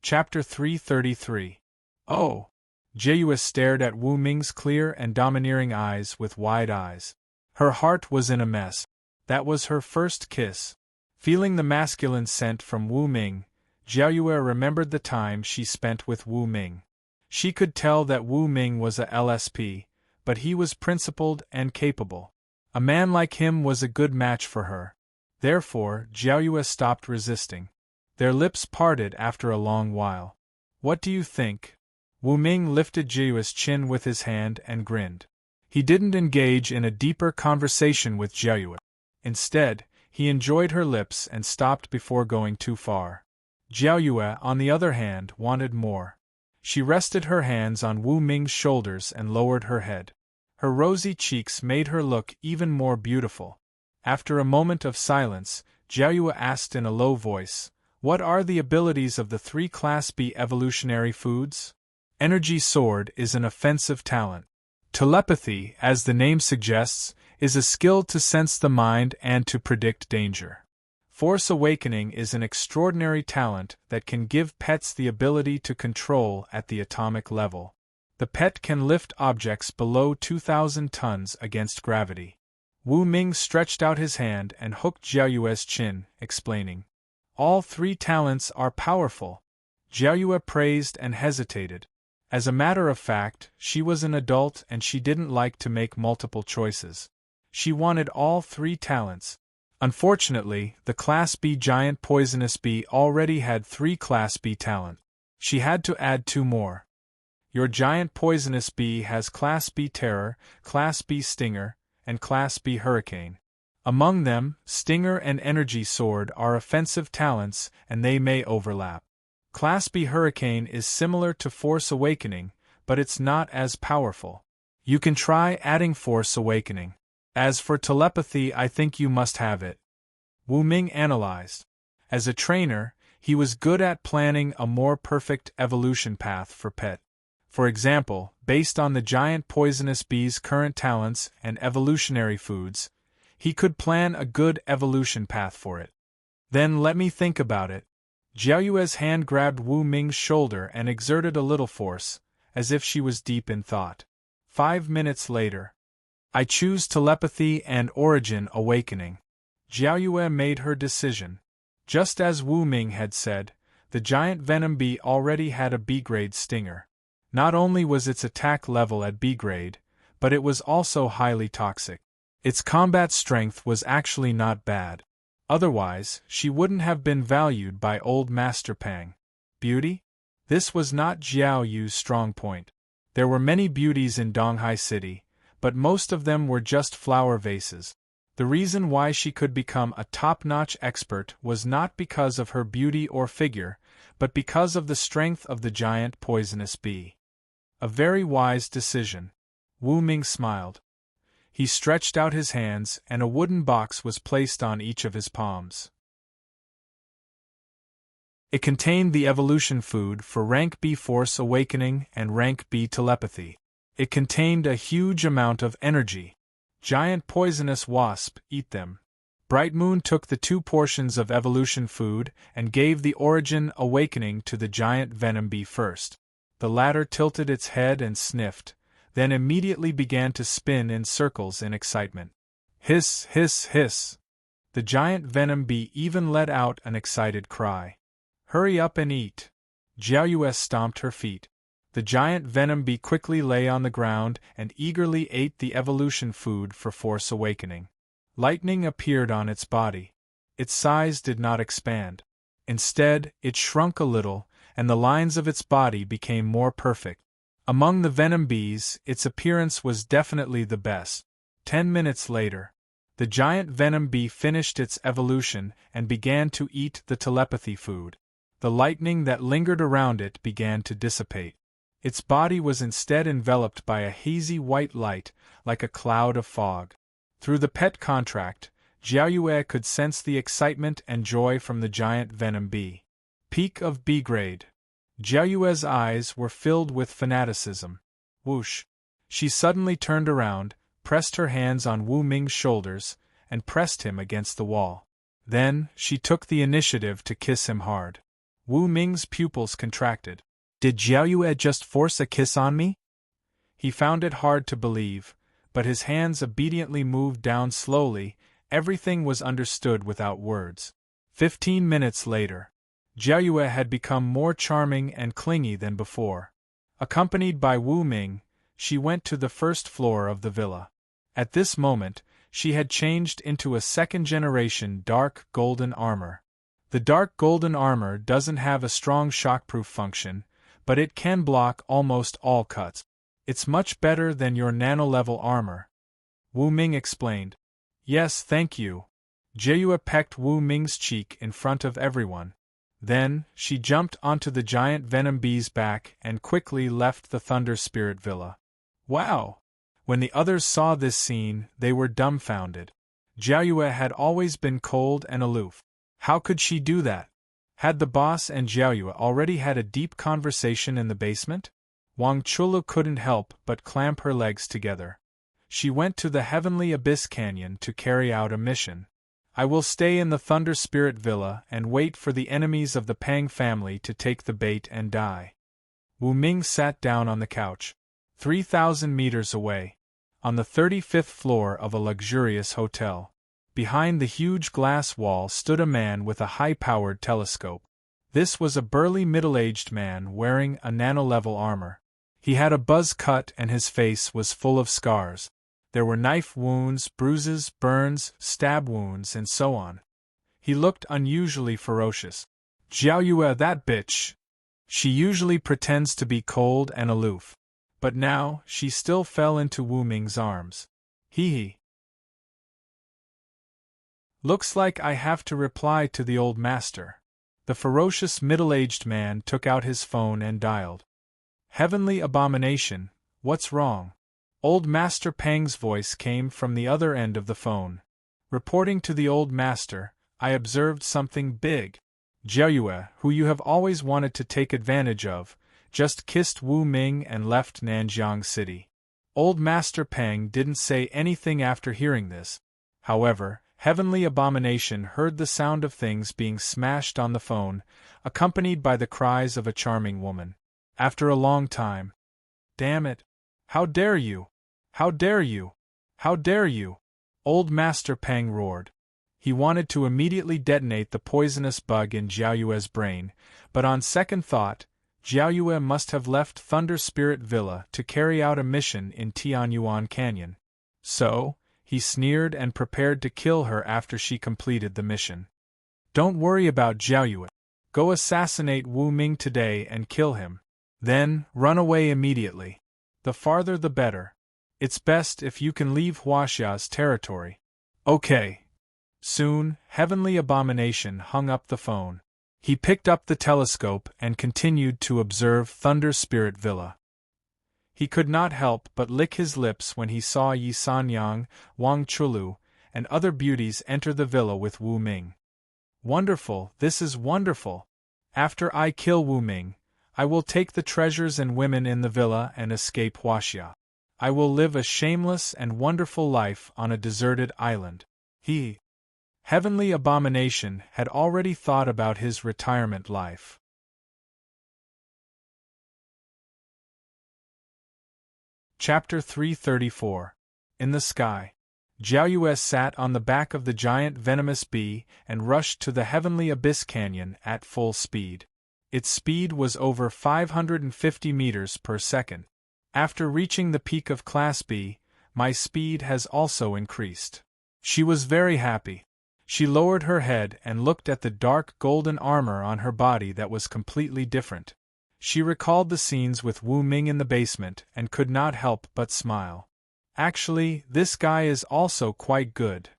Chapter 333. "Oh!" Jiayue stared at Wu Ming's clear and domineering eyes with wide eyes. Her heart was in a mess. That was her first kiss. Feeling the masculine scent from Wu Ming, Jiayue remembered the time she spent with Wu Ming. She could tell that Wu Ming was a LSP, but he was principled and capable. A man like him was a good match for her. Therefore, Jiayue stopped resisting. Their lips parted after a long while. "What do you think?" Wu Ming lifted Jiayue's chin with his hand and grinned. He didn't engage in a deeper conversation with Jiayue. Instead, he enjoyed her lips and stopped before going too far. Jiayue, on the other hand, wanted more. She rested her hands on Wu Ming's shoulders and lowered her head. Her rosy cheeks made her look even more beautiful. After a moment of silence, Jiayue asked in a low voice, "What are the abilities of the 3 Class B evolutionary foods?" Energy Sword is an offensive talent. Telepathy, as the name suggests, is a skill to sense the mind and to predict danger. Force awakening is an extraordinary talent that can give pets the ability to control at the atomic level. The pet can lift objects below 2,000 tons against gravity. Wu Ming stretched out his hand and hooked Jiaoyue's chin, explaining, "All three talents are powerful." Jiaoyue praised and hesitated. As a matter of fact, she was an adult and she didn't like to make multiple choices. She wanted all three talents. Unfortunately, the Class B giant poisonous bee already had 3 Class B talent. She had to add 2 more. Your giant poisonous bee has Class B Terror, Class B Stinger, and Class B Hurricane. Among them, Stinger and Energy Sword are offensive talents and they may overlap. Class B Hurricane is similar to Force Awakening, but it's not as powerful. You can try adding Force Awakening. As for telepathy, I think you must have it. Wu Ming analyzed. As a trainer, he was good at planning a more perfect evolution path for Pet. For example, based on the giant poisonous bee's current talents and evolutionary foods, he could plan a good evolution path for it. Then let me think about it. Jiaoyue's hand grabbed Wu Ming's shoulder and exerted a little force, as if she was deep in thought. 5 minutes later. I choose telepathy and origin awakening. Jiaoyue made her decision. Just as Wu Ming had said, the giant venom bee already had a B-grade stinger. Not only was its attack level at B-grade, but it was also highly toxic. Its combat strength was actually not bad. Otherwise, she wouldn't have been valued by old Master Pang. Beauty? This was not Jiao Yu's strong point. There were many beauties in Donghai City, but most of them were just flower vases. The reason why she could become a top-notch expert was not because of her beauty or figure, but because of the strength of the giant poisonous bee. A very wise decision. Wu Ming smiled. He stretched out his hands and a wooden box was placed on each of his palms. It contained the evolution food for Rank B Force Awakening and Rank B Telepathy. It contained a huge amount of energy. Giant poisonous wasp, eat them. Bright Moon took the 2 portions of evolution food and gave the origin awakening to the giant venom bee first. The latter tilted its head and sniffed, then immediately began to spin in circles in excitement. Hiss, hiss, hiss. The giant venom bee even let out an excited cry. Hurry up and eat. Jiaoyue stomped her feet. The giant venom bee quickly lay on the ground and eagerly ate the evolution food for Force Awakening. Lightning appeared on its body. Its size did not expand. Instead, it shrunk a little, and the lines of its body became more perfect. Among the venom bees, its appearance was definitely the best. 10 minutes later, the giant venom bee finished its evolution and began to eat the telepathy food. The lightning that lingered around it began to dissipate. Its body was instead enveloped by a hazy white light, like a cloud of fog. Through the pet contract, Jiaoyue could sense the excitement and joy from the giant venom bee. Peak of B-grade. Jiaoyue's eyes were filled with fanaticism. Whoosh! She suddenly turned around, pressed her hands on Wu Ming's shoulders, and pressed him against the wall. Then, she took the initiative to kiss him hard. Wu Ming's pupils contracted. Did Jiaoyue just force a kiss on me? He found it hard to believe, but his hands obediently moved down slowly. Everything was understood without words. 15 minutes later, Jiaoyue had become more charming and clingy than before. Accompanied by Wu Ming, she went to the first floor of the villa. At this moment, she had changed into a second-generation dark golden armor. The dark golden armor doesn't have a strong shockproof function, but it can block almost all cuts. It's much better than your nano-level armor. Wu Ming explained. Yes, thank you. Jiaoyue pecked Wu Ming's cheek in front of everyone. Then, she jumped onto the giant venom bee's back and quickly left the Thunder Spirit Villa. Wow! When the others saw this scene, they were dumbfounded. Jiaoyue had always been cold and aloof. How could she do that? Had the boss and Jiaoyue already had a deep conversation in the basement? Wang Chulu couldn't help but clamp her legs together. She went to the Heavenly Abyss Canyon to carry out a mission. I will stay in the Thunder Spirit Villa and wait for the enemies of the Pang family to take the bait and die. Wu Ming sat down on the couch, 3,000 meters away, on the 35th floor of a luxurious hotel. Behind the huge glass wall stood a man with a high-powered telescope. This was a burly middle-aged man wearing a nano-level armor. He had a buzz cut and his face was full of scars. There were knife wounds, bruises, burns, stab wounds, and so on. He looked unusually ferocious. Jiao Yue, that bitch! She usually pretends to be cold and aloof. But now, she still fell into Wu Ming's arms. Hee. Looks like I have to reply to the old master. The ferocious middle-aged man took out his phone and dialed. Heavenly abomination, what's wrong? Old Master Pang's voice came from the other end of the phone. Reporting to the old master, I observed something big. Jiao Yue, who you have always wanted to take advantage of, just kissed Wu Ming and left Nanjiang City. Old Master Pang didn't say anything after hearing this. However, Heavenly Abomination heard the sound of things being smashed on the phone, accompanied by the cries of a charming woman. After a long time, "Damn it! How dare you! How dare you! How dare you!" Old Master Pang roared. He wanted to immediately detonate the poisonous bug in Jiao Yue's brain, but on second thought, Jiao Yue must have left Thunder Spirit Villa to carry out a mission in Tianyuan Canyon. So, he sneered and prepared to kill her after she completed the mission. Don't worry about Jiao Yue. Go assassinate Wu Ming today and kill him. Then, run away immediately. The farther the better. It's best if you can leave Huaxia's territory. Okay. Soon, Heavenly Abomination hung up the phone. He picked up the telescope and continued to observe Thunder Spirit Villa. He could not help but lick his lips when he saw Yi Sanyang, Wang Chulu, and other beauties enter the villa with Wu Ming. Wonderful, this is wonderful. After I kill Wu Ming, I will take the treasures and women in the villa and escape Huaxia. I will live a shameless and wonderful life on a deserted island. Heavenly Abomination had already thought about his retirement life. Chapter 334. In the Sky. Jiao Yue sat on the back of the giant venomous bee and rushed to the Heavenly Abyss Canyon at full speed. Its speed was over 550 meters per second. After reaching the peak of Class B, my speed has also increased. She was very happy. She lowered her head and looked at the dark golden armor on her body that was completely different. She recalled the scenes with Wu Ming in the basement and could not help but smile. Actually, this guy is also quite good.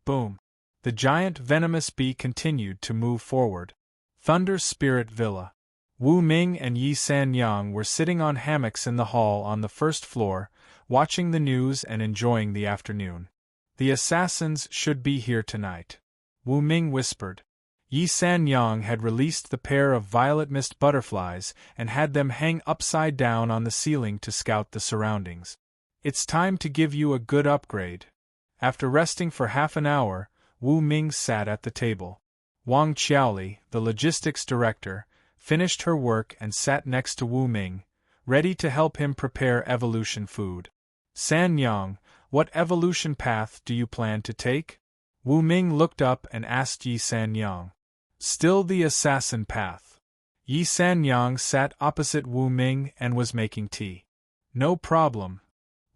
Boom. The giant venomous bee continued to move forward. Thunder Spirit Villa. Wu Ming and Yi Sanyang were sitting on hammocks in the hall on the first floor, watching the news and enjoying the afternoon. The assassins should be here tonight. Wu Ming whispered. Yi Sanyang had released the pair of violet mist butterflies and had them hang upside down on the ceiling to scout the surroundings. It's time to give you a good upgrade. After resting for half an hour, Wu Ming sat at the table. Wang Qiaoli, the logistics director, finished her work and sat next to Wu Ming, ready to help him prepare evolution food. Sanyang, what evolution path do you plan to take? Wu Ming looked up and asked Yi Sanyang. Still the assassin path. Yi Sanyang sat opposite Wu Ming and was making tea. No problem.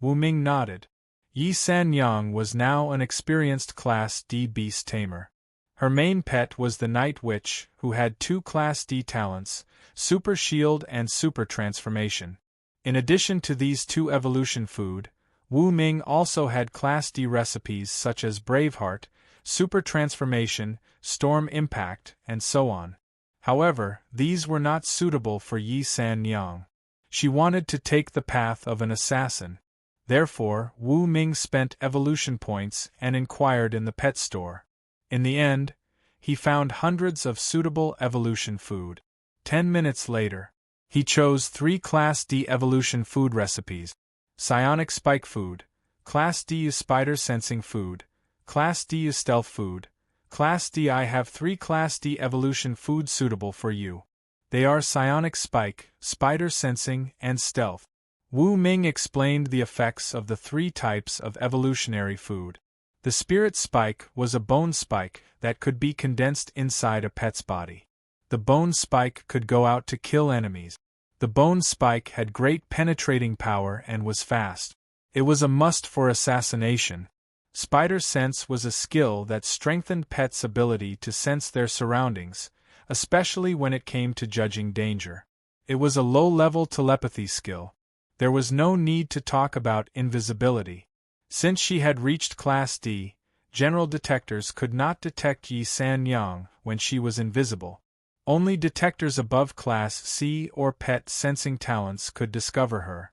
Wu Ming nodded. Yi Sanyang was now an experienced Class D beast tamer. Her main pet was the Night Witch, who had 2 Class D talents, Super Shield and Super Transformation. In addition to these 2 evolution food, Wu Ming also had Class D recipes such as Braveheart, Super Transformation, Storm Impact, and so on. However, these were not suitable for Yi Sanyang. She wanted to take the path of an assassin. Therefore, Wu Ming spent evolution points and inquired in the pet store. In the end, he found hundreds of suitable evolution food. 10 minutes later, he chose 3 Class D evolution food recipes: Psionic Spike Food, Class D Spider Sensing Food, Class D Stealth Food, Class D. I have 3 Class D evolution food suitable for you. They are psionic spike, spider sensing, and stealth. Wu Ming explained the effects of the 3 types of evolutionary food. The spirit spike was a bone spike that could be condensed inside a pet's body. The bone spike could go out to kill enemies. The bone spike had great penetrating power and was fast. It was a must for assassination. Spider sense was a skill that strengthened pets' ability to sense their surroundings, especially when it came to judging danger. It was a low-level telepathy skill. There was no need to talk about invisibility. Since she had reached Class D, general detectors could not detect Yi San Yang when she was invisible. Only detectors above Class C or pet sensing talents could discover her.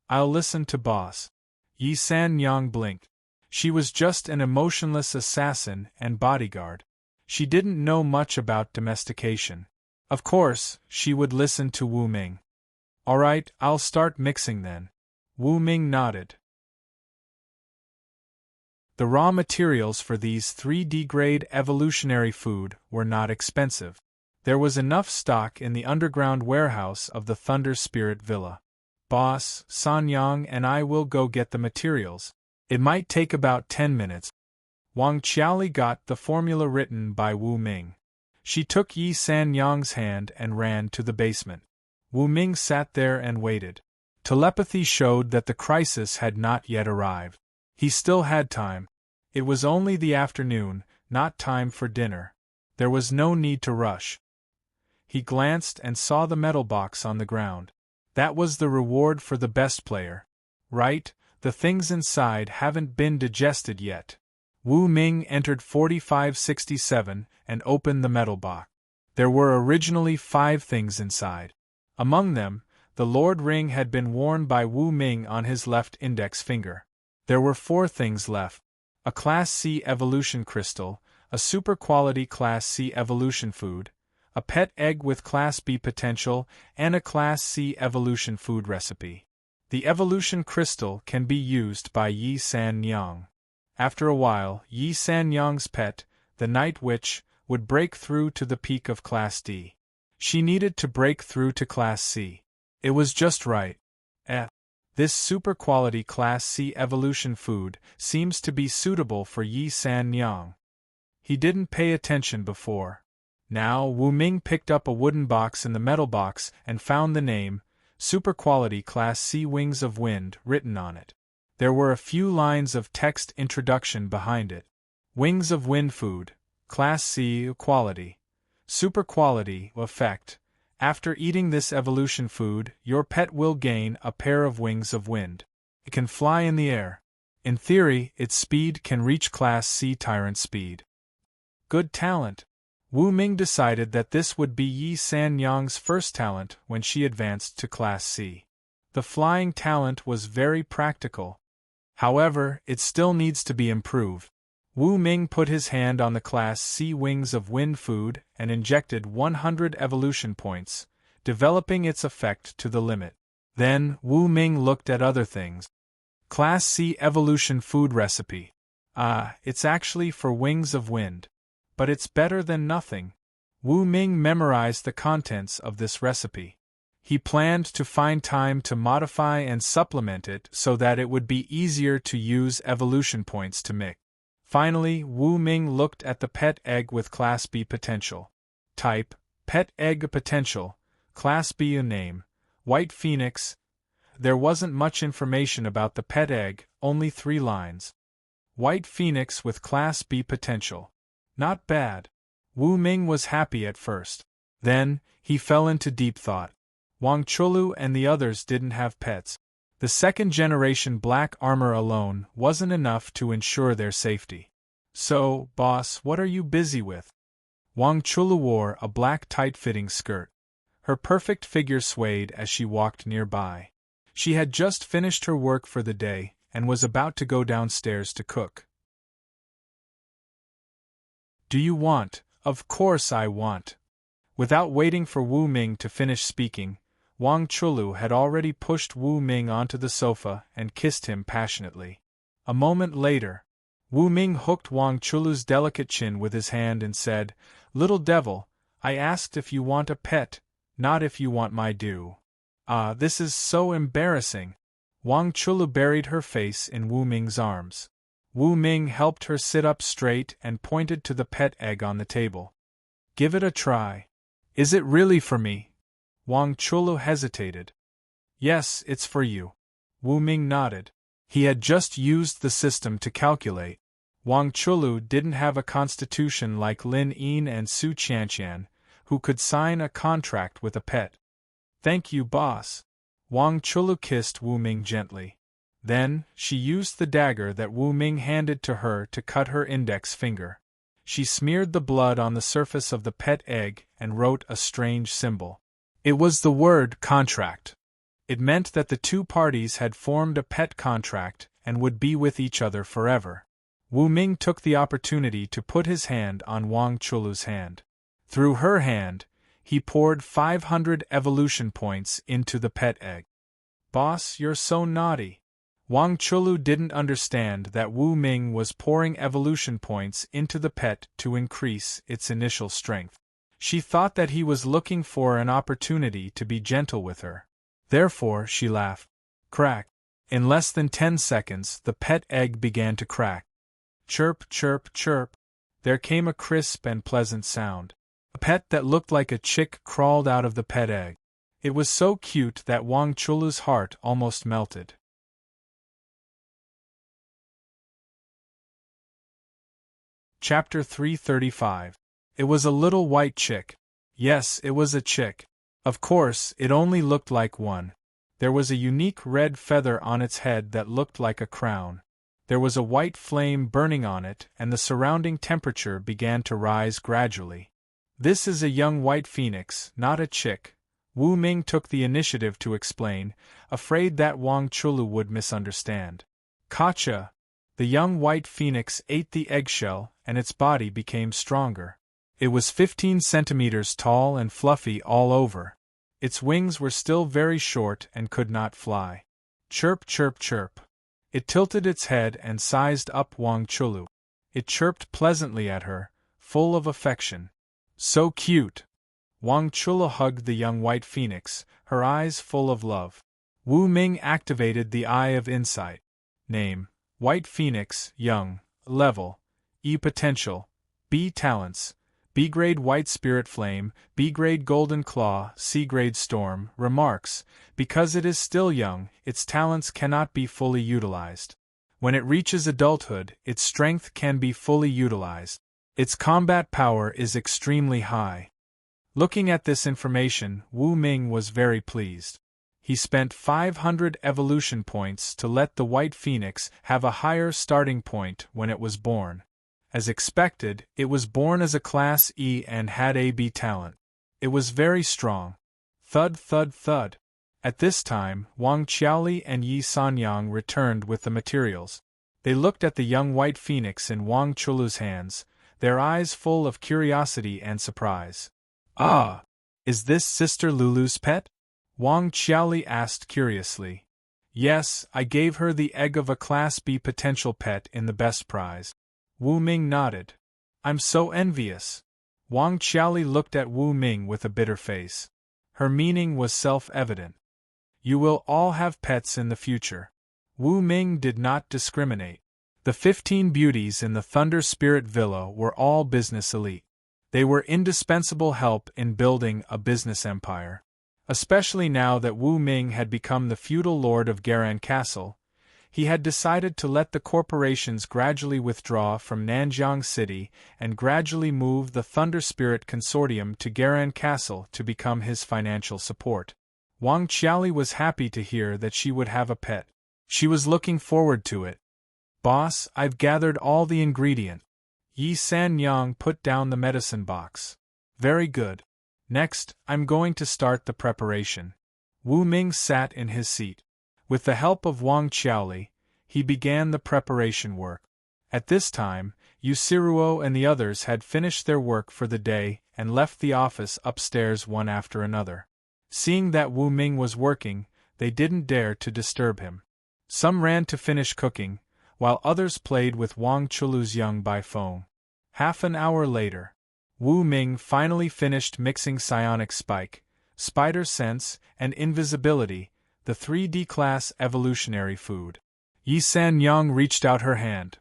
I'll listen to boss. Yi San Yang blinked. She was just an emotionless assassin and bodyguard. She didn't know much about domestication. Of course, she would listen to Wu Ming. All right, I'll start mixing then. Wu Ming nodded. The raw materials for these 3D-grade evolutionary food were not expensive. There was enough stock in the underground warehouse of the Thunder Spirit Villa. Boss, San Yang and I will go get the materials. It might take about 10 minutes. Wang Qiaoli got the formula written by Wu Ming. She took Yi San Yang's hand and ran to the basement. Wu Ming sat there and waited. Telepathy showed that the crisis had not yet arrived. He still had time. It was only the afternoon, not time for dinner. There was no need to rush. He glanced and saw the metal box on the ground. That was the reward for the best player. Right, the things inside haven't been digested yet. Wu Ming entered 4567 and opened the metal box. There were originally 5 things inside. Among them, the Lord Ring had been worn by Wu Ming on his left index finger. There were 4 things left. A Class C evolution crystal, a super quality Class C evolution food, a pet egg with Class B potential, and a Class C evolution food recipe. The evolution crystal can be used by Yi San Yang. After a while, Yi San Yang's pet, the Night Witch, would break through to the peak of Class D. She needed to break through to Class C. It was just right. This super-quality Class C evolution food seems to be suitable for Yi San Yang. He didn't pay attention before. Now Wu Ming picked up a wooden box in the metal box and found the name, Super-Quality Class C Wings of Wind, written on it. There were a few lines of text introduction behind it. Wings of Wind Food, Class C Quality. Super Quality Effect. After eating this evolution food, your pet will gain a pair of wings of wind. It can fly in the air. In theory, its speed can reach Class C Tyrant speed. Good talent. Wu Ming decided that this would be Yi San Yang's first talent when she advanced to Class C. The flying talent was very practical. However, it still needs to be improved. Wu Ming put his hand on the Class C Wings of Wind food and injected 100 evolution points, developing its effect to the limit. Then, Wu Ming looked at other things. Class C Evolution Food Recipe. It's actually for Wings of Wind. But it's better than nothing. Wu Ming memorized the contents of this recipe. He planned to find time to modify and supplement it so that it would be easier to use evolution points to mix. Finally, Wu Ming looked at the pet egg with Class B potential. Type, Pet Egg Potential, Class B Name, White Phoenix. There wasn't much information about the pet egg, only 3 lines. White Phoenix with Class B potential. Not bad. Wu Ming was happy at first. Then, he fell into deep thought. Wang Chulu and the others didn't have pets. The second-generation black armor alone wasn't enough to ensure their safety. So, boss, what are you busy with? Wang Chulu wore a black tight-fitting skirt. Her perfect figure swayed as she walked nearby. She had just finished her work for the day and was about to go downstairs to cook. Do you want? Of course I want. Without waiting for Wu Ming to finish speaking, Wang Chulu had already pushed Wu Ming onto the sofa and kissed him passionately. A moment later, Wu Ming hooked Wang Chulu's delicate chin with his hand and said, "Little devil, I asked if you want a pet, not if you want my due." "Ah, this is so embarrassing." Wang Chulu buried her face in Wu Ming's arms. Wu Ming helped her sit up straight and pointed to the pet egg on the table. "Give it a try." "Is it really for me?" Wang Chulu hesitated. "Yes, it's for you." Wu Ming nodded. He had just used the system to calculate. Wang Chulu didn't have a constitution like Lin Yin and Su Qianqian, who could sign a contract with a pet. "Thank you, boss." Wang Chulu kissed Wu Ming gently. Then, she used the dagger that Wu Ming handed to her to cut her index finger. She smeared the blood on the surface of the pet egg and wrote a strange symbol. It was the word contract. It meant that the two parties had formed a pet contract and would be with each other forever. Wu Ming took the opportunity to put his hand on Wang Chulu's hand. Through her hand, he poured 500 evolution points into the pet egg. "Boss, you're so naughty." Wang Chulu didn't understand that Wu Ming was pouring evolution points into the pet to increase its initial strength. She thought that he was looking for an opportunity to be gentle with her. Therefore, she laughed. Crack. In less than 10 seconds, the pet egg began to crack. Chirp, chirp, chirp. There came a crisp and pleasant sound. A pet that looked like a chick crawled out of the pet egg. It was so cute that Wang Chulu's heart almost melted. Chapter 335. It was a little white chick. Yes, it was a chick. Of course, it only looked like one. There was a unique red feather on its head that looked like a crown. There was a white flame burning on it, and the surrounding temperature began to rise gradually. "This is a young white phoenix, not a chick," Wu Ming took the initiative to explain, afraid that Wang Chulu would misunderstand. "Gotcha!" The young white phoenix ate the eggshell, and its body became stronger. It was 15 centimeters tall and fluffy all over. Its wings were still very short and could not fly. Chirp, chirp, chirp. It tilted its head and sized up Wang Chulu. It chirped pleasantly at her, full of affection. "So cute!" Wang Chulu hugged the young white phoenix, her eyes full of love. Wu Ming activated the Eye of Insight. Name: White Phoenix, Young, Level, E Potential, B Talents, B Grade White Spirit Flame, B Grade Golden Claw, C Grade Storm. Remarks: because it is still young, its talents cannot be fully utilized. When it reaches adulthood, its strength can be fully utilized. Its combat power is extremely high. Looking at this information, Wu Ming was very pleased. He spent 500 evolution points to let the white phoenix have a higher starting point when it was born. As expected, it was born as a Class E and had a B talent. It was very strong. Thud, thud, thud. At this time, Wang Qiaoli and Yi Sanyang returned with the materials. They looked at the young white phoenix in Wang Chulu's hands, their eyes full of curiosity and surprise. "Ah! Is this Sister Lulu's pet?" Wang Qiaoli asked curiously. "Yes, I gave her the egg of a Class B potential pet in the best prize." Wu Ming nodded. "I'm so envious." Wang Qiaoli looked at Wu Ming with a bitter face. Her meaning was self-evident. "You will all have pets in the future." Wu Ming did not discriminate. The 15 beauties in the Thunder Spirit Villa were all business elite. They were indispensable help in building a business empire. Especially now that Wu Ming had become the feudal lord of Garan Castle, he had decided to let the corporations gradually withdraw from Nanjiang City and gradually move the Thunder Spirit Consortium to Garan Castle to become his financial support. Wang Qiaoli was happy to hear that she would have a pet. She was looking forward to it. "Boss, I've gathered all the ingredient." Yi Sanyang put down the medicine box. "Very good. Next, I'm going to start the preparation." Wu Ming sat in his seat. With the help of Wang Qiaoli, he began the preparation work. At this time, Yusiruo and the others had finished their work for the day and left the office upstairs one after another. Seeing that Wu Ming was working, they didn't dare to disturb him. Some ran to finish cooking, while others played with Wang Chulu's young by phone. Half an hour later, Wu Ming finally finished mixing psionic spike, spider sense, and invisibility, the 3D class evolutionary food. Yi San Yang reached out her hand.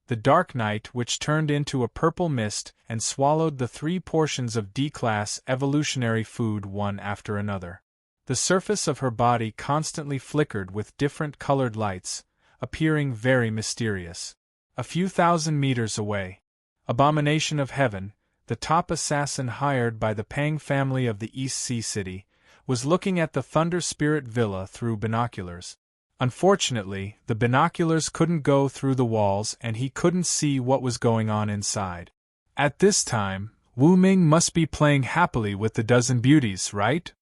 The dark night which turned into a purple mist and swallowed the 3 portions of D-class evolutionary food one after another. The surface of her body constantly flickered with different colored lights, appearing very mysterious. A few thousand meters away, Abomination of Heaven, the top assassin hired by the Pang family of the East Sea City, was looking at the Thunder Spirit Villa through binoculars. Unfortunately, the binoculars couldn't go through the walls and he couldn't see what was going on inside. At this time, Wu Ming must be playing happily with the dozen beauties, right?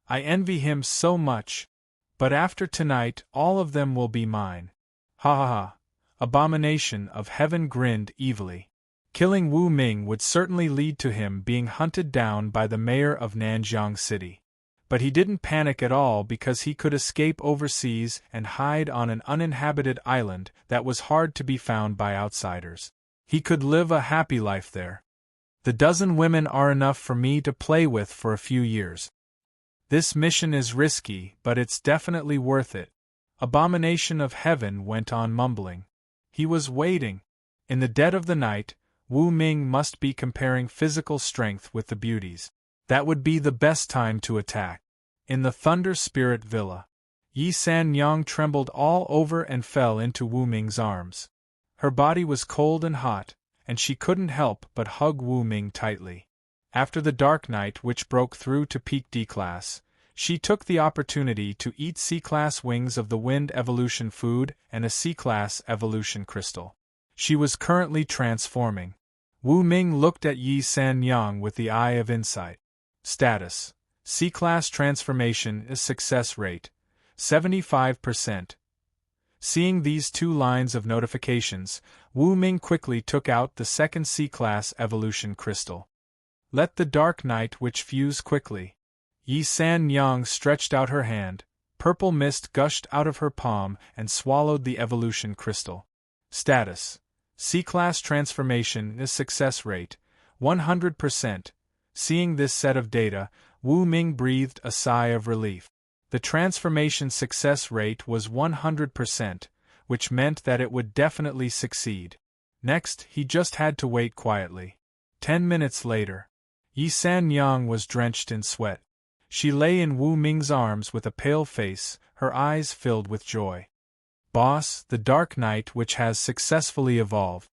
I envy him so much. But after tonight, all of them will be mine. Ha ha ha. Abomination of Heaven grinned evilly. Killing Wu Ming would certainly lead to him being hunted down by the mayor of Nanjiang City. But he didn't panic at all because he could escape overseas and hide on an uninhabited island that was hard to be found by outsiders. He could live a happy life there. The dozen women are enough for me to play with for a few years. This mission is risky, but it's definitely worth it. Abomination of Heaven went on mumbling. He was waiting. In the dead of the night, Wu Ming must be comparing physical strength with the beauties. That would be the best time to attack. In the Thunder Spirit Villa, Yi San Yang trembled all over and fell into Wu Ming's arms. Her body was cold and hot, and she couldn't help but hug Wu Ming tightly. After the dark night which broke through to peak D-class, she took the opportunity to eat C-class wings of the wind evolution food and a C-class evolution crystal. She was currently transforming. Wu Ming looked at Yi San Yang with the eye of insight. Status: C-class transformation is success rate, 75%. Seeing these 2 lines of notifications, Wu Ming quickly took out the second C-class evolution crystal. Let the dark night which fuse quickly. Yi San Yang stretched out her hand, purple mist gushed out of her palm and swallowed the evolution crystal. Status: C-class transformation is success rate, 100%. Seeing this set of data, Wu Ming breathed a sigh of relief. The transformation success rate was 100%, which meant that it would definitely succeed. Next, he just had to wait quietly. 10 minutes later, Yi San Yang was drenched in sweat. She lay in Wu Ming's arms with a pale face, her eyes filled with joy. Boss, the dark night which has successfully evolved.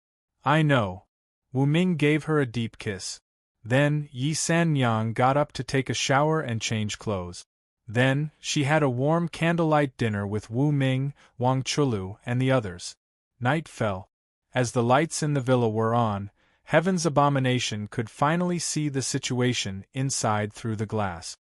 I know. Wu Ming gave her a deep kiss. Then, Yi San Yang got up to take a shower and change clothes. Then, she had a warm candlelight dinner with Wu Ming, Wang Chulu, and the others. Night fell. As the lights in the villa were on, Heaven's Abomination could finally see the situation inside through the glass.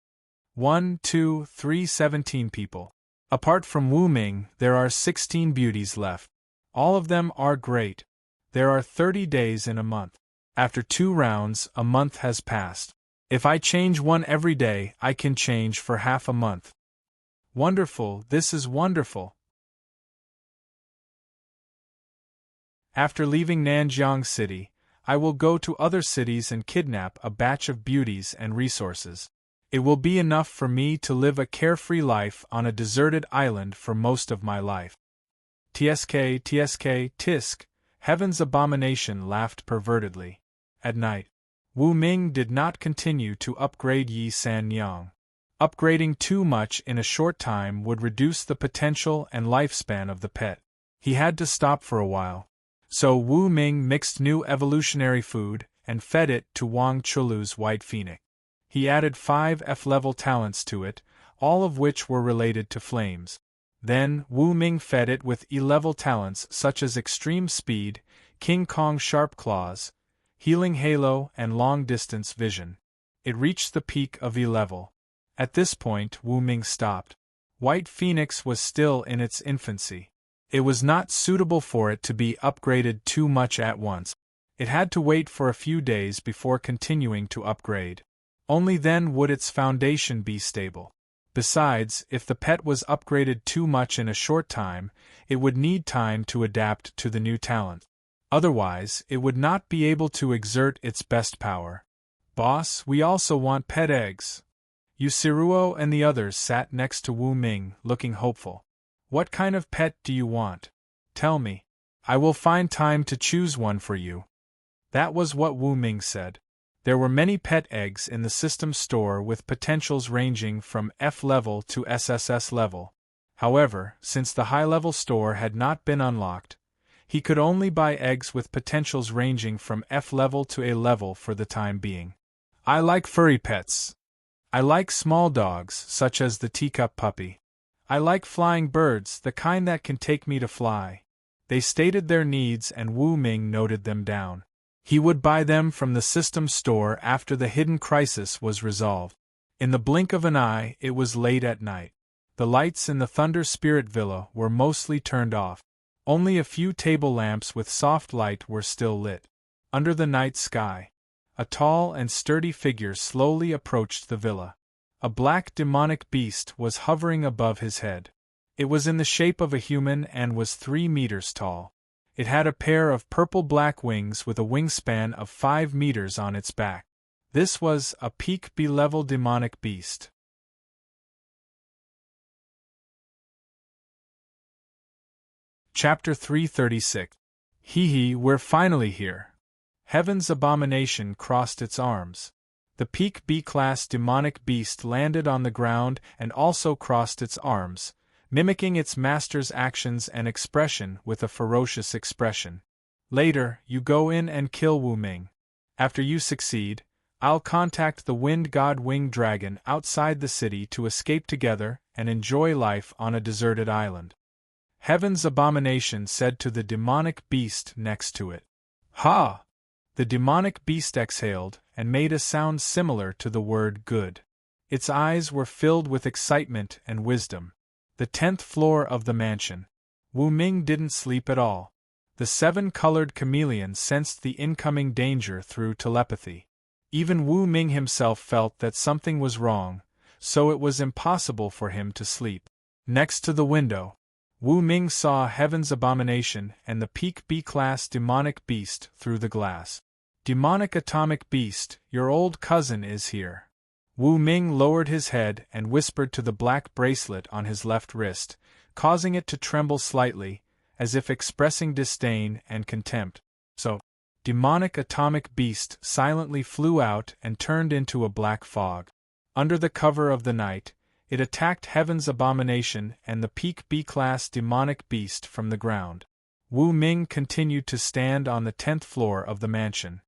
1, 2, 3, 17 people. Apart from Wu Ming, there are 16 beauties left. All of them are great. There are 30 days in a month. After 2 rounds, a month has passed. If I change one every day, I can change for half a month. Wonderful, this is wonderful. After leaving Nanjiang City, I will go to other cities and kidnap a batch of beauties and resources. It will be enough for me to live a carefree life on a deserted island for most of my life. TSK, tisk, Heaven's Abomination laughed pervertedly. At night, Wu Ming did not continue to upgrade Yi San Yang. Upgrading too much in a short time would reduce the potential and lifespan of the pet. He had to stop for a while. So Wu Ming mixed new evolutionary food and fed it to Wang Chulu's White Phoenix. He added 5 F-level talents to it, all of which were related to flames. Then, Wu Ming fed it with E-level talents such as Extreme Speed, King Kong Sharp Claws, Healing Halo, and Long Distance Vision. It reached the peak of E-level. At this point, Wu Ming stopped. White Phoenix was still in its infancy. It was not suitable for it to be upgraded too much at once. It had to wait for a few days before continuing to upgrade. Only then would its foundation be stable. Besides, if the pet was upgraded too much in a short time, it would need time to adapt to the new talent. Otherwise, it would not be able to exert its best power. Boss, we also want pet eggs. Yusiruo and the others sat next to Wu Ming, looking hopeful. What kind of pet do you want? Tell me. I will find time to choose one for you. That was what Wu Ming said. There were many pet eggs in the system store with potentials ranging from F level to SSS level. However, since the high-level store had not been unlocked, he could only buy eggs with potentials ranging from F level to A level for the time being. I like furry pets. I like small dogs, such as the teacup puppy. I like flying birds, the kind that can take me to fly. They stated their needs and Wu Ming noted them down. He would buy them from the system store after the hidden crisis was resolved. In the blink of an eye, it was late at night. The lights in the Thunder Spirit Villa were mostly turned off. Only a few table lamps with soft light were still lit. Under the night sky, a tall and sturdy figure slowly approached the villa. A black demonic beast was hovering above his head. It was in the shape of a human and was 3 meters tall. It had a pair of purple-black wings with a wingspan of 5 meters on its back. This was a peak B-level demonic beast. Chapter 336. Hee, we're finally here. Heaven's abomination crossed its arms. The peak B-class demonic beast landed on the ground and also crossed its arms, mimicking its master's actions and expression with a ferocious expression. Later, you go in and kill Wu Ming. After you succeed, I'll contact the Wind God Winged Dragon outside the city to escape together and enjoy life on a deserted island. Heaven's abomination said to the demonic beast next to it. Ha! The demonic beast exhaled and made a sound similar to the word good. Its eyes were filled with excitement and wisdom. The 10th floor of the mansion. Wu Ming didn't sleep at all. The 7-colored chameleon sensed the incoming danger through telepathy. Even Wu Ming himself felt that something was wrong, so it was impossible for him to sleep. Next to the window, Wu Ming saw Heaven's abomination and the peak B-class demonic beast through the glass. Demonic atomic beast, your old cousin is here. Wu Ming lowered his head and whispered to the black bracelet on his left wrist, causing it to tremble slightly, as if expressing disdain and contempt. So, demonic atomic beast silently flew out and turned into a black fog. Under the cover of the night, it attacked Heaven's abomination and the peak B-class demonic beast from the ground. Wu Ming continued to stand on the 10th floor of the mansion.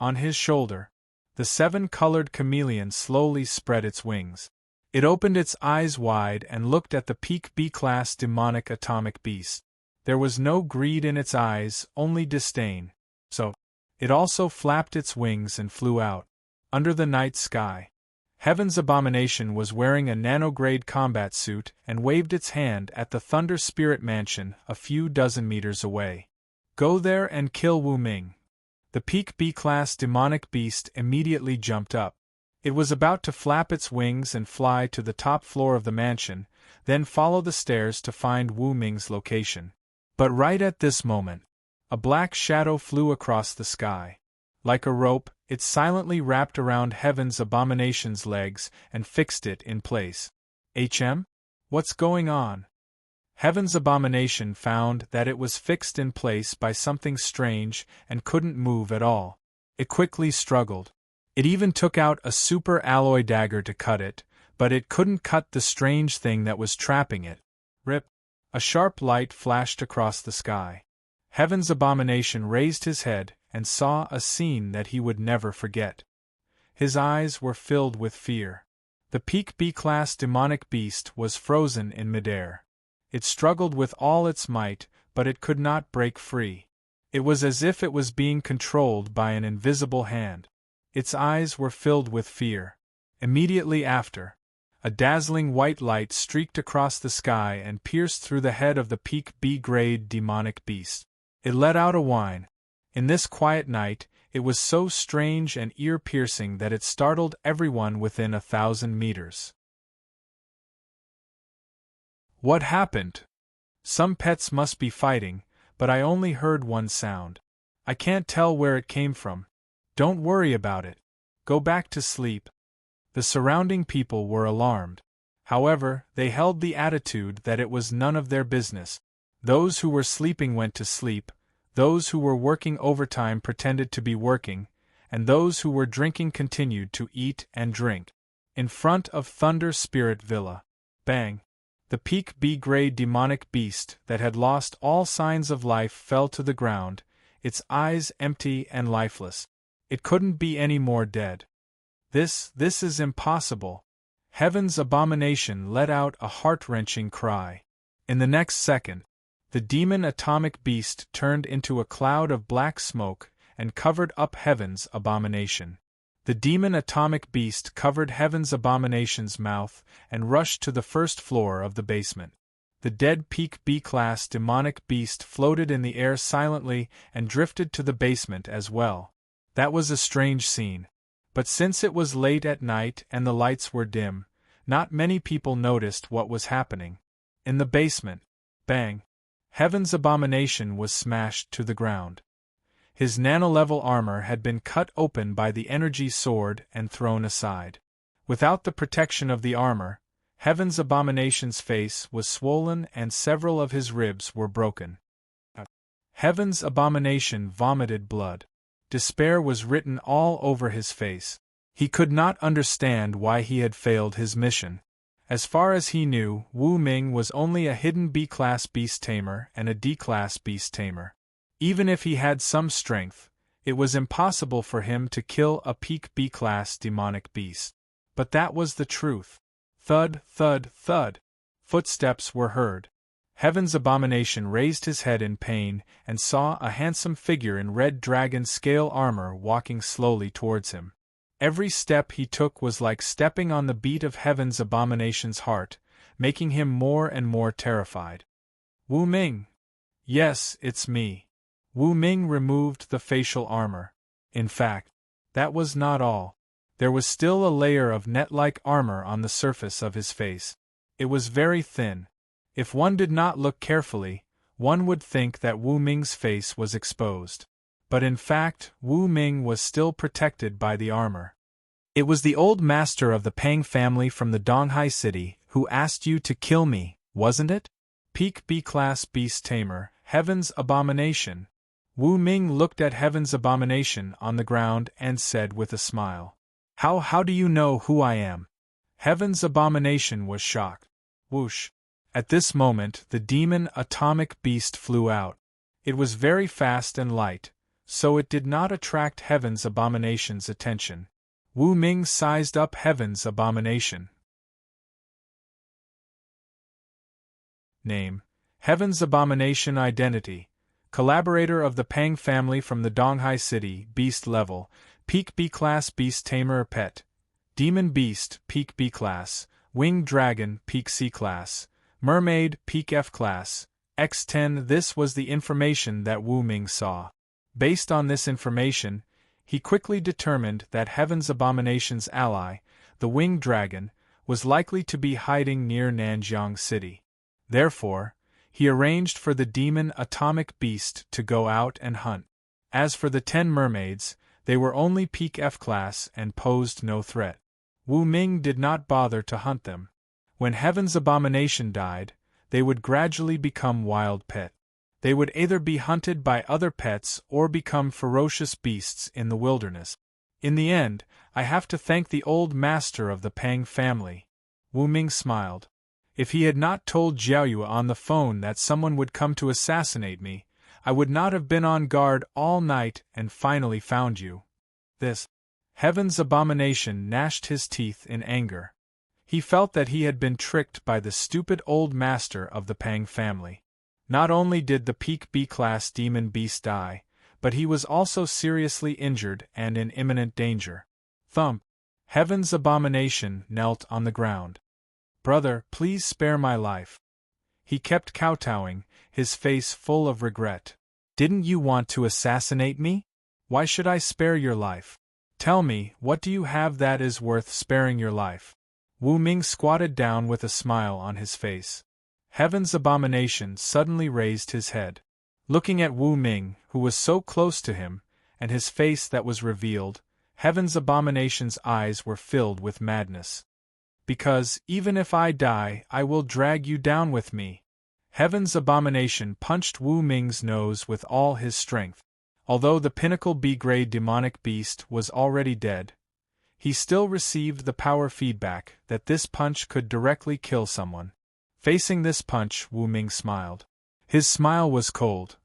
On his shoulder, the 7-colored chameleon slowly spread its wings. It opened its eyes wide and looked at the peak B-class demonic atomic beast. There was no greed in its eyes, only disdain. So, it also flapped its wings and flew out. Under the night sky, Heaven's abomination was wearing a nanograde combat suit and waved its hand at the Thunder Spirit Mansion a few dozen meters away. Go there and kill Wu Ming. The peak B-class demonic beast immediately jumped up. It was about to flap its wings and fly to the top floor of the mansion, then follow the stairs to find Wu Ming's location. But right at this moment, a black shadow flew across the sky. Like a rope, it silently wrapped around Heaven's abomination's legs and fixed it in place. What's going on? Heaven's abomination found that it was fixed in place by something strange and couldn't move at all. It quickly struggled. It even took out a super alloy dagger to cut it, but it couldn't cut the strange thing that was trapping it. Rip! A sharp light flashed across the sky. Heaven's abomination raised his head and saw a scene that he would never forget. His eyes were filled with fear. The peak B-class demonic beast was frozen in midair. It struggled with all its might, but it could not break free. It was as if it was being controlled by an invisible hand. Its eyes were filled with fear. Immediately after, a dazzling white light streaked across the sky and pierced through the head of the peak B-grade demonic beast. It let out a whine. In this quiet night, it was so strange and ear-piercing that it startled everyone within 1,000 meters. What happened? Some pets must be fighting, but I only heard one sound. I can't tell where it came from. Don't worry about it. Go back to sleep. The surrounding people were alarmed. However, they held the attitude that it was none of their business. Those who were sleeping went to sleep, those who were working overtime pretended to be working, and those who were drinking continued to eat and drink. In front of Thunder Spirit Villa. Bang! The peak B-grade demonic beast that had lost all signs of life fell to the ground, its eyes empty and lifeless. It couldn't be any more dead. This is impossible. Heaven's abomination let out a heart-wrenching cry. In the next second, the demon atomic beast turned into a cloud of black smoke and covered up Heaven's abomination. The demon atomic beast covered Heaven's abomination's mouth and rushed to the first floor of the basement. The dead peak B-class demonic beast floated in the air silently and drifted to the basement as well. That was a strange scene. But since it was late at night and the lights were dim, not many people noticed what was happening. In the basement, bang! Heaven's abomination was smashed to the ground. His nano-level armor had been cut open by the energy sword and thrown aside. Without the protection of the armor, Heaven's abomination's face was swollen and several of his ribs were broken. Heaven's abomination vomited blood. Despair was written all over his face. He could not understand why he had failed his mission. As far as he knew, Wu Ming was only a hidden B-class beast tamer and a D-class beast tamer. Even if he had some strength, it was impossible for him to kill a peak B-class demonic beast. But that was the truth. Thud, thud, thud. Footsteps were heard. Heaven's abomination raised his head in pain and saw a handsome figure in red dragon scale armor walking slowly towards him. Every step he took was like stepping on the beat of Heaven's abomination's heart, making him more and more terrified. Wu Ming! Yes, it's me. Wu Ming removed the facial armor. In fact, that was not all. There was still a layer of net-like armor on the surface of his face. It was very thin. If one did not look carefully, one would think that Wu Ming's face was exposed. But in fact, Wu Ming was still protected by the armor. It was the old master of the Pang family from the Donghai city who asked you to kill me, wasn't it? Peak B-class beast tamer, Heaven's abomination. Wu Ming looked at Heaven's abomination on the ground and said with a smile, How do you know who I am? Heaven's abomination was shocked. Whoosh! At this moment the demon atomic beast flew out. It was very fast and light, so it did not attract Heaven's abomination's attention. Wu Ming sized up Heaven's abomination. Name: Heaven's abomination. Identity: collaborator of the Pang family from the Donghai city. Beast level: Peak B-class beast tamer pet. Demon beast, Peak B-class. Winged dragon, Peak C-class. Mermaid, Peak F-class. X10. This was the information that Wu Ming saw. Based on this information, he quickly determined that Heaven's abomination's ally, the winged dragon, was likely to be hiding near Nanjiang City. Therefore, he arranged for the demon atomic beast to go out and hunt. As for the 10 mermaids, they were only Peak F-class and posed no threat. Wu Ming did not bother to hunt them. When Heaven's abomination died, they would gradually become wild pet. They would either be hunted by other pets or become ferocious beasts in the wilderness. In the end, I have to thank the old master of the Pang family. Wu Ming smiled. If he had not told Jiaoyue on the phone that someone would come to assassinate me, I would not have been on guard all night and finally found you. This. Heaven's abomination gnashed his teeth in anger. He felt that he had been tricked by the stupid old master of the Pang family. Not only did the Peak B-class demon beast die, but he was also seriously injured and in imminent danger. Thump! Heaven's abomination knelt on the ground. Brother, please spare my life. He kept kowtowing, his face full of regret. Didn't you want to assassinate me? Why should I spare your life? Tell me, what do you have that is worth sparing your life? Wu Ming squatted down with a smile on his face. Heaven's abomination suddenly raised his head. Looking at Wu Ming, who was so close to him, and his face that was revealed, Heaven's abomination's eyes were filled with madness. Because, even if I die, I will drag you down with me. Heaven's abomination punched Wu Ming's nose with all his strength. Although the pinnacle B-grade demonic beast was already dead, he still received the power feedback that this punch could directly kill someone. Facing this punch, Wu Ming smiled. His smile was cold.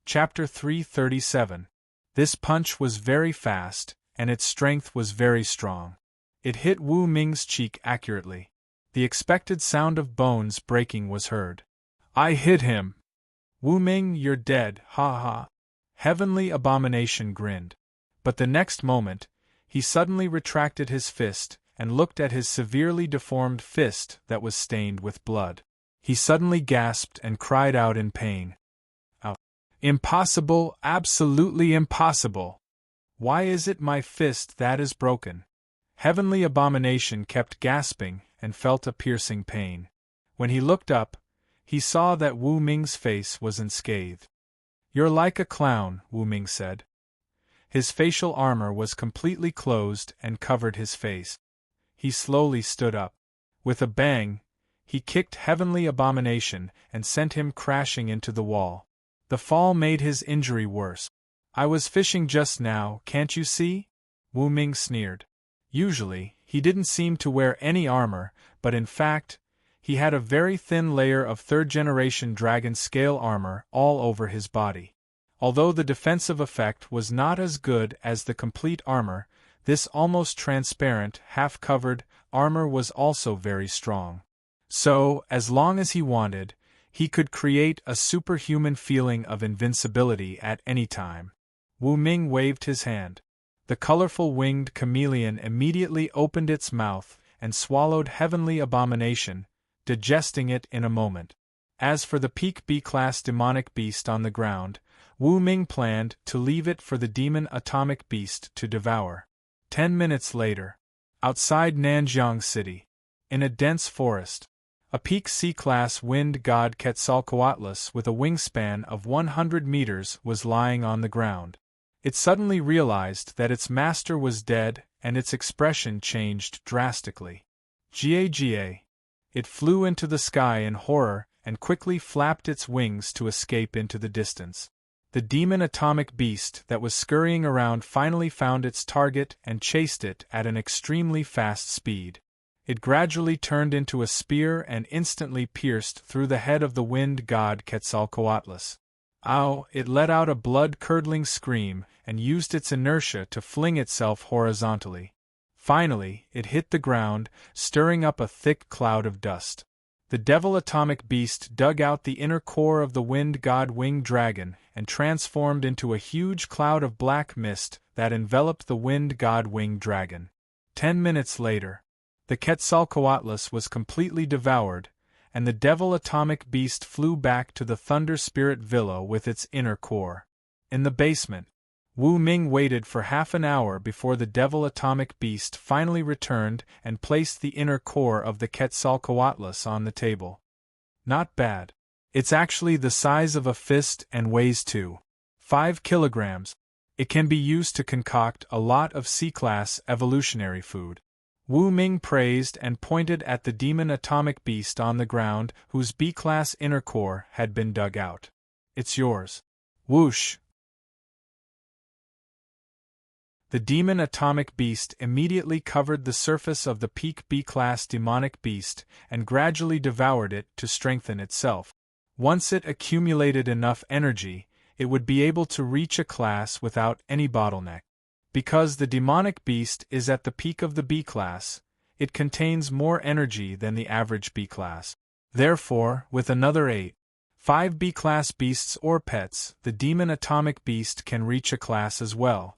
Chapter 337. This punch was very fast, and its strength was very strong. It hit Wu Ming's cheek accurately. The expected sound of bones breaking was heard. I hit him! Wu Ming, you're dead, ha ha! Heavenly abomination grinned. But the next moment, he suddenly retracted his fist and looked at his severely deformed fist that was stained with blood. He suddenly gasped and cried out in pain. Ow! Impossible, absolutely impossible! Why is it my fist that is broken? Heavenly abomination kept gasping and felt a piercing pain. When he looked up, he saw that Wu Ming's face was unscathed. You're like a clown, Wu Ming said. His facial armor was completely closed and covered his face. He slowly stood up. With a bang, he kicked Heavenly abomination and sent him crashing into the wall. The fall made his injury worse. I was fishing just now, can't you see? Wu Ming sneered. Usually, he didn't seem to wear any armor, but in fact, he had a very thin layer of third-generation dragon scale armor all over his body. Although the defensive effect was not as good as the complete armor, this almost transparent, half-covered armor was also very strong. So, as long as he wanted, he could create a superhuman feeling of invincibility at any time. Wu Ming waved his hand. The colorful winged chameleon immediately opened its mouth and swallowed Heavenly abomination, digesting it in a moment. As for the peak B-class demonic beast on the ground, Wu Ming planned to leave it for the demon atomic beast to devour. 10 minutes later, outside Nanjiang City, in a dense forest, a peak C-class wind god Quetzalcoatlus with a wingspan of 100 meters was lying on the ground. It suddenly realized that its master was dead, and its expression changed drastically. Ga. It flew into the sky in horror and quickly flapped its wings to escape into the distance. The demon atomic beast that was scurrying around finally found its target and chased it at an extremely fast speed. It gradually turned into a spear and instantly pierced through the head of the wind god Quetzalcoatlus. Ow! It let out a blood-curdling scream and used its inertia to fling itself horizontally. Finally, it hit the ground, stirring up a thick cloud of dust. The devil atomic beast dug out the inner core of the wind god winged dragon and transformed into a huge cloud of black mist that enveloped the wind god winged dragon. 10 minutes later, the Quetzalcoatlus was completely devoured, and the devil atomic beast flew back to the Thunder Spirit Villa with its inner core. In the basement, Wu Ming waited for half an hour before the devil atomic beast finally returned and placed the inner core of the Quetzalcoatlus on the table. Not bad. It's actually the size of a fist and weighs 2.5 kilograms. It can be used to concoct a lot of C-class evolutionary food. Wu Ming praised and pointed at the demon atomic beast on the ground whose B-class inner core had been dug out. It's yours. Whoosh! The demon atomic beast immediately covered the surface of the peak B-class demonic beast and gradually devoured it to strengthen itself. Once it accumulated enough energy, it would be able to reach a class without any bottleneck. Because the demonic beast is at the peak of the B-class, it contains more energy than the average B-class. Therefore, with another 5 B-class beasts or pets, the demon atomic beast can reach a class as well.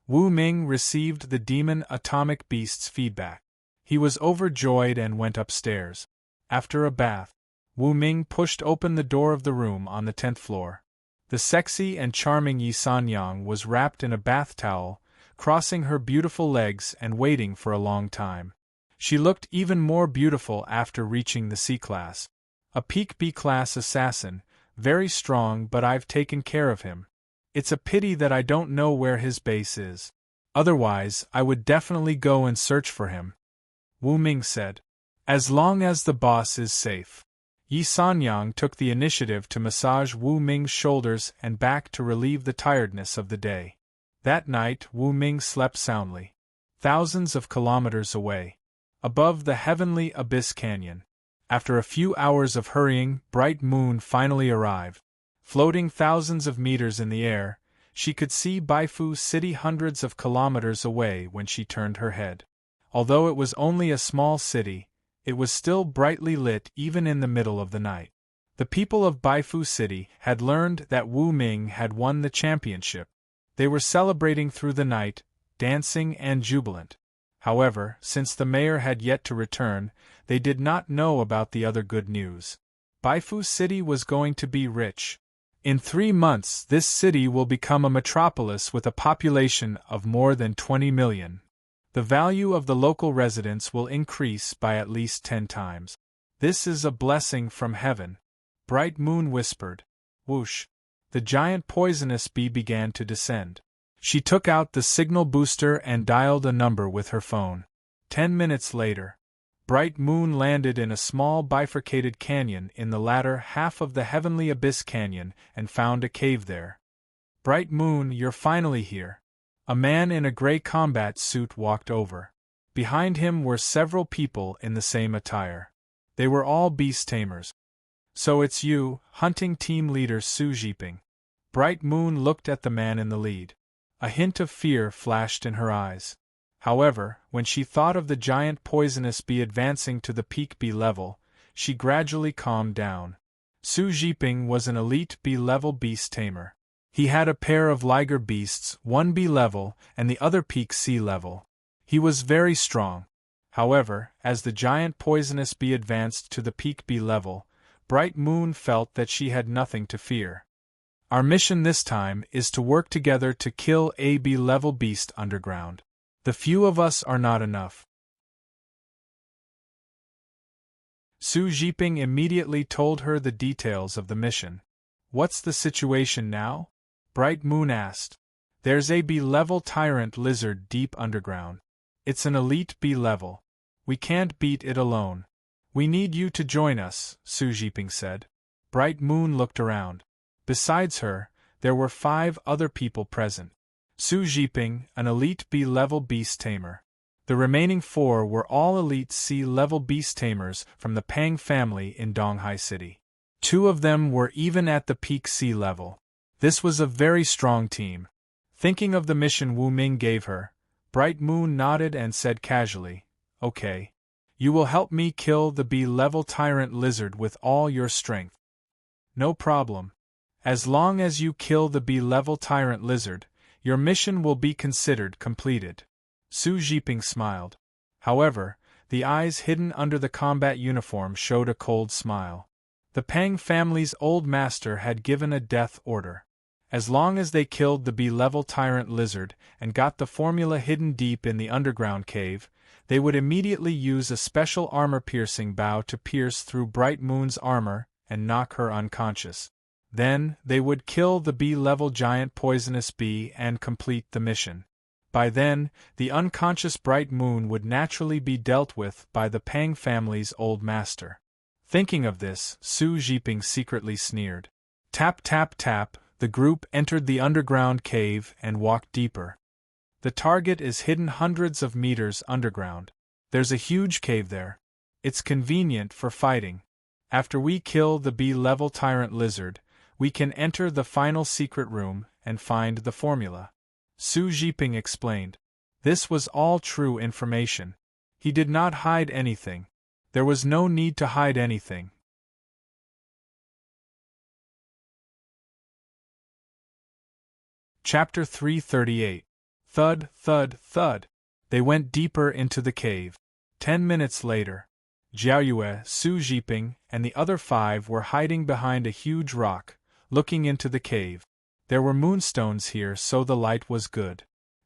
Wu Ming received the demon atomic beast's feedback. He was overjoyed and went upstairs. After a bath, Wu Ming pushed open the door of the room on the 10th floor. The sexy and charming Yi Sanyang was wrapped in a bath towel, crossing her beautiful legs and waiting for a long time. She looked even more beautiful after reaching the C-class. A peak B-class assassin, very strong, but I've taken care of him. It's a pity that I don't know where his base is. Otherwise, I would definitely go and search for him. Wu Ming said. As long as the boss is safe. Yi Sanyang took the initiative to massage Wu Ming's shoulders and back to relieve the tiredness of the day. That night, Wu Ming slept soundly. Thousands of kilometers away, above the heavenly abyss canyon. After a few hours of hurrying, bright moon finally arrived. Floating thousands of meters in the air, she could see Baifu City hundreds of kilometers away when she turned her head. Although it was only a small city, it was still brightly lit even in the middle of the night. The people of Baifu City had learned that Wu Ming had won the championship. They were celebrating through the night, dancing and jubilant. However, since the mayor had yet to return, they did not know about the other good news. Baifu City was going to be rich. In 3 months, this city will become a metropolis with a population of more than 20 million. The value of the local residents will increase by at least 10 times. This is a blessing from heaven. Bright Moon whispered. Whoosh! The giant poisonous bee began to descend. She took out the signal booster and dialed a number with her phone. 10 minutes later, Bright Moon landed in a small bifurcated canyon in the latter half of the heavenly abyss canyon and found a cave there. Bright Moon, you're finally here. A man in a gray combat suit walked over. Behind him were several people in the same attire. They were all beast tamers. So it's you, hunting team leader Su Jiping. Bright Moon looked at the man in the lead. A hint of fear flashed in her eyes. However, when she thought of the giant poisonous bee advancing to the peak B level, she gradually calmed down. Su Jiping was an elite B-level beast tamer. He had a pair of liger beasts, one B level and the other peak C level. He was very strong. However, as the giant poisonous bee advanced to the peak B level, Bright Moon felt that she had nothing to fear. Our mission this time is to work together to kill a B-level beast underground. The few of us are not enough. Su Jiping immediately told her the details of the mission. What's the situation now? Bright Moon asked. There's a B-level tyrant lizard deep underground. It's an elite B-level. We can't beat it alone. We need you to join us, Su Jiping said. Bright Moon looked around. Besides her, there were 5 other people present. Su Jiping, an elite B-level beast tamer. The remaining 4 were all elite C-level beast tamers from the Pang family in Donghai City. 2 of them were even at the peak C level. This was a very strong team. Thinking of the mission Wu Ming gave her, Bright Moon nodded and said casually, Okay. You will help me kill the B-level tyrant lizard with all your strength. No problem. As long as you kill the B-level tyrant lizard, your mission will be considered completed. Su Jiping smiled. However, the eyes hidden under the combat uniform showed a cold smile. The Pang family's old master had given a death order. As long as they killed the B-level tyrant lizard and got the formula hidden deep in the underground cave, they would immediately use a special armor-piercing bow to pierce through Bright Moon's armor and knock her unconscious. Then, they would kill the B-level giant poisonous bee and complete the mission. By then, the unconscious Bright Moon would naturally be dealt with by the Pang family's old master. Thinking of this, Su Jiping secretly sneered. Tap tap tap, the group entered the underground cave and walked deeper. The target is hidden hundreds of meters underground. There's a huge cave there. It's convenient for fighting. After we kill the B-level tyrant lizard, we can enter the final secret room and find the formula. Su Jiping explained. This was all true information. He did not hide anything. There was no need to hide anything. Chapter 338. Thud, thud, thud. They went deeper into the cave. 10 minutes later, Jiaoyue, Su Jiping, and the other 5 were hiding behind a huge rock, looking into the cave. There were moonstones here, so the light was good.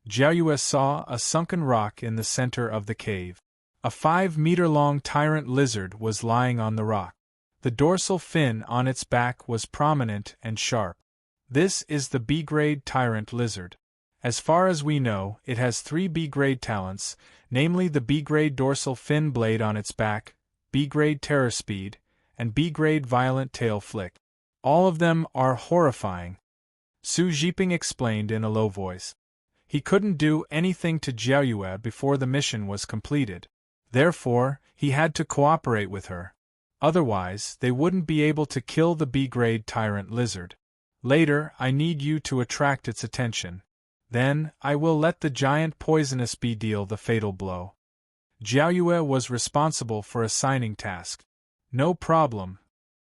Jiaoyue saw a sunken rock in the center of the cave. A 5-meter-long tyrant lizard was lying on the rock. The dorsal fin on its back was prominent and sharp. This is the B-grade tyrant lizard. As far as we know, it has 3 B-grade talents, namely the B-grade dorsal fin blade on its back, B-grade terror speed, and B-grade violent tail flick. All of them are horrifying, Su Zhiping explained in a low voice. He couldn't do anything to Jiaoyue before the mission was completed. Therefore, he had to cooperate with her. Otherwise, they wouldn't be able to kill the B-grade tyrant lizard. Later, I need you to attract its attention. Then, I will let the giant poisonous bee deal the fatal blow. Jiaoyue was responsible for assigning tasks. No problem.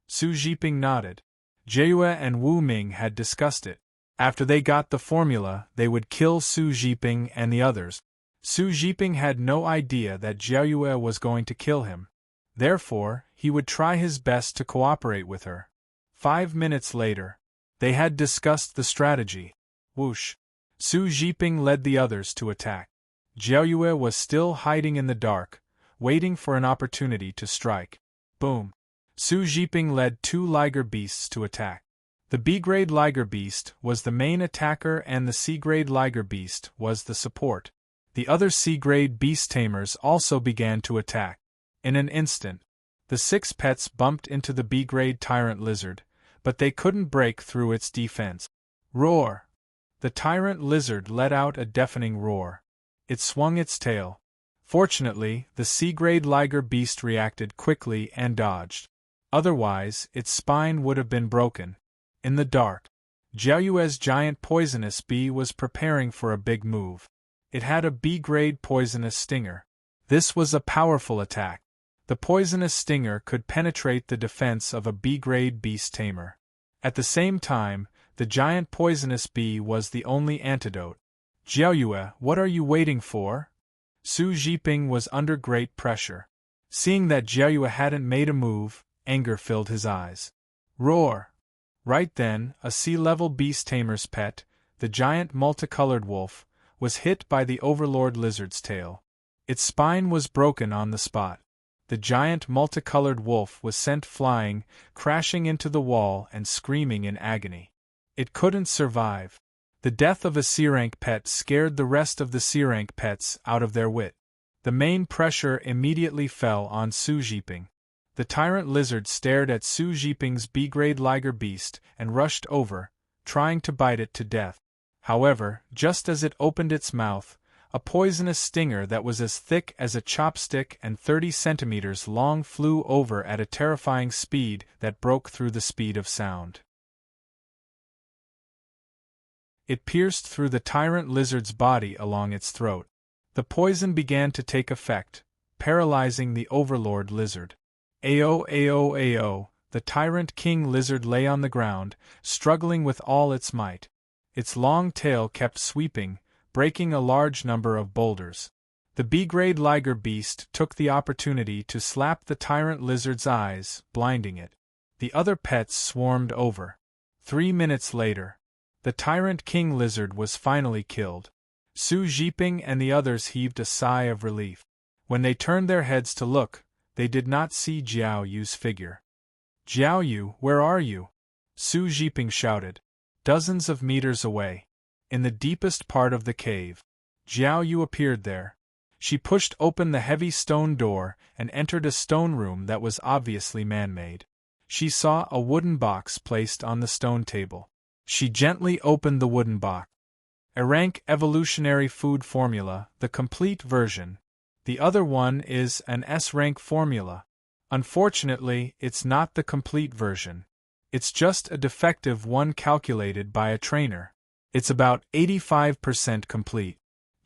Su Zhiping nodded. Jiaoyue and Wu Ming had discussed it. After they got the formula, they would kill Su Zhiping and the others. Su Zhiping had no idea that Jiaoyue was going to kill him. Therefore, he would try his best to cooperate with her. 5 minutes later, they had discussed the strategy. Whoosh! Su Zhiping led the others to attack. Jiaoyue was still hiding in the dark, waiting for an opportunity to strike. Boom! Su Zhiping led 2 liger beasts to attack. The B-grade liger beast was the main attacker and the C-grade liger beast was the support. The other C-grade beast tamers also began to attack. In an instant, the 6 pets bumped into the B-grade tyrant lizard, but they couldn't break through its defense. Roar! The tyrant lizard let out a deafening roar. It swung its tail. Fortunately, the C-grade liger beast reacted quickly and dodged. Otherwise, its spine would have been broken. In the dark, Jiaoyue's giant poisonous bee was preparing for a big move. It had a B-grade poisonous stinger. This was a powerful attack. The poisonous stinger could penetrate the defense of a B-grade beast tamer. At the same time, the giant poisonous bee was the only antidote. Jiaoyue, what are you waiting for? Su Zhiping was under great pressure. Seeing that Jiaoyue hadn't made a move, anger filled his eyes. Roar! Right then, a sea-level beast tamer's pet, the giant multicolored wolf, was hit by the overlord lizard's tail. Its spine was broken on the spot. The giant multicolored wolf was sent flying, crashing into the wall and screaming in agony. It couldn't survive. The death of a C-rank pet scared the rest of the C-rank pets out of their wit. The main pressure immediately fell on Su Zhiping. The tyrant lizard stared at Su Zhiping's B-grade liger beast and rushed over, trying to bite it to death. However, just as it opened its mouth, a poisonous stinger that was as thick as a chopstick and 30 centimeters long flew over at a terrifying speed that broke through the speed of sound. It pierced through the tyrant lizard's body along its throat. The poison began to take effect, paralyzing the overlord lizard. Ao, the tyrant king lizard lay on the ground, struggling with all its might. Its long tail kept sweeping, breaking a large number of boulders. The B-grade liger beast took the opportunity to slap the tyrant lizard's eyes, blinding it. The other pets swarmed over. 3 minutes later, the tyrant king lizard was finally killed. Su Zhiping and the others heaved a sigh of relief. When they turned their heads to look, they did not see Jiaoyu's figure. Jiaoyu, where are you? Su Zhiping shouted. Dozens of meters away. In the deepest part of the cave. Jiaoyu appeared there. She pushed open the heavy stone door and entered a stone room that was obviously man-made. She saw a wooden box placed on the stone table. She gently opened the wooden box. A rank evolutionary food formula, the complete version. The other one is an S-rank formula. Unfortunately, it's not the complete version. It's just a defective one calculated by a trainer. It's about 85% complete.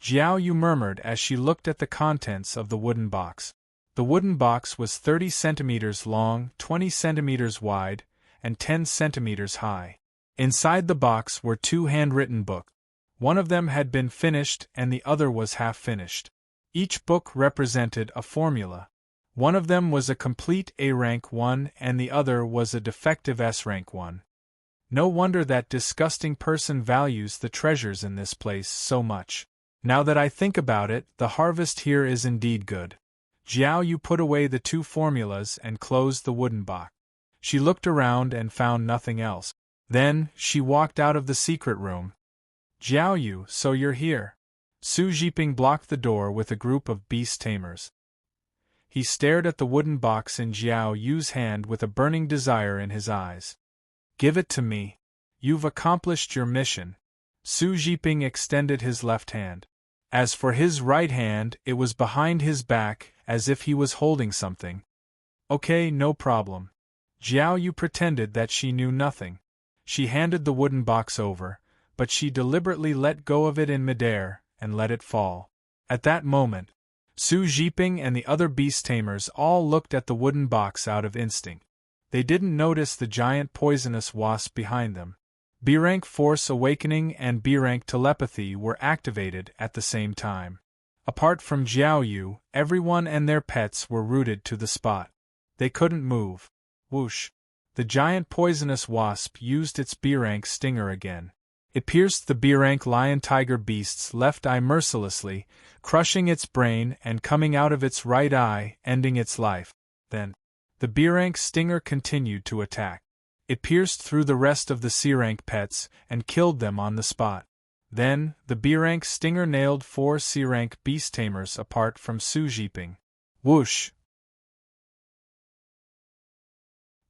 Jiaoyu murmured as she looked at the contents of the wooden box. The wooden box was 30 centimeters long, 20 centimeters wide, and 10 centimeters high. Inside the box were 2 handwritten books. One of them had been finished and the other was half-finished. Each book represented a formula. One of them was a complete A-rank one and the other was a defective S-rank one. No wonder that disgusting person values the treasures in this place so much. Now that I think about it, the harvest here is indeed good. Jiao Yu put away the 2 formulas and closed the wooden box. She looked around and found nothing else. Then, she walked out of the secret room. Jiao Yu, so you're here. Su Jiping blocked the door with a group of beast tamers. He stared at the wooden box in Jiao Yu's hand with a burning desire in his eyes. Give it to me. You've accomplished your mission. Su Jiping extended his left hand. As for his right hand, it was behind his back, as if he was holding something. Okay, no problem. Jiao Yu pretended that she knew nothing. She handed the wooden box over, but she deliberately let go of it in midair and let it fall. At that moment, Su Jiping and the other beast tamers all looked at the wooden box out of instinct. They didn't notice the giant poisonous wasp behind them. B-rank Force Awakening and B-rank Telepathy were activated at the same time. Apart from Jiao Yu, everyone and their pets were rooted to the spot. They couldn't move. Whoosh! The giant poisonous wasp used its B-rank stinger again. It pierced the B-rank lion-tiger beast's left eye mercilessly, crushing its brain and coming out of its right eye, ending its life. Then, the B-rank stinger continued to attack. It pierced through the rest of the C-rank pets and killed them on the spot. Then, the B-rank stinger nailed 4 C-rank beast tamers apart from Su Jiping. Whoosh!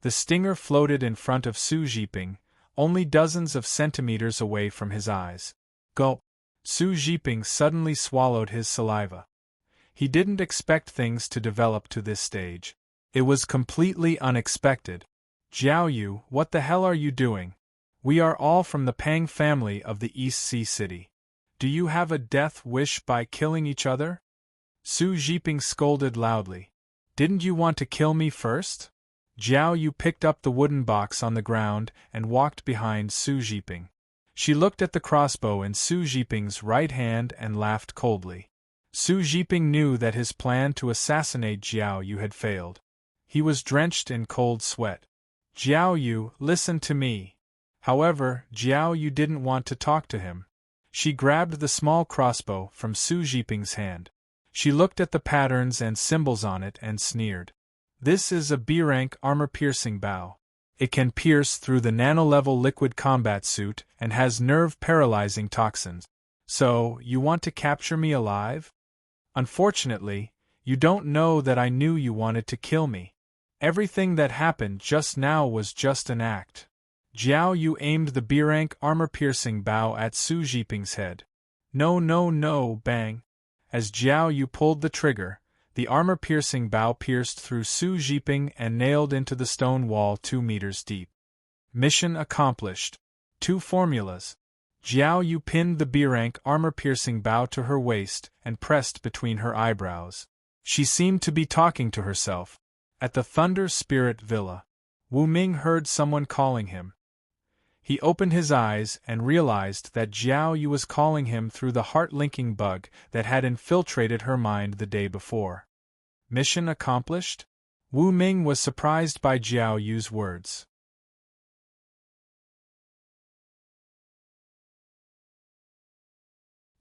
The stinger floated in front of Su Jiping, only dozens of centimeters away from his eyes. Gulp! Su Jiping suddenly swallowed his saliva. He didn't expect things to develop to this stage. It was completely unexpected. Jiao Yu, what the hell are you doing? We are all from the Pang family of the East Sea City. Do you have a death wish by killing each other? Su Jiping scolded loudly. Didn't you want to kill me first? Jiao Yu picked up the wooden box on the ground and walked behind Su Jiping. She looked at the crossbow in Su Jiping's right hand and laughed coldly. Su Jiping knew that his plan to assassinate Jiao Yu had failed. He was drenched in cold sweat. Jiao Yu, listen to me. However, Jiao Yu didn't want to talk to him. She grabbed the small crossbow from Su Jiping's hand. She looked at the patterns and symbols on it and sneered. This is a B-rank armor-piercing bow. It can pierce through the nano-level liquid combat suit and has nerve-paralyzing toxins. So, you want to capture me alive? Unfortunately, you don't know that I knew you wanted to kill me. Everything that happened just now was just an act. Jiao Yu aimed the B-rank armor-piercing bow at Su Jiping's head. No, no, no, bang. As Jiao Yu pulled the trigger, the armor-piercing bow pierced through Su Jiping and nailed into the stone wall 2 meters deep. Mission accomplished. 2 formulas. Jiao Yu pinned the B-rank armor-piercing bow to her waist and pressed between her eyebrows. She seemed to be talking to herself. At the Thunder Spirit Villa, Wu Ming heard someone calling him. He opened his eyes and realized that Jiao Yu was calling him through the heart-linking bug that had infiltrated her mind the day before. Mission accomplished? Wu Ming was surprised by Jiao Yu's words.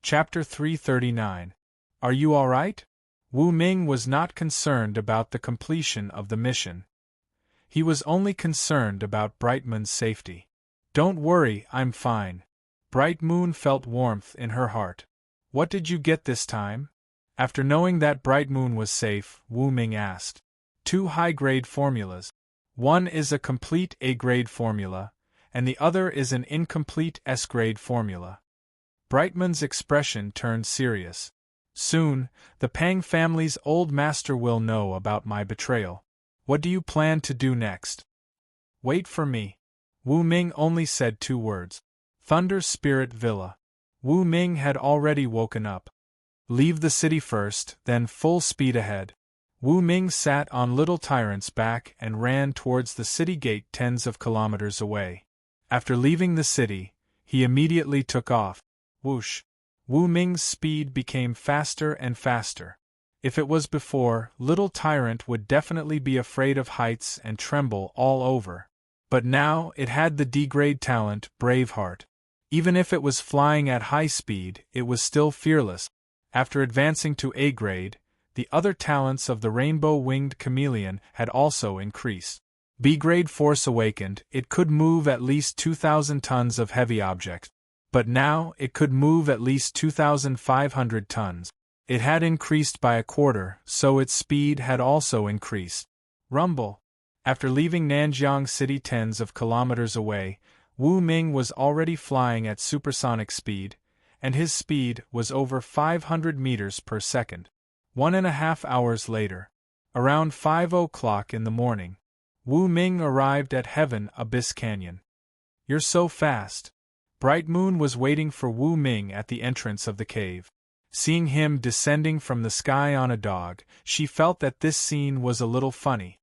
Chapter 339. Are you all right? Wu Ming was not concerned about the completion of the mission. He was only concerned about Bright Moon's safety. Don't worry, I'm fine. Bright Moon felt warmth in her heart. What did you get this time? After knowing that Bright Moon was safe, Wu Ming asked. 2 high-grade formulas. One is a complete A-grade formula, and the other is an incomplete S-grade formula. Brightman's expression turned serious. Soon, the Pang family's old master will know about my betrayal. What do you plan to do next? Wait for me. Wu Ming only said 2 words. Thunder Spirit Villa. Wu Ming had already woken up. Leave the city first, then full speed ahead. Wu Ming sat on Little Tyrant's back and ran towards the city gate tens of kilometers away. After leaving the city, he immediately took off. Whoosh! Wu Ming's speed became faster and faster. If it was before, Little Tyrant would definitely be afraid of heights and tremble all over. But now it had the D-grade talent, Braveheart. Even if it was flying at high speed, it was still fearless. After advancing to A grade, the other talents of the rainbow-winged chameleon had also increased. B grade force awakened, it could move at least 2,000 tons of heavy objects. But now it could move at least 2,500 tons. It had increased by a quarter, so its speed had also increased. Rumble. After leaving Nanjiang City tens of kilometers away, Wu Ming was already flying at supersonic speed, and his speed was over 500 meters per second. 1.5 hours later, around 5 o'clock in the morning, Wu Ming arrived at Heaven Abyss Canyon. "You're so fast." Bright Moon was waiting for Wu Ming at the entrance of the cave. Seeing him descending from the sky on a dog, she felt that this scene was a little funny.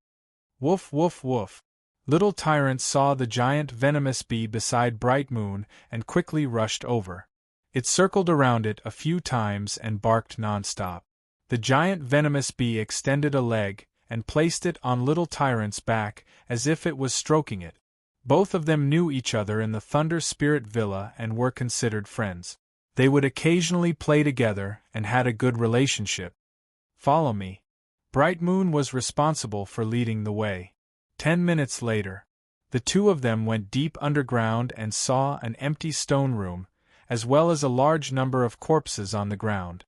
Woof woof woof. Little Tyrant saw the giant venomous bee beside Bright Moon and quickly rushed over. It circled around it a few times and barked non-stop. The giant venomous bee extended a leg and placed it on Little Tyrant's back as if it was stroking it. Both of them knew each other in the Thunder Spirit Villa and were considered friends. They would occasionally play together and had a good relationship. "Follow me." Bright Moon was responsible for leading the way. 10 minutes later, the two of them went deep underground and saw an empty stone room, as well as a large number of corpses on the ground.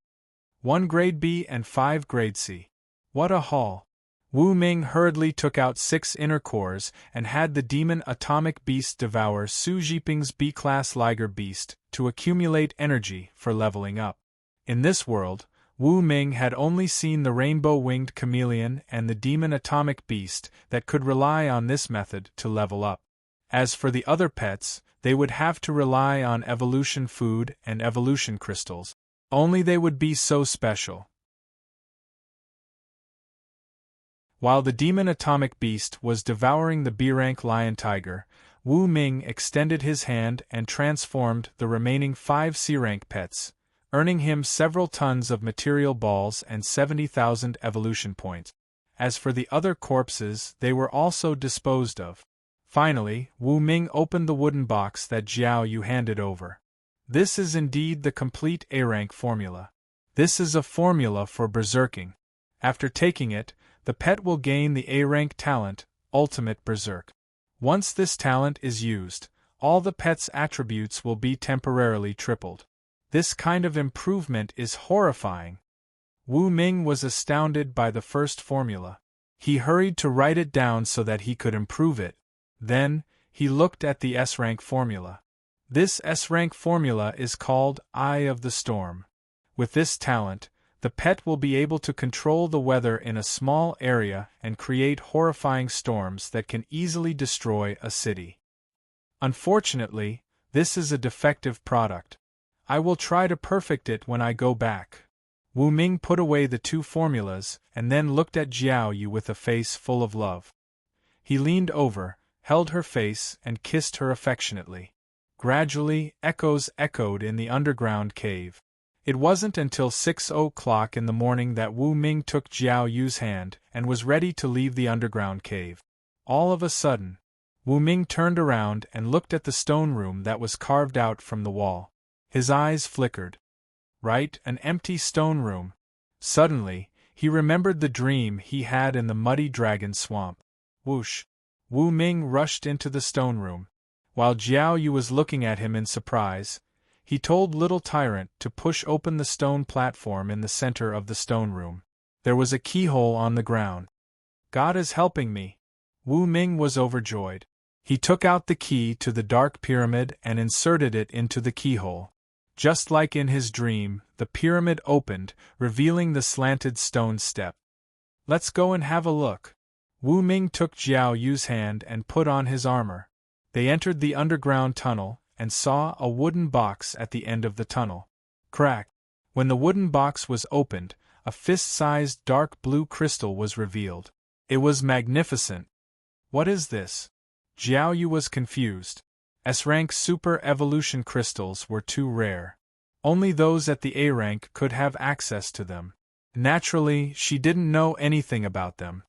1 grade B and 5 grade C. What a haul! Wu Ming hurriedly took out 6 inner cores and had the demon atomic beast devour Su Zhiping's B-class Liger beast to accumulate energy for leveling up. In this world, Wu Ming had only seen the rainbow-winged chameleon and the demon atomic beast that could rely on this method to level up. As for the other pets, they would have to rely on evolution food and evolution crystals. Only they would be so special. While the demon atomic beast was devouring the B-rank lion tiger, Wu Ming extended his hand and transformed the remaining 5 C-rank pets, earning him several tons of material balls and 70,000 evolution points. As for the other corpses, they were also disposed of. Finally, Wu Ming opened the wooden box that Jiao Yu handed over. This is indeed the complete A-rank formula. This is a formula for berserking. After taking it, the pet will gain the A-rank talent, Ultimate Berserk. Once this talent is used, all the pet's attributes will be temporarily tripled. This kind of improvement is horrifying. Wu Ming was astounded by the first formula. He hurried to write it down so that he could improve it. Then, he looked at the S-rank formula. This S-rank formula is called Eye of the Storm. With this talent, the pet will be able to control the weather in a small area and create horrifying storms that can easily destroy a city. Unfortunately, this is a defective product. I will try to perfect it when I go back. Wu Ming put away the 2 formulas and then looked at Jiao Yu with a face full of love. He leaned over, held her face, and kissed her affectionately. Gradually, echoes echoed in the underground cave. It wasn't until 6 o'clock in the morning that Wu Ming took Jiao Yu's hand and was ready to leave the underground cave. All of a sudden, Wu Ming turned around and looked at the stone room that was carved out from the wall. His eyes flickered. Right, an empty stone room. Suddenly, he remembered the dream he had in the muddy dragon swamp. Whoosh! Wu Ming rushed into the stone room. While Jiao Yu was looking at him in surprise, he told Little Tyrant to push open the stone platform in the center of the stone room. There was a keyhole on the ground. God is helping me. Wu Ming was overjoyed. He took out the key to the dark pyramid and inserted it into the keyhole. Just like in his dream, the pyramid opened, revealing the slanted stone step. Let's go and have a look. Wu Ming took Jiao Yu's hand and put on his armor. They entered the underground tunnel and saw a wooden box at the end of the tunnel. Crack! When the wooden box was opened, a fist-sized dark blue crystal was revealed. It was magnificent. What is this? Jiao Yu was confused. S-rank super evolution crystals were too rare. Only those at the A rank could have access to them. Naturally, she didn't know anything about them.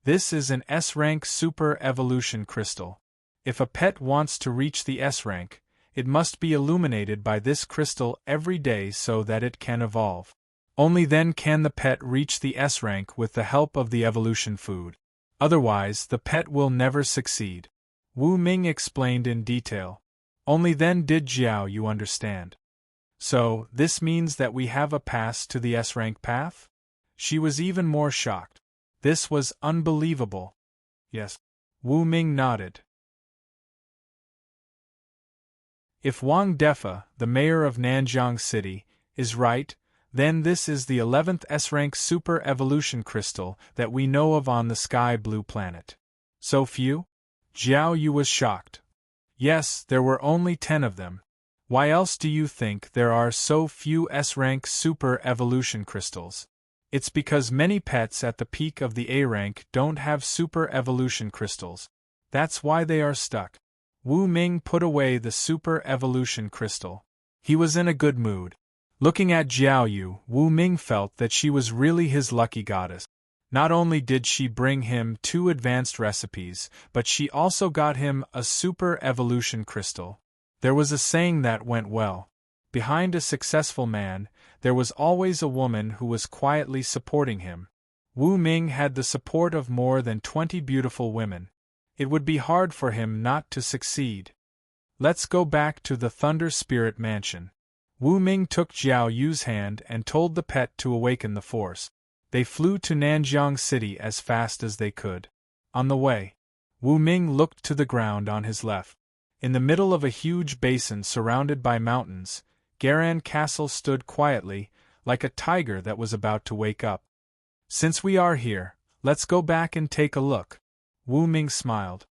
This is an S-rank super evolution crystal. If a pet wants to reach the S rank, It must be illuminated by this crystal every day so that it can evolve. Only then can the pet reach the S rank with the help of the evolution food. Otherwise, the pet will never succeed. Wu Ming explained in detail. Only then did Jiao Yu understand. So, this means that we have a pass to the S rank path? She was even more shocked. This was unbelievable. Yes. Wu Ming nodded. If Wang Defa, the mayor of Nanjiang City, is right, then this is the 11th S-rank super evolution crystal that we know of on the sky blue planet. So few? Jiao Yu was shocked. Yes, there were only 10 of them. Why else do you think there are so few S-rank super evolution crystals? It's because many pets at the peak of the A rank don't have super evolution crystals. That's why they are stuck. Wu Ming put away the super evolution crystal. He was in a good mood. Looking at Jiao Yu, Wu Ming felt that she was really his lucky goddess. Not only did she bring him 2 advanced recipes, but she also got him a super evolution crystal. There was a saying that went well. Behind a successful man, there was always a woman who was quietly supporting him. Wu Ming had the support of more than 20 beautiful women. It would be hard for him not to succeed. Let's go back to the Thunder Spirit Mansion. Wu Ming took Jiao Yu's hand and told the pet to awaken the force. They flew to Nanjiang City as fast as they could. On the way, Wu Ming looked to the ground on his left. In the middle of a huge basin surrounded by mountains, Garan Castle stood quietly, like a tiger that was about to wake up. Since we are here, let's go back and take a look. Wu Ming smiled.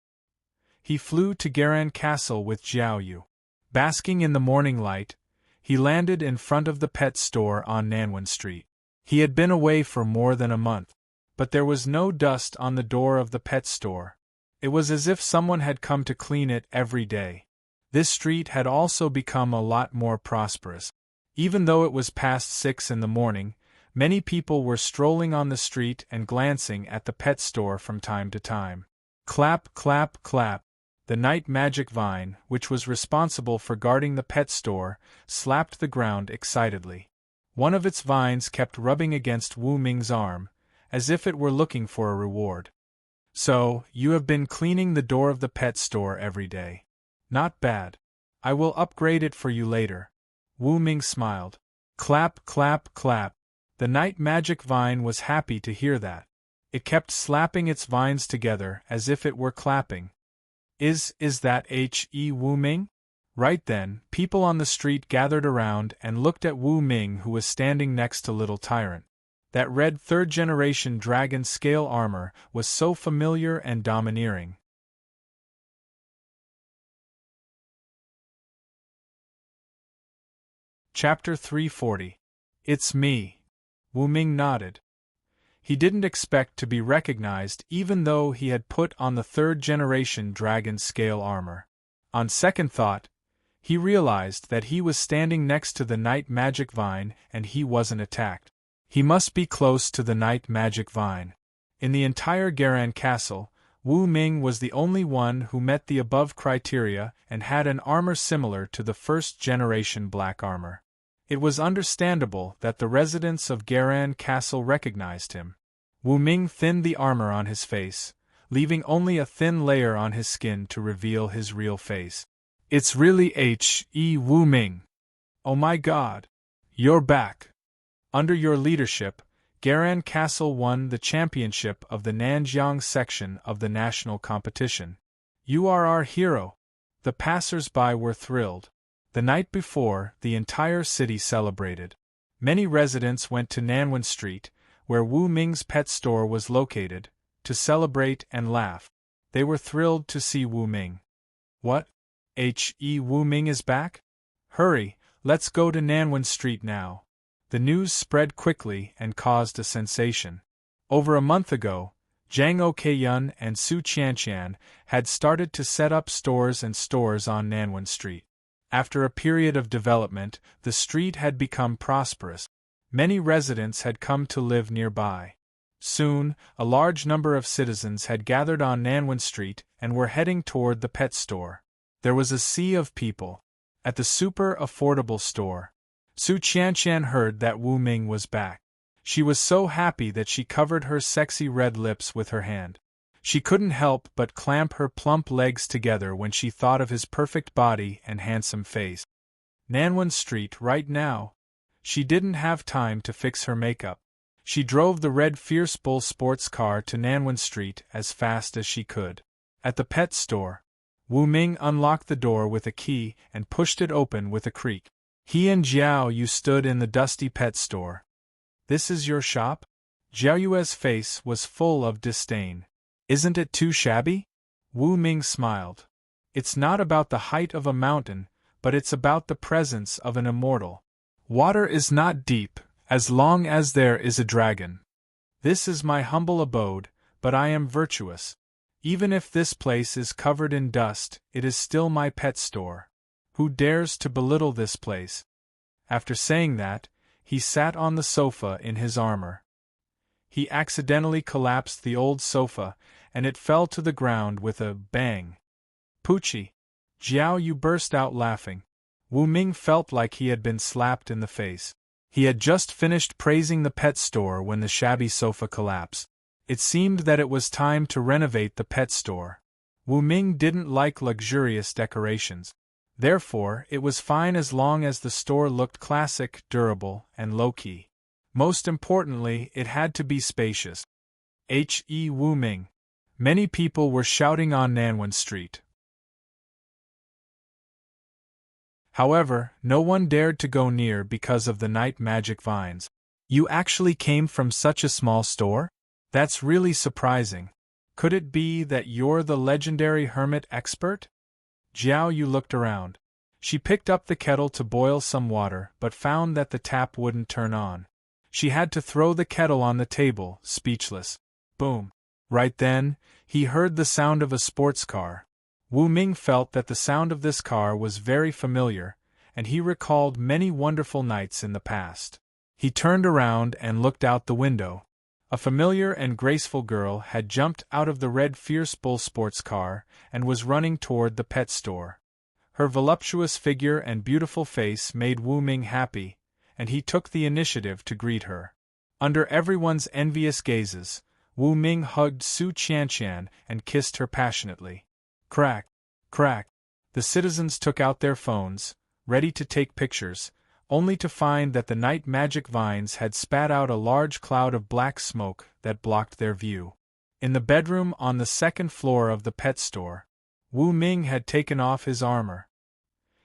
He flew to Garan Castle with Jiao Yu. Basking in the morning light, he landed in front of the pet store on Nanwen Street. He had been away for more than a month, but there was no dust on the door of the pet store. It was as if someone had come to clean it every day. This street had also become a lot more prosperous. Even though it was past 6 in the morning, many people were strolling on the street and glancing at the pet store from time to time. Clap, clap, clap. The night magic vine, which was responsible for guarding the pet store, slapped the ground excitedly. One of its vines kept rubbing against Wu Ming's arm, as if it were looking for a reward. So, you have been cleaning the door of the pet store every day. Not bad. I will upgrade it for you later. Wu Ming smiled. Clap, clap, clap. The night magic vine was happy to hear that. It kept slapping its vines together as if it were clapping. Is that Wu Ming? Right then, people on the street gathered around and looked at Wu Ming, who was standing next to Little Tyrant. That red 3rd-generation dragon scale armor was so familiar and domineering. Chapter 340. It's me. Wu Ming nodded. He didn't expect to be recognized even though he had put on the 3rd-generation dragon scale armor. On second thought, he realized that he was standing next to the night magic vine and he wasn't attacked. He must be close to the night magic vine. In the entire Garan Castle, Wu Ming was the only one who met the above criteria and had an armor similar to the 1st-generation black armor. It was understandable that the residents of Garan Castle recognized him. Wu Ming thinned the armor on his face, leaving only a thin layer on his skin to reveal his real face. It's really Wu Ming. Oh my god. You're back. Under your leadership, Garan Castle won the championship of the Nanjiang section of the national competition. You are our hero. The passers-by were thrilled. The night before, the entire city celebrated. Many residents went to Nanwen Street, where Wu Ming's pet store was located, to celebrate and laugh. They were thrilled to see Wu Ming. What? Wu Ming is back? Hurry, let's go to Nanwen Street now. The news spread quickly and caused a sensation. Over a month ago, Zhang Okyun and Su Qianqian had started to set up stores on Nanwen Street. After a period of development, the street had become prosperous. Many residents had come to live nearby. Soon, a large number of citizens had gathered on Nanwen Street and were heading toward the pet store. There was a sea of people. At the super affordable store, Su Qianqian heard that Wu Ming was back. She was so happy that she covered her sexy red lips with her hand. She couldn't help but clamp her plump legs together when she thought of his perfect body and handsome face. Nanwan Street right now. She didn't have time to fix her makeup. She drove the red Fierce Bull sports car to Nanwan Street as fast as she could. At the pet store, Wu Ming unlocked the door with a key and pushed it open with a creak. He and Jiao Yu stood in the dusty pet store. This is your shop? Jiao Yue's face was full of disdain. Isn't it too shabby? Wu Ming smiled. It's not about the height of a mountain, but it's about the presence of an immortal. Water is not deep, as long as there is a dragon. This is my humble abode, but I am virtuous. Even if this place is covered in dust, it is still my pet store. Who dares to belittle this place? After saying that, he sat on the sofa in his armor. He accidentally collapsed the old sofa, and it fell to the ground with a bang. Poochie! Jiao Yu burst out laughing. Wu Ming felt like he had been slapped in the face. He had just finished praising the pet store when the shabby sofa collapsed. It seemed that it was time to renovate the pet store. Wu Ming didn't like luxurious decorations. Therefore, it was fine as long as the store looked classic, durable, and low-key. Most importantly, it had to be spacious. Wu Ming. Many people were shouting on Nanwan Street. However, no one dared to go near because of the night magic vines. You actually came from such a small store? That's really surprising. Could it be that you're the legendary hermit expert? Jiao Yu looked around. She picked up the kettle to boil some water but found that the tap wouldn't turn on. She had to throw the kettle on the table, speechless. Boom! Right then, he heard the sound of a sports car. Wu Ming felt that the sound of this car was very familiar, and he recalled many wonderful nights in the past. He turned around and looked out the window. A familiar and graceful girl had jumped out of the red Fierce Bull sports car and was running toward the pet store. Her voluptuous figure and beautiful face made Wu Ming happy, and he took the initiative to greet her. Under everyone's envious gazes, Wu Ming hugged Su Qianqian and kissed her passionately. Crack! Crack! The citizens took out their phones, ready to take pictures, only to find that the night magic vines had spat out a large cloud of black smoke that blocked their view. In the bedroom on the second floor of the pet store, Wu Ming had taken off his armor.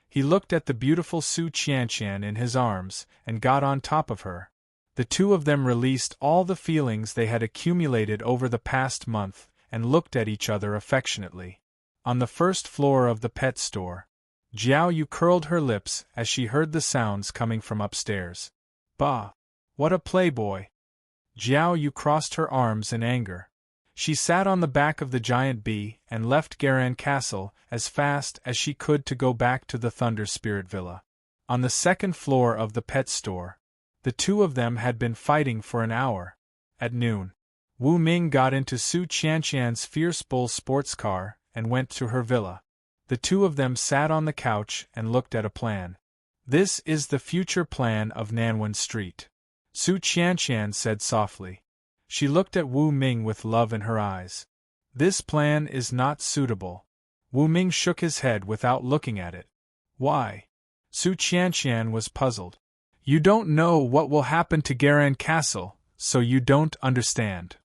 He looked at the beautiful Su Qianqian in his arms and got on top of her. The two of them released all the feelings they had accumulated over the past month and looked at each other affectionately. On the first floor of the pet store, Jiao Yu curled her lips as she heard the sounds coming from upstairs. Bah! What a playboy! Jiao Yu crossed her arms in anger. She sat on the back of the giant bee and left Garan Castle as fast as she could to go back to the Thunder Spirit Villa. On the second floor of the pet store, the two of them had been fighting for an hour. At noon, Wu Ming got into Su Qianqian's Fierce Bull sports car and went to her villa. The two of them sat on the couch and looked at a plan. This is the future plan of Nanwan Street, Su Qianqian said softly. She looked at Wu Ming with love in her eyes. This plan is not suitable. Wu Ming shook his head without looking at it. Why? Su Qianqian was puzzled. You don't know what will happen to Garan Castle, so you don't understand.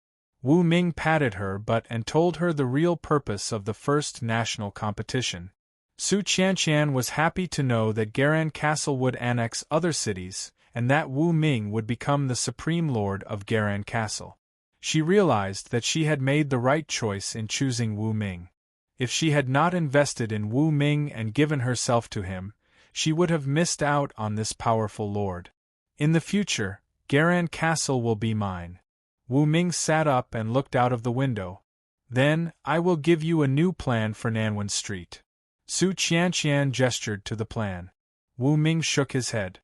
Wu Ming patted her butt and told her the real purpose of the first national competition. Su Qianqian was happy to know that Garan Castle would annex other cities, and that Wu Ming would become the supreme lord of Garan Castle. She realized that she had made the right choice in choosing Wu Ming. If she had not invested in Wu Ming and given herself to him, she would have missed out on this powerful lord. In the future, Garan Castle will be mine. Wu Ming sat up and looked out of the window. Then, I will give you a new plan for Nanwan Street. Su Qianqian gestured to the plan. Wu Ming shook his head.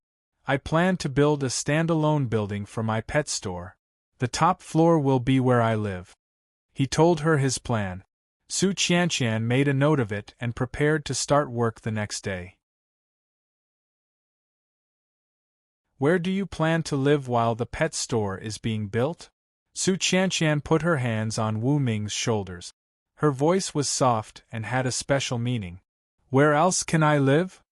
I plan to build a standalone building for my pet store. The top floor will be where I live. He told her his plan. Su Qianqian made a note of it and prepared to start work the next day. Where do you plan to live while the pet store is being built? Su Qianqian put her hands on Wu Ming's shoulders. Her voice was soft and had a special meaning. Where else can I live?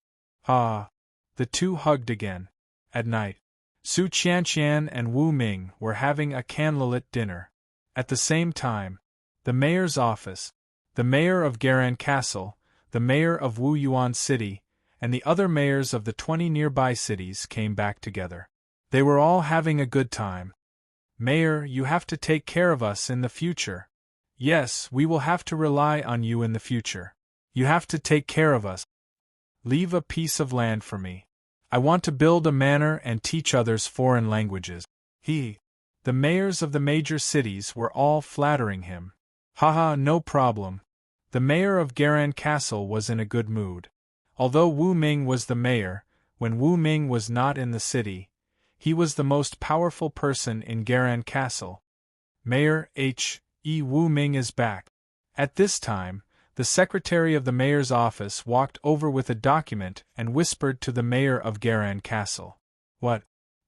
Ah. The two hugged again. At night, Su Qianqian and Wu Ming were having a candlelit dinner. At the same time, the mayor's office, the mayor of Garan Castle, the mayor of Wu Yuan City, and the other mayors of the 20 nearby cities came back together. They were all having a good time. Mayor, you have to take care of us in the future. Yes, we will have to rely on you in the future. You have to take care of us. Leave a piece of land for me. I want to build a manor and teach others foreign languages. The mayors of the major cities were all flattering him. Haha, no problem. The mayor of Garan Castle was in a good mood. Although Wu Ming was the mayor, when Wu Ming was not in the city, he was the most powerful person in Garan Castle. Mayor Wu Ming is back. At this time, the secretary of the mayor's office walked over with a document and whispered to the mayor of Garan Castle. What?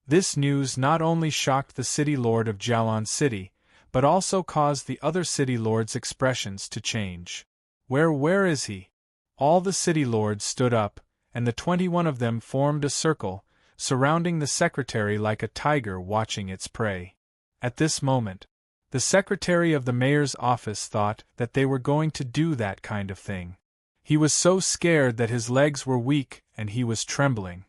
This news not only shocked the city lord of Jialan City, but also caused the other city lords' expressions to change. Where is he? All the city lords stood up, and the 21 of them formed a circle, surrounding the secretary like a tiger watching its prey. At this moment, the secretary of the mayor's office thought that they were going to do that kind of thing. He was so scared that his legs were weak and he was trembling.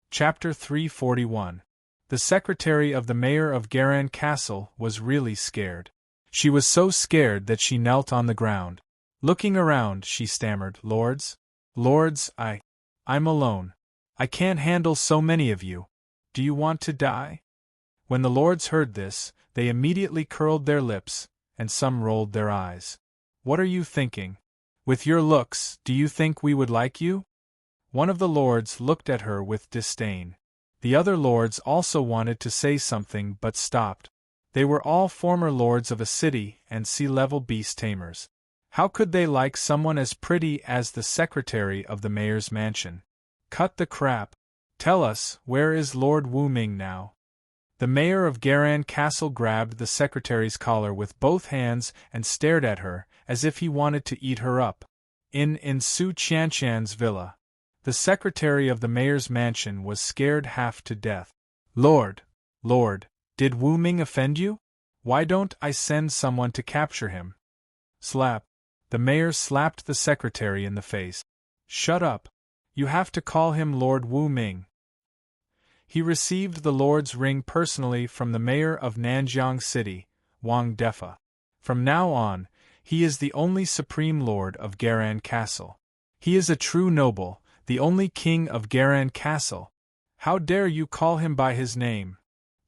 Chapter 341. The secretary of the mayor of Garan Castle was really scared. She was so scared that she knelt on the ground. Looking around, she stammered, Lords, I'm alone. I can't handle so many of you. Do you want to die? When the lords heard this, they immediately curled their lips, and some rolled their eyes. What are you thinking? With your looks, do you think we would like you? One of the lords looked at her with disdain. The other lords also wanted to say something but stopped. They were all former lords of a city and sea-level beast tamers. How could they like someone as pretty as the secretary of the mayor's mansion? Cut the crap. Tell us, where is Lord Wu Ming now? The mayor of Garan Castle grabbed the secretary's collar with both hands and stared at her, as if he wanted to eat her up. In Su Qianqian's villa. The secretary of the mayor's mansion was scared half to death. Lord, did Wu Ming offend you? Why don't I send someone to capture him? Slap. The mayor slapped the secretary in the face. Shut up. You have to call him Lord Wu Ming. He received the lord's ring personally from the mayor of Nanjiang City, Wang Defa. From now on, he is the only supreme lord of Garan Castle. He is a true noble, the only king of Garan Castle. How dare you call him by his name?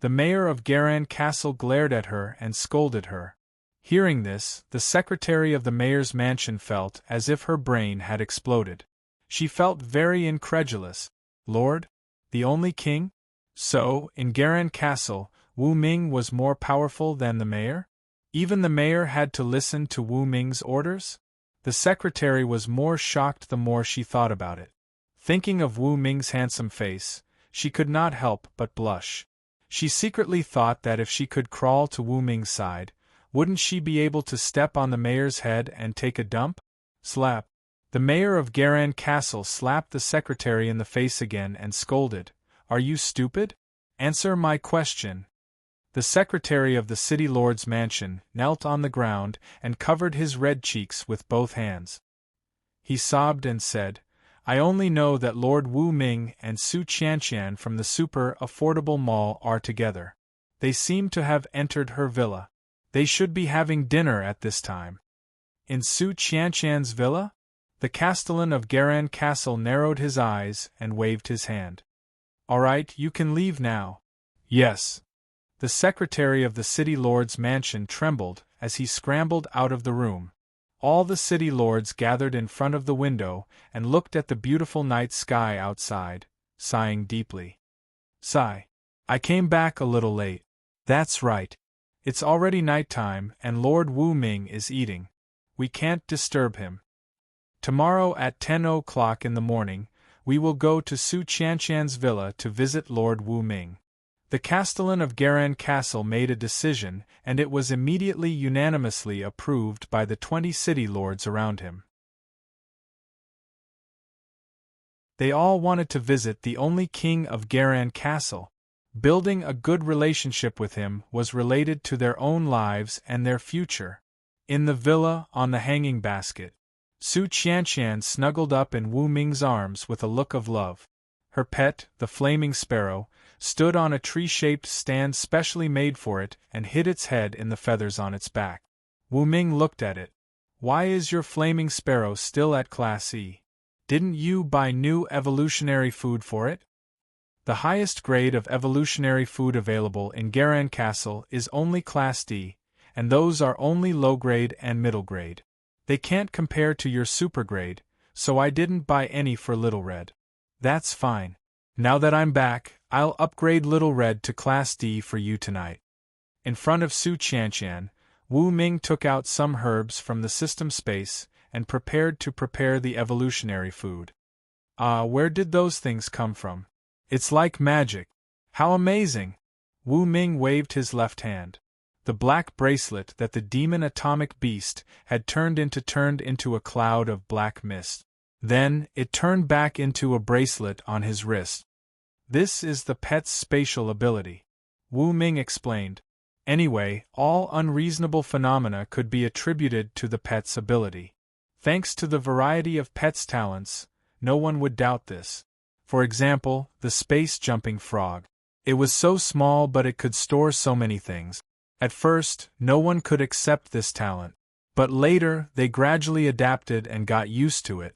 The mayor of Garan Castle glared at her and scolded her. Hearing this, the secretary of the mayor's mansion felt as if her brain had exploded. She felt very incredulous. Lord? The only king? So, in Garan Castle, Wu Ming was more powerful than the mayor? Even the mayor had to listen to Wu Ming's orders? The secretary was more shocked the more she thought about it. Thinking of Wu Ming's handsome face, she could not help but blush. She secretly thought that if she could crawl to Wu Ming's side, wouldn't she be able to step on the mayor's head and take a dump? Slap. The mayor of Garan Castle slapped the secretary in the face again and scolded, Are you stupid? Answer my question. The secretary of the city lord's mansion knelt on the ground and covered his red cheeks with both hands. He sobbed and said, I only know that Lord Wu Ming and Su Qianqian from the super affordable mall are together. They seem to have entered her villa. They should be having dinner at this time. In Su Qianqian's villa? The castellan of Garan Castle narrowed his eyes and waved his hand. All right, you can leave now. Yes. The secretary of the city lord's mansion trembled as he scrambled out of the room. All the city lords gathered in front of the window and looked at the beautiful night sky outside, sighing deeply. Sigh. I came back a little late. That's right. It's already nighttime and Lord Wu Ming is eating. We can't disturb him. Tomorrow at 10 o'clock in the morning, we will go to Su Qianshan's villa to visit Lord Wu Ming. The castellan of Garan Castle made a decision, and it was immediately unanimously approved by the 20 city lords around him. They all wanted to visit the only king of Garan Castle. Building a good relationship with him was related to their own lives and their future. In the villa, on the hanging basket, Su Qianshan snuggled up in Wu Ming's arms with a look of love. Her pet, the flaming sparrow, stood on a tree-shaped stand specially made for it and hid its head in the feathers on its back. Wu Ming looked at it. "Why is your flaming sparrow still at Class E? Didn't you buy new evolutionary food for it?" The highest grade of evolutionary food available in Garan Castle is only Class D, and those are only low grade and middle grade. They can't compare to your super grade, so I didn't buy any for Little Red. That's fine. Now that I'm back, I'll upgrade Little Red to Class D for you tonight. In front of Su Qianshan, Wu Ming took out some herbs from the system space and prepared to prepare the evolutionary food. Where did those things come from? It's like magic. How amazing! Wu Ming waved his left hand. The black bracelet that the demon atomic beast had turned into a cloud of black mist. Then, it turned back into a bracelet on his wrist. This is the pet's spatial ability, Wu Ming explained. Anyway, all unreasonable phenomena could be attributed to the pet's ability. Thanks to the variety of pet's talents, no one would doubt this. For example, the space-jumping frog. It was so small but it could store so many things. At first, no one could accept this talent. But later, they gradually adapted and got used to it.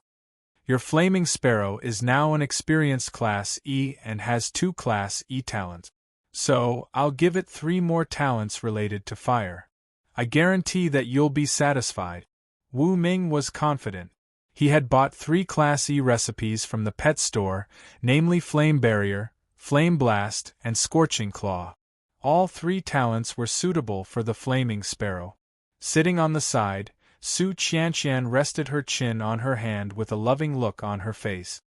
Your flaming sparrow is now an experienced Class E and has 2 Class E talents. So, I'll give it 3 more talents related to fire. I guarantee that you'll be satisfied. Wu Ming was confident. He had bought 3 Class E recipes from the pet store, namely Flame Barrier, Flame Blast, and Scorching Claw. All 3 talents were suitable for the flaming sparrow. Sitting on the side, Su Qianshan rested her chin on her hand with a loving look on her face.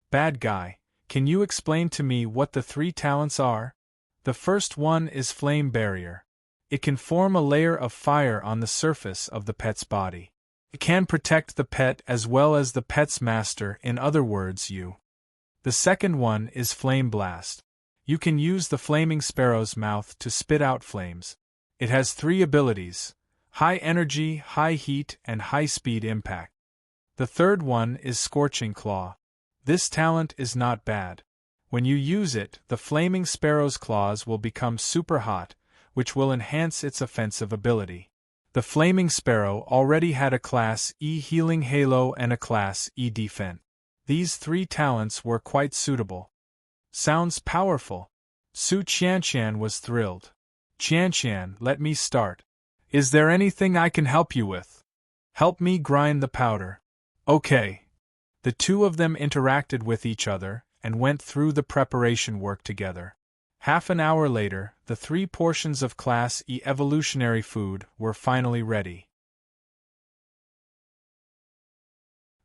"Bad guy, can you explain to me what the 3 talents are?" The first one is Flame Barrier. It can form a layer of fire on the surface of the pet's body. It can protect the pet as well as the pet's master, in other words, you. The second one is Flame Blast. You can use the flaming sparrow's mouth to spit out flames. It has 3 abilities: high energy, high heat, and high speed impact. The third one is Scorching Claw. This talent is not bad. When you use it, the flaming sparrow's claws will become super hot, which will enhance its offensive ability. The flaming sparrow already had a Class E healing halo and a Class E defense. These 3 talents were quite suitable. Sounds powerful. Su Qianshan was thrilled. "Qianshan, let me start. Is there anything I can help you with?" "Help me grind the powder." "Okay." The 2 of them interacted with each other and went through the preparation work together. Half an hour later, the 3 portions of Class E evolutionary food were finally ready.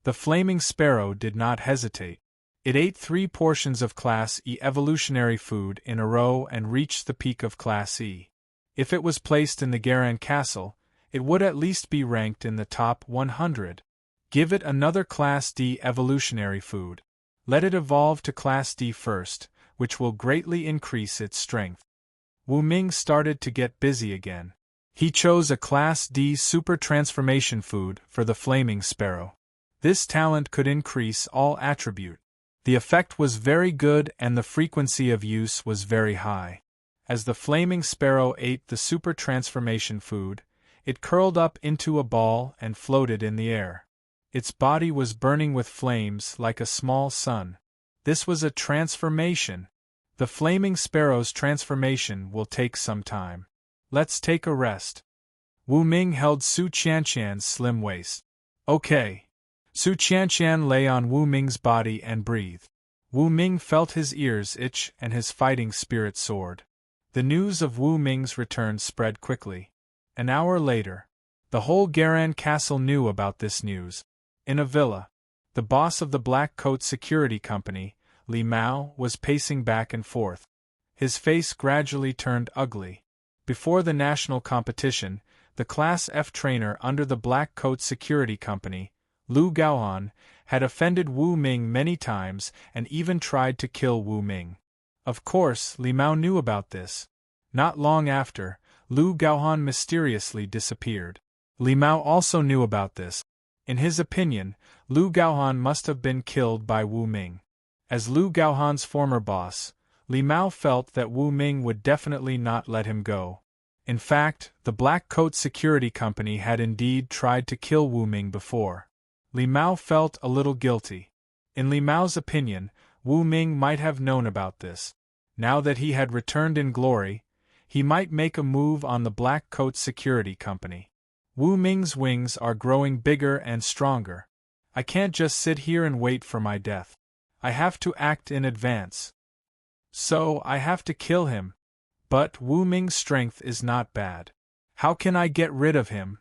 The flaming sparrow did not hesitate. It ate 3 portions of Class E evolutionary food in a row and reached the peak of Class E. If it was placed in the Garan Castle, it would at least be ranked in the top 100. Give it another Class D evolutionary food. Let it evolve to Class D first, which will greatly increase its strength. Wu Ming started to get busy again. He chose a Class D super transformation food for the flaming sparrow. This talent could increase all attribute. The effect was very good and the frequency of use was very high. As the flaming sparrow ate the super transformation food, it curled up into a ball and floated in the air. Its body was burning with flames like a small sun. This was a transformation. The flaming sparrow's transformation will take some time. Let's take a rest. Wu Ming held Su Qianshan's slim waist. Okay. Su Qianshan lay on Wu Ming's body and breathed. Wu Ming felt his ears itch and his fighting spirit soared. The news of Wu Ming's return spread quickly. An hour later, the whole Garan Castle knew about this news. In a villa, the boss of the Black Coat Security Company, Li Mao, was pacing back and forth. His face gradually turned ugly. Before the national competition, the Class F trainer under the Black Coat Security Company, Lu Gaohan, had offended Wu Ming many times and even tried to kill Wu Ming. Of course, Li Mao knew about this. Not long after, Lu Gaohan mysteriously disappeared. Li Mao also knew about this. In his opinion, Lu Gaohan must have been killed by Wu Ming. As Lu Gaohan's former boss, Li Mao felt that Wu Ming would definitely not let him go. In fact, the Black Coat Security Company had indeed tried to kill Wu Ming before. Li Mao felt a little guilty. In Li Mao's opinion, Wu Ming might have known about this. Now that he had returned in glory, he might make a move on the Black Coat Security Company. Wu Ming's wings are growing bigger and stronger. I can't just sit here and wait for my death. I have to act in advance. So, I have to kill him. But Wu Ming's strength is not bad. How can I get rid of him?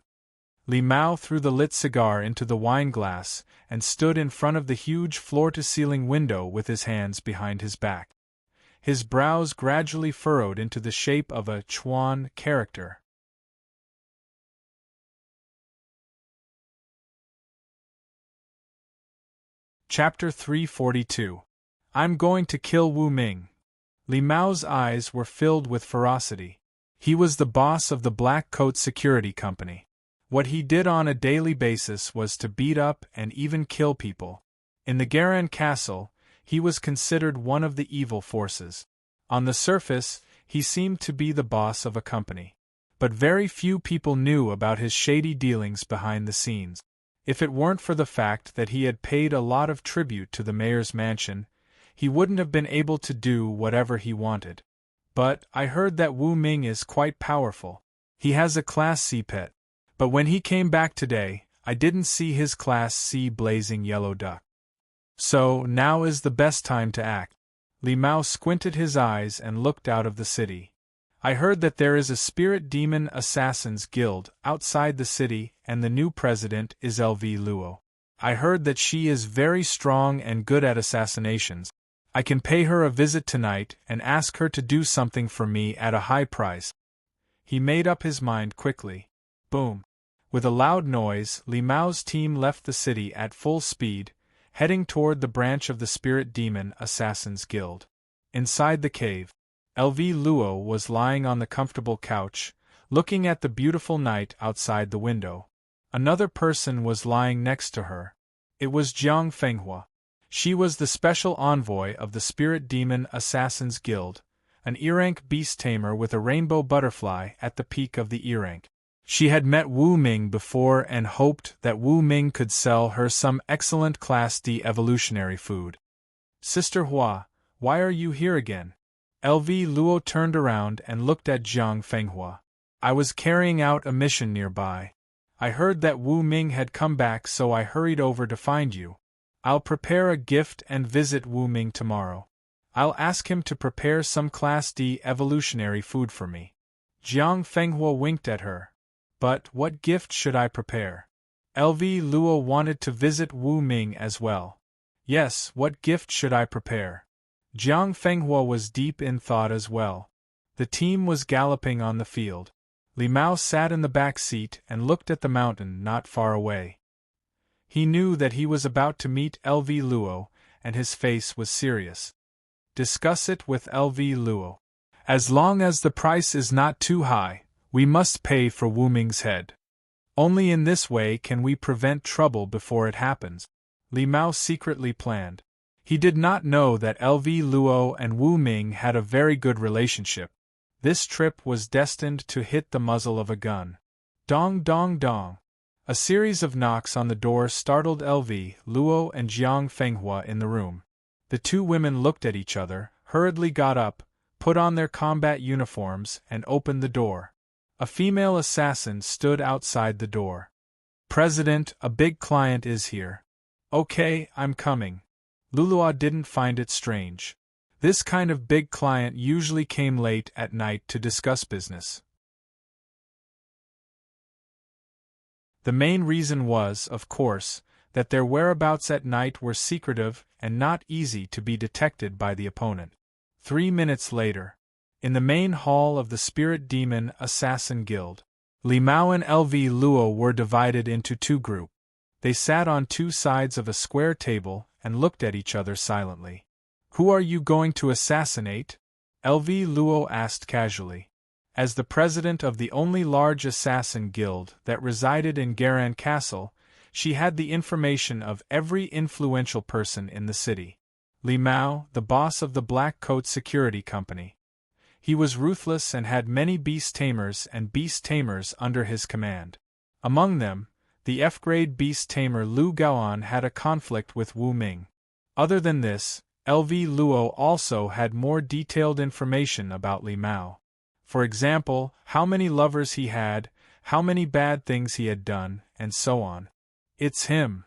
Li Mao threw the lit cigar into the wine glass and stood in front of the huge floor-to-ceiling window with his hands behind his back. His brows gradually furrowed into the shape of a Chuan character. Chapter 342. I'm going to kill Wu Ming. Li Mao's eyes were filled with ferocity. He was the boss of the Black Coat Security Company. What he did on a daily basis was to beat up and even kill people. In the Garan Castle, he was considered one of the evil forces. On the surface, he seemed to be the boss of a company. But very few people knew about his shady dealings behind the scenes. If it weren't for the fact that he had paid a lot of tribute to the mayor's mansion, he wouldn't have been able to do whatever he wanted. But I heard that Wu Ming is quite powerful. He has a Class C pet. But when he came back today, I didn't see his Class C blazing yellow duck. So, now is the best time to act. Li Mao squinted his eyes and looked out of the city. I heard that there is a spirit demon assassins guild outside the city and the new president is LV Luo. I heard that she is very strong and good at assassinations. I can pay her a visit tonight and ask her to do something for me at a high price. He made up his mind quickly. Boom. With a loud noise, Li Mao's team left the city at full speed, heading toward the branch of the Spirit Demon Assassins Guild. Inside the cave, LV Luo was lying on the comfortable couch, looking at the beautiful night outside the window. Another person was lying next to her. It was Jiang Fenghua. She was the special envoy of the Spirit Demon Assassins Guild, an E-rank beast tamer with a rainbow butterfly at the peak of the E-rank. She had met Wu Ming before and hoped that Wu Ming could sell her some excellent Class D evolutionary food. Sister Hua, why are you here again? LV Luo turned around and looked at Jiang Fenghua. I was carrying out a mission nearby. I heard that Wu Ming had come back, so I hurried over to find you. I'll prepare a gift and visit Wu Ming tomorrow. I'll ask him to prepare some Class D evolutionary food for me. Jiang Fenghua winked at her. But what gift should I prepare? LV Luo wanted to visit Wu Ming as well. Yes, what gift should I prepare? Jiang Fenghua was deep in thought as well. The team was galloping on the field. Li Mao sat in the back seat and looked at the mountain not far away. He knew that he was about to meet LV Luo, and his face was serious. Discuss it with LV Luo. As long as the price is not too high, we must pay for Wu Ming's head. Only in this way can we prevent trouble before it happens. Li Mao secretly planned. He did not know that LV Luo and Wu Ming had a very good relationship. This trip was destined to hit the muzzle of a gun. Dong dong dong. A series of knocks on the door startled LV Luo and Jiang Fenghua in the room. The two women looked at each other, hurriedly got up, put on their combat uniforms, and opened the door. A female assassin stood outside the door. President, a big client is here. Okay, I'm coming. Lulua didn't find it strange. This kind of big client usually came late at night to discuss business. The main reason was, of course, that their whereabouts at night were secretive and not easy to be detected by the opponent. 3 minutes later, in the main hall of the Spirit Demon Assassin Guild, Li Mao and LV Luo were divided into two groups. They sat on two sides of a square table and looked at each other silently. "Who are you going to assassinate?" LV Luo asked casually. As the president of the only large assassin guild that resided in Garan Castle, she had the information of every influential person in the city. Li Mao, the boss of the Black Coat Security Company. He was ruthless and had many beast tamers and beast tamers under his command. Among them, the F-grade beast tamer Lu Gaoan had a conflict with Wu Ming. Other than this, LV Luo also had more detailed information about Li Mao. For example, how many lovers he had, how many bad things he had done, and so on. "It's him."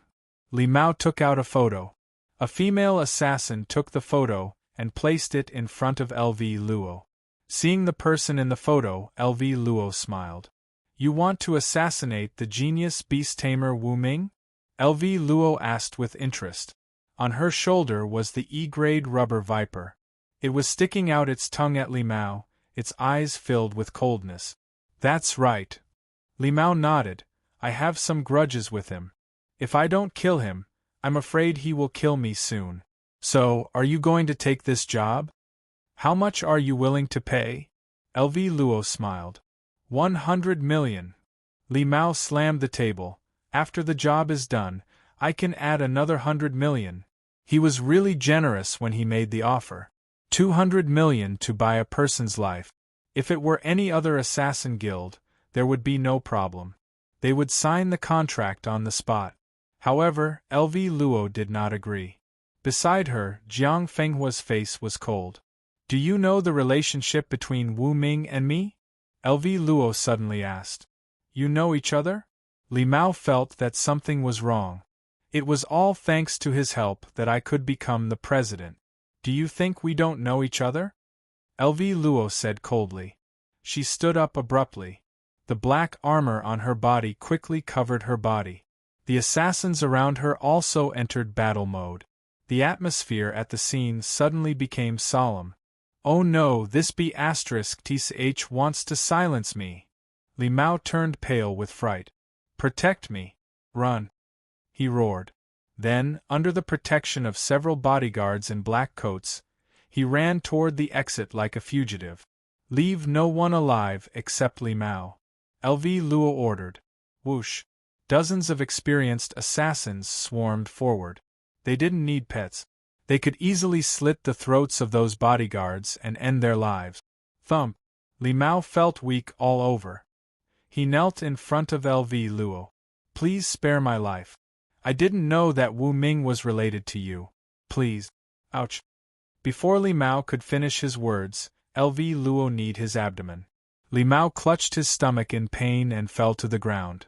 Li Mao took out a photo. A female assassin took the photo and placed it in front of LV Luo. Seeing the person in the photo, LV Luo smiled. "You want to assassinate the genius beast tamer Wu Ming?" LV Luo asked with interest. On her shoulder was the E-grade rubber viper. It was sticking out its tongue at Li Mao, its eyes filled with coldness. "That's right." Li Mao nodded. "I have some grudges with him. If I don't kill him, I'm afraid he will kill me soon. So, are you going to take this job? How much are you willing to pay?" LV Luo smiled. 100 million. Li Mao slammed the table. "After the job is done, I can add another 100 million. He was really generous when he made the offer. 200 million to buy a person's life. If it were any other assassin guild, there would be no problem. They would sign the contract on the spot." However, LV Luo did not agree. Beside her, Jiang Fenghua's face was cold. "Do you know the relationship between Wu Ming and me?" LV Luo suddenly asked. "You know each other?" Li Mao felt that something was wrong. "It was all thanks to his help that I could become the president. Do you think we don't know each other?" LV Luo said coldly. She stood up abruptly. The black armor on her body quickly covered her body. The assassins around her also entered battle mode. The atmosphere at the scene suddenly became solemn. "Oh no, this B*TCH wants to silence me." Li Mao turned pale with fright. "Protect me. Run!" he roared. Then, under the protection of several bodyguards in black coats, he ran toward the exit like a fugitive. "Leave no one alive except Li Mao," LV Luo ordered. Whoosh! Dozens of experienced assassins swarmed forward. They didn't need pets. They could easily slit the throats of those bodyguards and end their lives. Thump! Li Mao felt weak all over. He knelt in front of LV Luo. "Please spare my life. I didn't know that Wu Ming was related to you. Please." Ouch! Before Li Mao could finish his words, LV Luo kneed his abdomen. Li Mao clutched his stomach in pain and fell to the ground.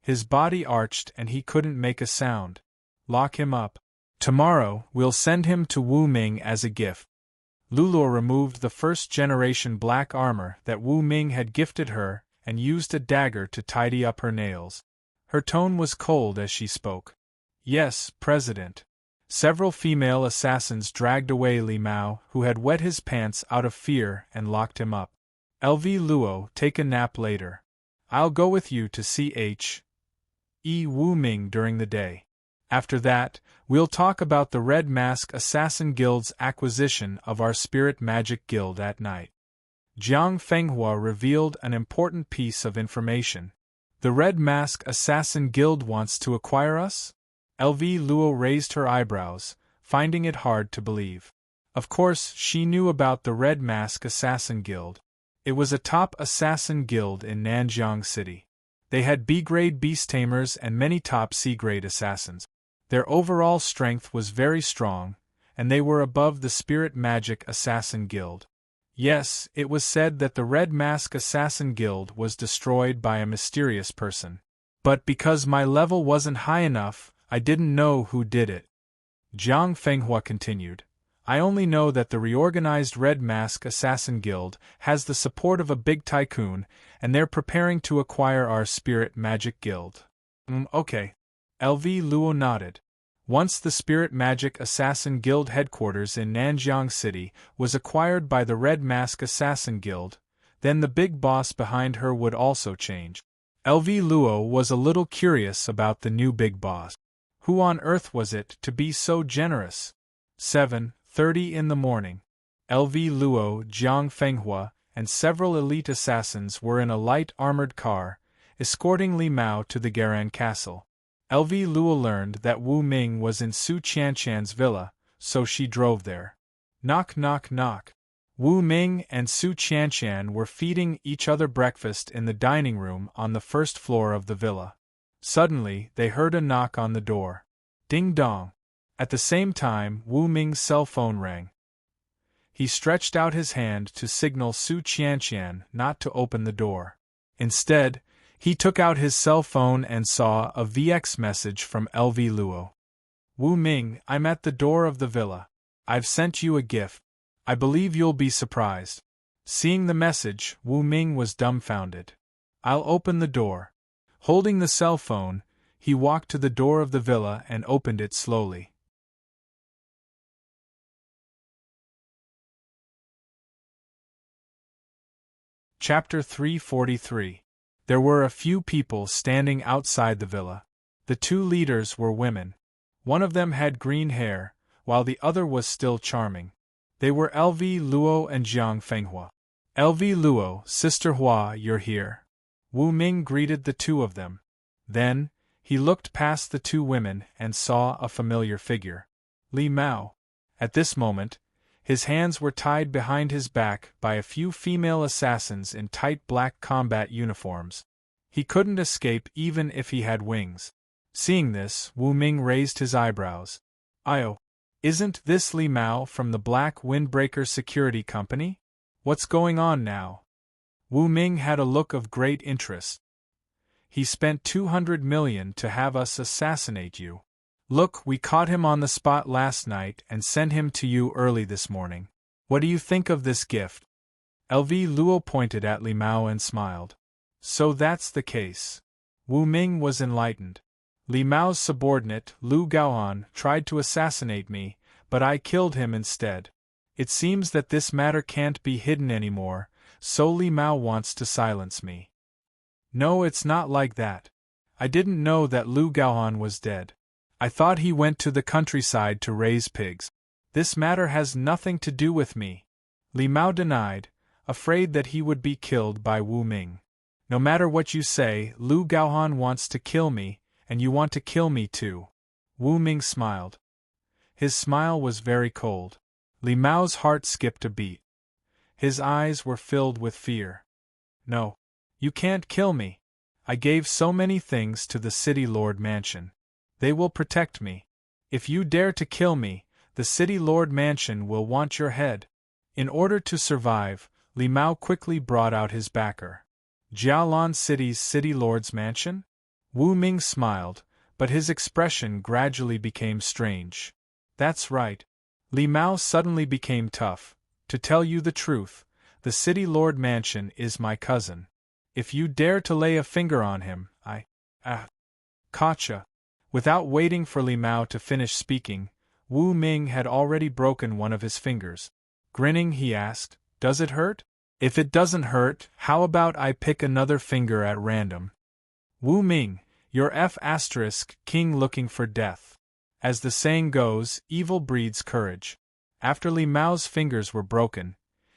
His body arched and he couldn't make a sound. "Lock him up. Tomorrow, we'll send him to Wu Ming as a gift." Luo removed the first-generation black armor that Wu Ming had gifted her and used a dagger to tidy up her nails. Her tone was cold as she spoke. "Yes, President." Several female assassins dragged away Li Mao, who had wet his pants out of fear, and locked him up. "LV Luo, take a nap later. I'll go with you to CH. Wu Ming during the day. After that, we'll talk about the Red Mask Assassin Guild's acquisition of our Spirit Magic Guild at night." Jiang Fenghua revealed an important piece of information. "The Red Mask Assassin Guild wants to acquire us?" LV Luo raised her eyebrows, finding it hard to believe. Of course, she knew about the Red Mask Assassin Guild. It was a top assassin guild in Nanjiang City. They had B-grade beast tamers and many top C-grade assassins. Their overall strength was very strong, and they were above the Spirit Magic Assassin Guild. Yes, it was said that the Red Mask Assassin Guild was destroyed by a mysterious person. But because my level wasn't high enough, I didn't know who did it. Jiang Fenghua continued. I only know that the reorganized Red Mask Assassin Guild has the support of a big tycoon, and they're preparing to acquire our Spirit Magic Guild. Okay. LV Luo nodded. Once the Spirit Magic Assassin Guild headquarters in Nanjiang City was acquired by the Red Mask Assassin Guild, then the big boss behind her would also change. LV Luo was a little curious about the new big boss. Who on earth was it to be so generous? 7:30 in the morning. LV Luo, Jiang Fenghua, and several elite assassins were in a light armored car, escorting Li Mao to the Garan castle. LV Luo learned that Wu Ming was in Su Qianshan's villa, so she drove there. Knock knock knock. Wu Ming and Su Qianshan were feeding each other breakfast in the dining room on the first floor of the villa. Suddenly, they heard a knock on the door. Ding dong. At the same time, Wu Ming's cell phone rang. He stretched out his hand to signal Su Qianshan not to open the door. Instead, he took out his cell phone and saw a VX message from LV Luo. Wu Ming, I'm at the door of the villa. I've sent you a gift. I believe you'll be surprised. Seeing the message, Wu Ming was dumbfounded. I'll open the door. Holding the cell phone, he walked to the door of the villa and opened it slowly. Chapter 343. There were a few people standing outside the villa. The two leaders were women. One of them had green hair, while the other was still charming. They were LV Luo and Jiang Fenghua. LV Luo, Sister Hua, you're here. Wu Ming greeted the two of them. Then, he looked past the two women and saw a familiar figure. Li Mao. At this moment, his hands were tied behind his back by a few female assassins in tight black combat uniforms. He couldn't escape even if he had wings. Seeing this, Wu Ming raised his eyebrows. "Io, isn't this Li Mao from the Black Windbreaker Security Company? What's going on now?" Wu Ming had a look of great interest. "He spent 200 million to have us assassinate you. Look, we caught him on the spot last night and sent him to you early this morning. What do you think of this gift?" LV Luo pointed at Li Mao and smiled. "So that's the case." Wu Ming was enlightened. "Li Mao's subordinate, Lu Gaohan, tried to assassinate me, but I killed him instead. It seems that this matter can't be hidden anymore, so Li Mao wants to silence me." "No, it's not like that. I didn't know that Lu Gaohan was dead. I thought he went to the countryside to raise pigs. This matter has nothing to do with me," Li Mao denied, afraid that he would be killed by Wu Ming. "No matter what you say, Lu Gaohan wants to kill me, and you want to kill me too." Wu Ming smiled. His smile was very cold. Li Mao's heart skipped a beat. His eyes were filled with fear. "No. You can't kill me. I gave so many things to the City Lord Mansion. They will protect me. If you dare to kill me, the City Lord Mansion will want your head." In order to survive, Li Mao quickly brought out his backer. "Jialan City's City Lord's Mansion?" Wu Ming smiled, but his expression gradually became strange. "That's right." Li Mao suddenly became tough. "To tell you the truth, the City Lord Mansion is my cousin. If you dare to lay a finger on him, Gotcha." Without waiting for Li Mao to finish speaking, Wu Ming had already broken one of his fingers. Grinning, he asked, "Does it hurt?" "If it doesn't hurt, how about I pick another finger at random?" "Wu Ming, you're King looking for death. As the saying goes, evil breeds courage." After Li Mao's fingers were broken,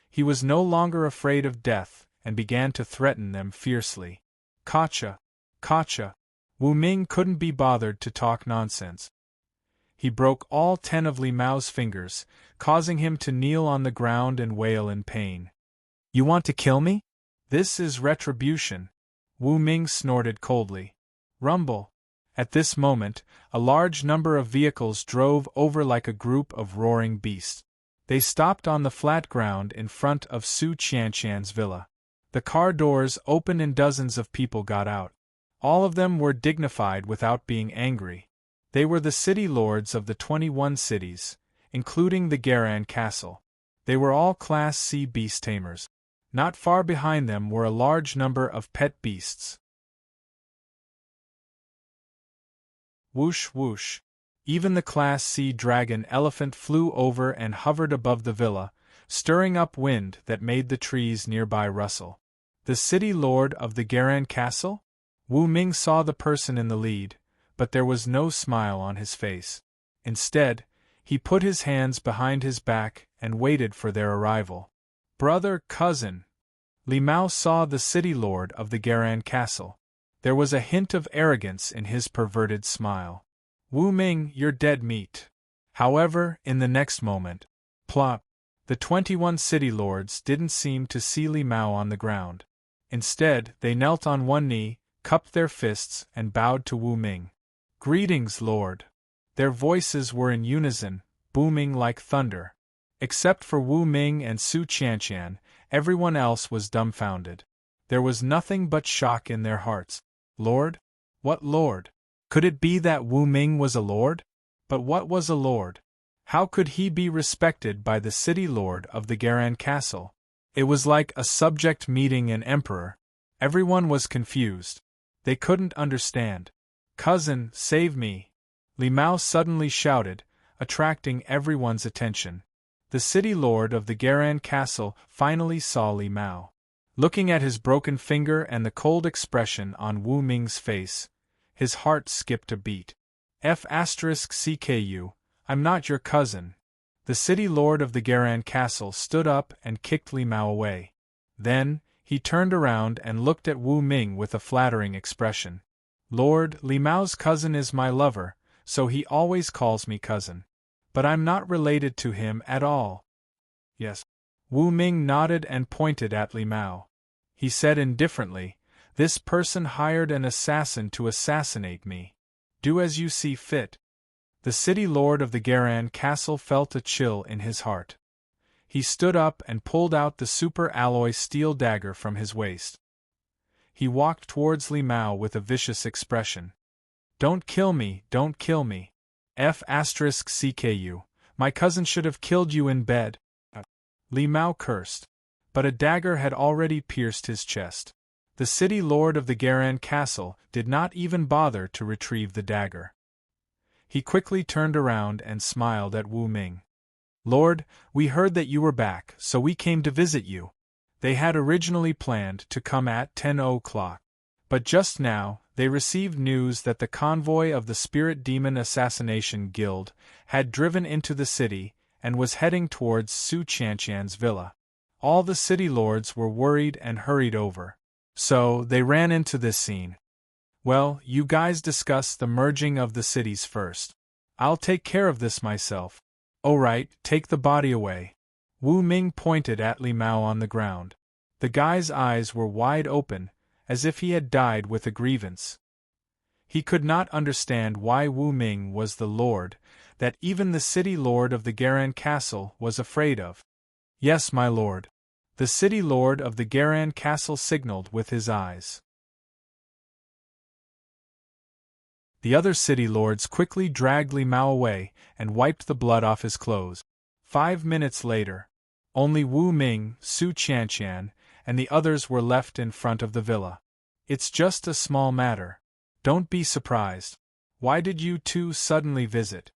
he was no longer afraid of death and began to threaten them fiercely. "Gotcha. Gotcha." Wu Ming couldn't be bothered to talk nonsense. He broke all 10 of Li Mao's fingers, causing him to kneel on the ground and wail in pain. "You want to kill me? This is retribution." Wu Ming snorted coldly. Rumble. At this moment, a large number of vehicles drove over like a group of roaring beasts. They stopped on the flat ground in front of Su Qianshan's villa. The car doors opened and dozens of people got out. All of them were dignified without being angry. They were the city lords of the 21 cities, including the Garan Castle. They were all Class C beast tamers. Not far behind them were a large number of pet beasts. Whoosh whoosh. Even the Class C dragon elephant flew over and hovered above the villa, stirring up wind that made the trees nearby rustle. The city lord of the Garan Castle? Wu Ming saw the person in the lead, but there was no smile on his face. Instead, he put his hands behind his back and waited for their arrival. Brother, cousin. Li Mao saw the city lord of the Garan Castle. There was a hint of arrogance in his perverted smile. Wu Ming, you're dead meat. However, in the next moment, plop, the 21 city lords didn't seem to see Li Mao on the ground. Instead, they knelt on one knee, cupped their fists, and bowed to Wu Ming. Greetings, Lord. Their voices were in unison, booming like thunder. Except for Wu Ming and Su Qianqian, everyone else was dumbfounded. There was nothing but shock in their hearts. Lord? What lord? Could it be that Wu Ming was a lord? But what was a lord? How could he be respected by the city lord of the Garan Castle? It was like a subject meeting an emperor. Everyone was confused. They couldn't understand. Cousin, save me! Li Mao suddenly shouted, attracting everyone's attention. The city lord of the Garan Castle finally saw Li Mao. Looking at his broken finger and the cold expression on Wu Ming's face, his heart skipped a beat. F***CKU, I'm not your cousin. The city lord of the Garan Castle stood up and kicked Li Mao away. Then, he turned around and looked at Wu Ming with a flattering expression. Lord, Li Mao's cousin is my lover, so he always calls me cousin. But I'm not related to him at all. Yes. Wu Ming nodded and pointed at Li Mao. He said indifferently, this person hired an assassin to assassinate me. Do as you see fit. The city lord of the Garan Castle felt a chill in his heart. He stood up and pulled out the super alloy steel dagger from his waist. He walked towards Li Mao with a vicious expression. Don't kill me, don't kill me. F***CKU, my cousin should have killed you in bed. Li Mao cursed. But a dagger had already pierced his chest. The city lord of the Garan Castle did not even bother to retrieve the dagger. He quickly turned around and smiled at Wu Ming. Lord, we heard that you were back, so we came to visit you. They had originally planned to come at 10 o'clock. But just now, they received news that the convoy of the Spirit Demon Assassination Guild had driven into the city and was heading towards Su Qianqian's villa. All the city lords were worried and hurried over. So, they ran into this scene. Well, you guys discuss the merging of the cities first. I'll take care of this myself. Alright, take the body away. Wu Ming pointed at Li Mao on the ground. The guy's eyes were wide open, as if he had died with a grievance. He could not understand why Wu Ming was the lord, that even the city lord of the Garan Castle was afraid of. Yes, my lord. The city lord of the Garan Castle signaled with his eyes. The other city lords quickly dragged Li Mao away and wiped the blood off his clothes. 5 minutes later, only Wu Ming, Su Qianqian, and the others were left in front of the villa. It's just a small matter. Don't be surprised. Why did you two suddenly visit?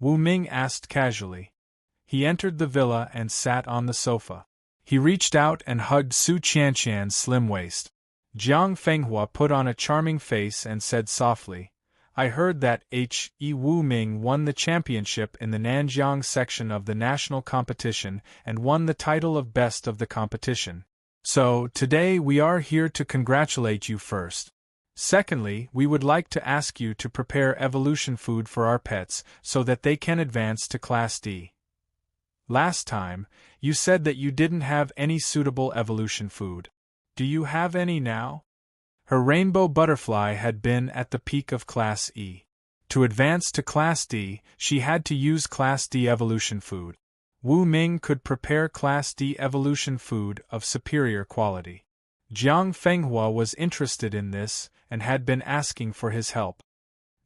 Wu Ming asked casually. He entered the villa and sat on the sofa. He reached out and hugged Su Qianqian's slim waist. Jiang Fenghua put on a charming face and said softly, I heard that He Wu Ming won the championship in the Nanjiang section of the national competition and won the title of best of the competition. So, today we are here to congratulate you first. Secondly, we would like to ask you to prepare evolution food for our pets so that they can advance to Class D. Last time, you said that you didn't have any suitable evolution food. Do you have any now? Her rainbow butterfly had been at the peak of Class E. To advance to Class D, she had to use Class D evolution food. Wu Ming could prepare Class D evolution food of superior quality. Jiang Fenghua was interested in this and had been asking for his help.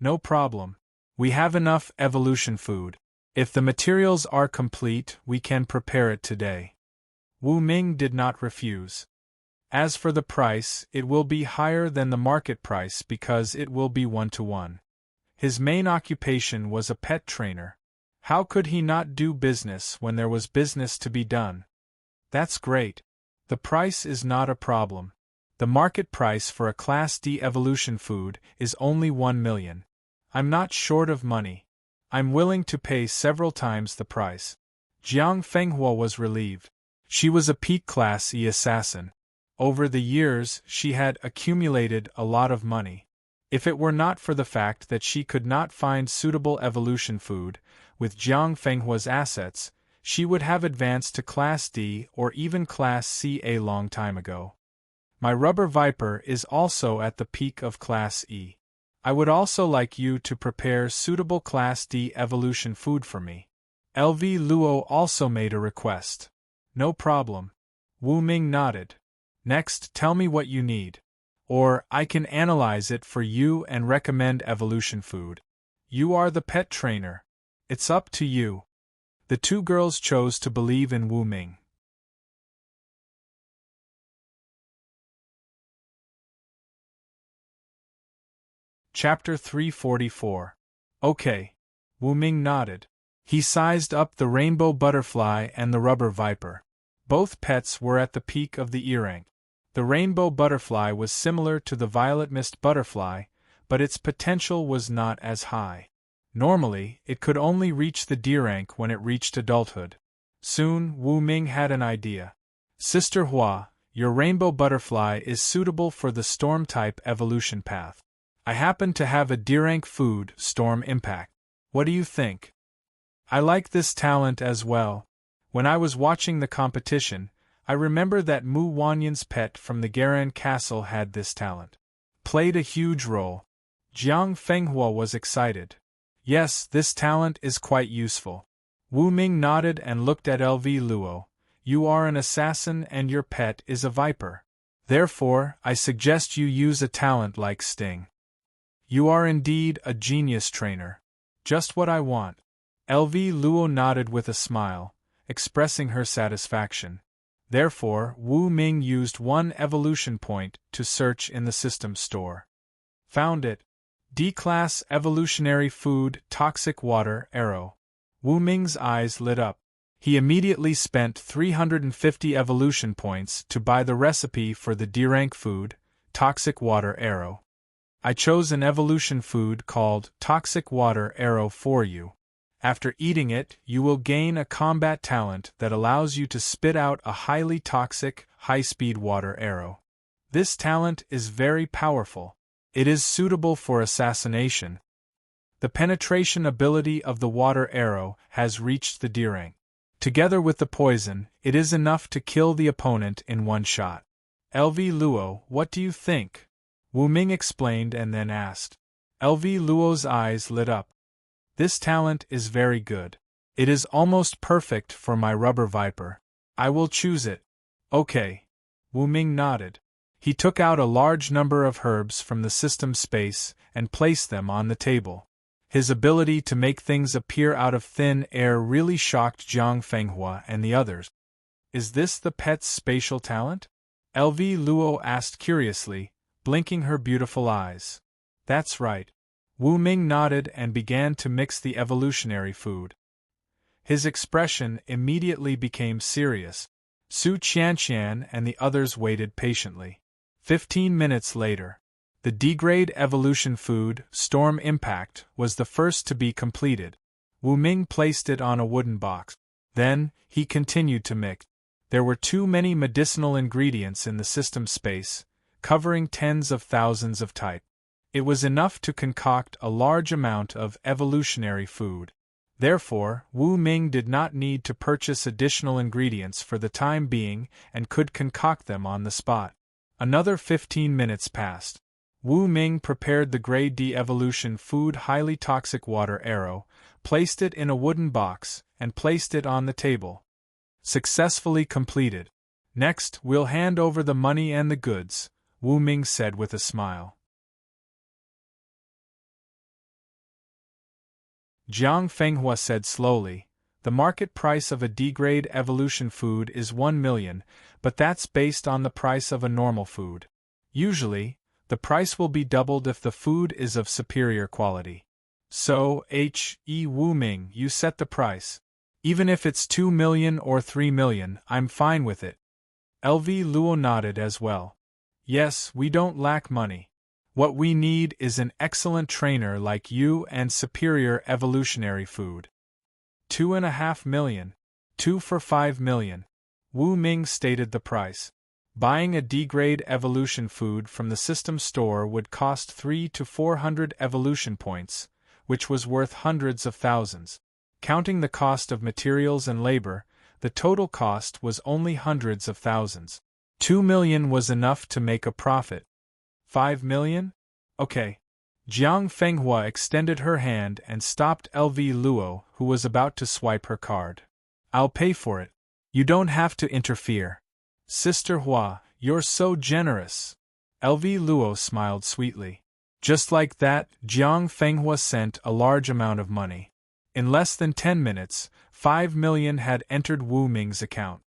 No problem. We have enough evolution food. If the materials are complete, we can prepare it today. Wu Ming did not refuse. As for the price, it will be higher than the market price because it will be 1-to-1. His main occupation was a pet trainer. How could he not do business when there was business to be done? That's great. The price is not a problem. The market price for a Class D evolution food is only 1 million. I'm not short of money. I'm willing to pay several times the price. Jiang Fenghua was relieved. She was a peak Class E assassin. Over the years, she had accumulated a lot of money. If it were not for the fact that she could not find suitable evolution food, with Jiang Fenghua's assets, she would have advanced to Class D or even Class C a long time ago. My rubber viper is also at the peak of Class E. I would also like you to prepare suitable Class D evolution food for me. LV Luo also made a request. No problem. Wu Ming nodded. Next, tell me what you need. Or, I can analyze it for you and recommend evolution food. You are the pet trainer. It's up to you. The two girls chose to believe in Wu Ming. Chapter 344. Okay. Wu Ming nodded. He sized up the rainbow butterfly and the rubber viper. Both pets were at the peak of the E rank. The rainbow butterfly was similar to the violet mist butterfly, but its potential was not as high. Normally, it could only reach the D rank when it reached adulthood. Soon, Wu Ming had an idea. Sister Hua, your rainbow butterfly is suitable for the storm-type evolution path. I happen to have a D rank food, Storm Impact. What do you think? I like this talent as well. When I was watching the competition, I remember that Mu Wanyan's pet from the Garan castle had this talent. Played a huge role. Jiang Fenghua was excited. Yes, this talent is quite useful. Wu Ming nodded and looked at LV Luo. You are an assassin and your pet is a viper. Therefore, I suggest you use a talent like Sting. You are indeed a genius trainer. Just what I want. LV Luo nodded with a smile, expressing her satisfaction. Therefore, Wu Ming used 1 evolution point to search in the system store. Found it. D-Class Evolutionary Food Toxic Water Arrow. Wu Ming's eyes lit up. He immediately spent 350 evolution points to buy the recipe for the D-Rank food, Toxic Water Arrow. I chose an evolution food called Toxic Water Arrow for you. After eating it, you will gain a combat talent that allows you to spit out a highly toxic, high-speed water arrow. This talent is very powerful. It is suitable for assassination. The penetration ability of the water arrow has reached the D rank. Together with the poison, it is enough to kill the opponent in 1 shot. LV Luo, what do you think? Wu Ming explained and then asked. LV Luo's eyes lit up. This talent is very good. It is almost perfect for my rubber viper. I will choose it. Okay. Wu Ming nodded. He took out a large number of herbs from the system space and placed them on the table. His ability to make things appear out of thin air really shocked Jiang Fenghua and the others. Is this the pet's spatial talent? LV Luo asked curiously, blinking her beautiful eyes. That's right. Wu Ming nodded and began to mix the evolutionary food. His expression immediately became serious. Su Qianqian and the others waited patiently. 15 minutes later, the D-grade evolution food, Storm Impact, was the first to be completed. Wu Ming placed it on a wooden box. Then, he continued to mix. There were too many medicinal ingredients in the system space, covering tens of thousands of types. It was enough to concoct a large amount of evolutionary food. Therefore, Wu Ming did not need to purchase additional ingredients for the time being and could concoct them on the spot. Another 15 minutes passed. Wu Ming prepared the Grade D evolution food highly toxic water arrow, placed it in a wooden box, and placed it on the table. Successfully completed. Next, we'll hand over the money and the goods, Wu Ming said with a smile. Jiang Fenghua said slowly. The market price of a D-grade evolution food is 1 million, but that's based on the price of a normal food. Usually, the price will be doubled if the food is of superior quality. So, Wu Ming, you set the price. Even if it's 2 million or 3 million, I'm fine with it. LV Luo nodded as well. Yes, we don't lack money. What we need is an excellent trainer like you and superior evolutionary food. 2.5 million. 2 for 5 million. Wu Ming stated the price. Buying a D-grade evolution food from the system store would cost 300 to 400 evolution points, which was worth hundreds of thousands. Counting the cost of materials and labor, the total cost was only hundreds of thousands. 2 million was enough to make a profit. 5 million? Okay. Jiang Fenghua extended her hand and stopped LV Luo, who was about to swipe her card. I'll pay for it. You don't have to interfere. Sister Hua, you're so generous. LV Luo smiled sweetly. Just like that, Jiang Fenghua sent a large amount of money. In less than 10 minutes, 5 million had entered Wu Ming's account.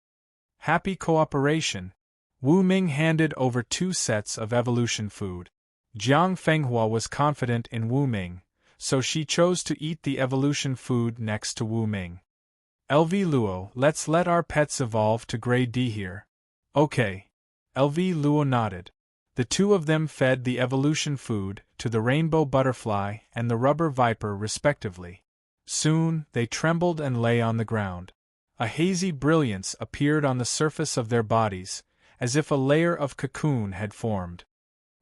Happy cooperation. Wu Ming handed over 2 sets of evolution food. Jiang Fenghua was confident in Wu Ming, so she chose to eat the evolution food next to Wu Ming. LV Luo, let's let our pets evolve to grade D here. Okay. LV Luo nodded. The two of them fed the evolution food to the rainbow butterfly and the rubber viper respectively. Soon, they trembled and lay on the ground. A hazy brilliance appeared on the surface of their bodies, as if a layer of cocoon had formed.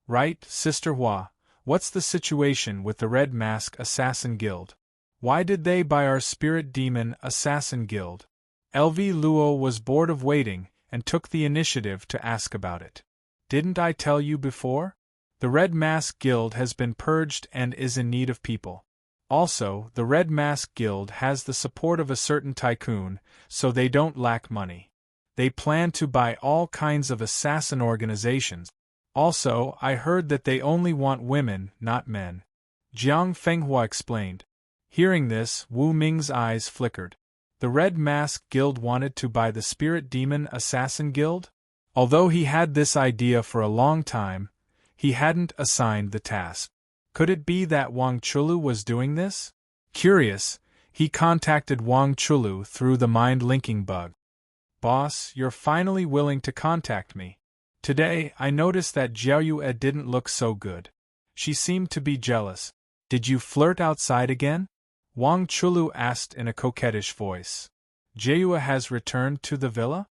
Right, Sister Hua, what's the situation with the Red Mask Assassin Guild? Why did they buy our Spirit Demon Assassin Guild? LV Luo was bored of waiting and took the initiative to ask about it. Didn't I tell you before? The Red Mask Guild has been purged and is in need of people. Also, the Red Mask Guild has the support of a certain tycoon, so they don't lack money. They plan to buy all kinds of assassin organizations. Also, I heard that they only want women, not men. Jiang Fenghua explained. Hearing this, Wu Ming's eyes flickered. The Red Mask Guild wanted to buy the Spirit Demon Assassin Guild? Although he had this idea for a long time, he hadn't assigned the task. Could it be that Wang Chulu was doing this? Curious, he contacted Wang Chulu through the mind-linking bug. Boss, you're finally willing to contact me. Today, I noticed that Jiaoyue didn't look so good. She seemed to be jealous. Did you flirt outside again? Wang Chulu asked in a coquettish voice. Jiaoyue has returned to the villa?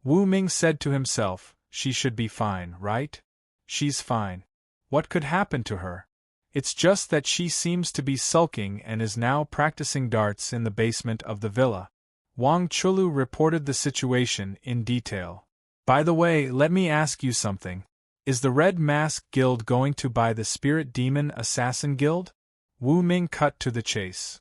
Wu Ming said to himself, she should be fine, right? She's fine. What could happen to her? It's just that she seems to be sulking and is now practicing darts in the basement of the villa. Wang Chulu reported the situation in detail. By the way, let me ask you something. Is the Red Mask Guild going to buy the Spirit Demon Assassin Guild? Wu Ming cut to the chase.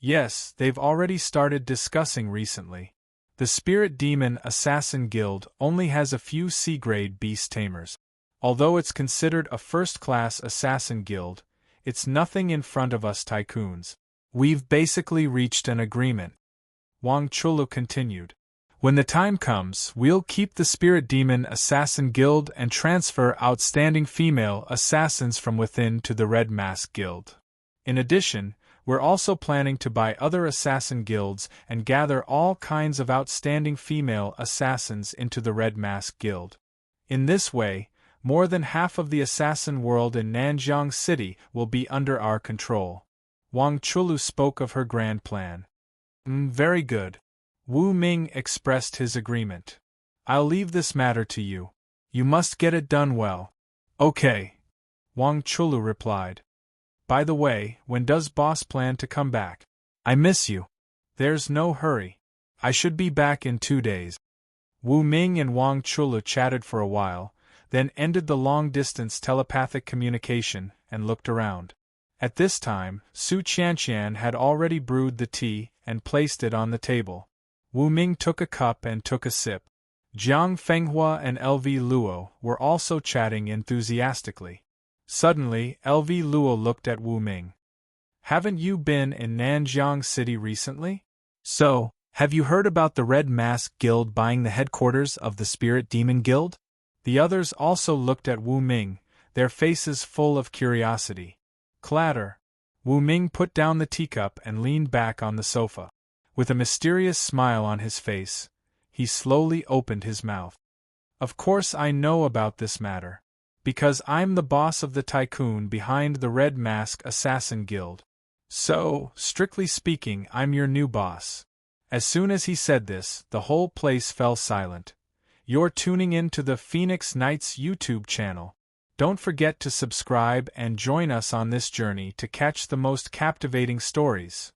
Yes, they've already started discussing recently. The Spirit Demon Assassin Guild only has a few C-grade beast tamers. Although it's considered a first-class assassin guild, it's nothing in front of us tycoons. We've basically reached an agreement. Wang Chulu continued. When the time comes, we'll keep the Spirit Demon Assassin Guild and transfer outstanding female assassins from within to the Red Mask Guild. In addition, we're also planning to buy other assassin guilds and gather all kinds of outstanding female assassins into the Red Mask Guild. In this way, more than half of the assassin world in Nanjiang City will be under our control. Wang Chulu spoke of her grand plan. Very good. Wu Ming expressed his agreement. I'll leave this matter to you. You must get it done well. Okay. Wang Chulu replied. By the way, when does boss plan to come back? I miss you. There's no hurry. I should be back in 2 days. Wu Ming and Wang Chulu chatted for a while, then ended the long-distance telepathic communication and looked around. At this time, Su Qianqian had already brewed the tea and placed it on the table. Wu Ming took a cup and took a sip. Jiang Fenghua and LV Luo were also chatting enthusiastically. Suddenly, LV Luo looked at Wu Ming. Haven't you been in Nanjiang City recently? So, have you heard about the Red Mask Guild buying the headquarters of the Spirit Demon Guild? The others also looked at Wu Ming, their faces full of curiosity. Clatter. Wu Ming put down the teacup and leaned back on the sofa. With a mysterious smile on his face, he slowly opened his mouth. Of course I know about this matter. Because I'm the boss of the tycoon behind the Red Mask Assassin Guild. So, strictly speaking, I'm your new boss. As soon as he said this, the whole place fell silent. You're tuning in to the Phoenix Knights YouTube channel. Don't forget to subscribe and join us on this journey to catch the most captivating stories.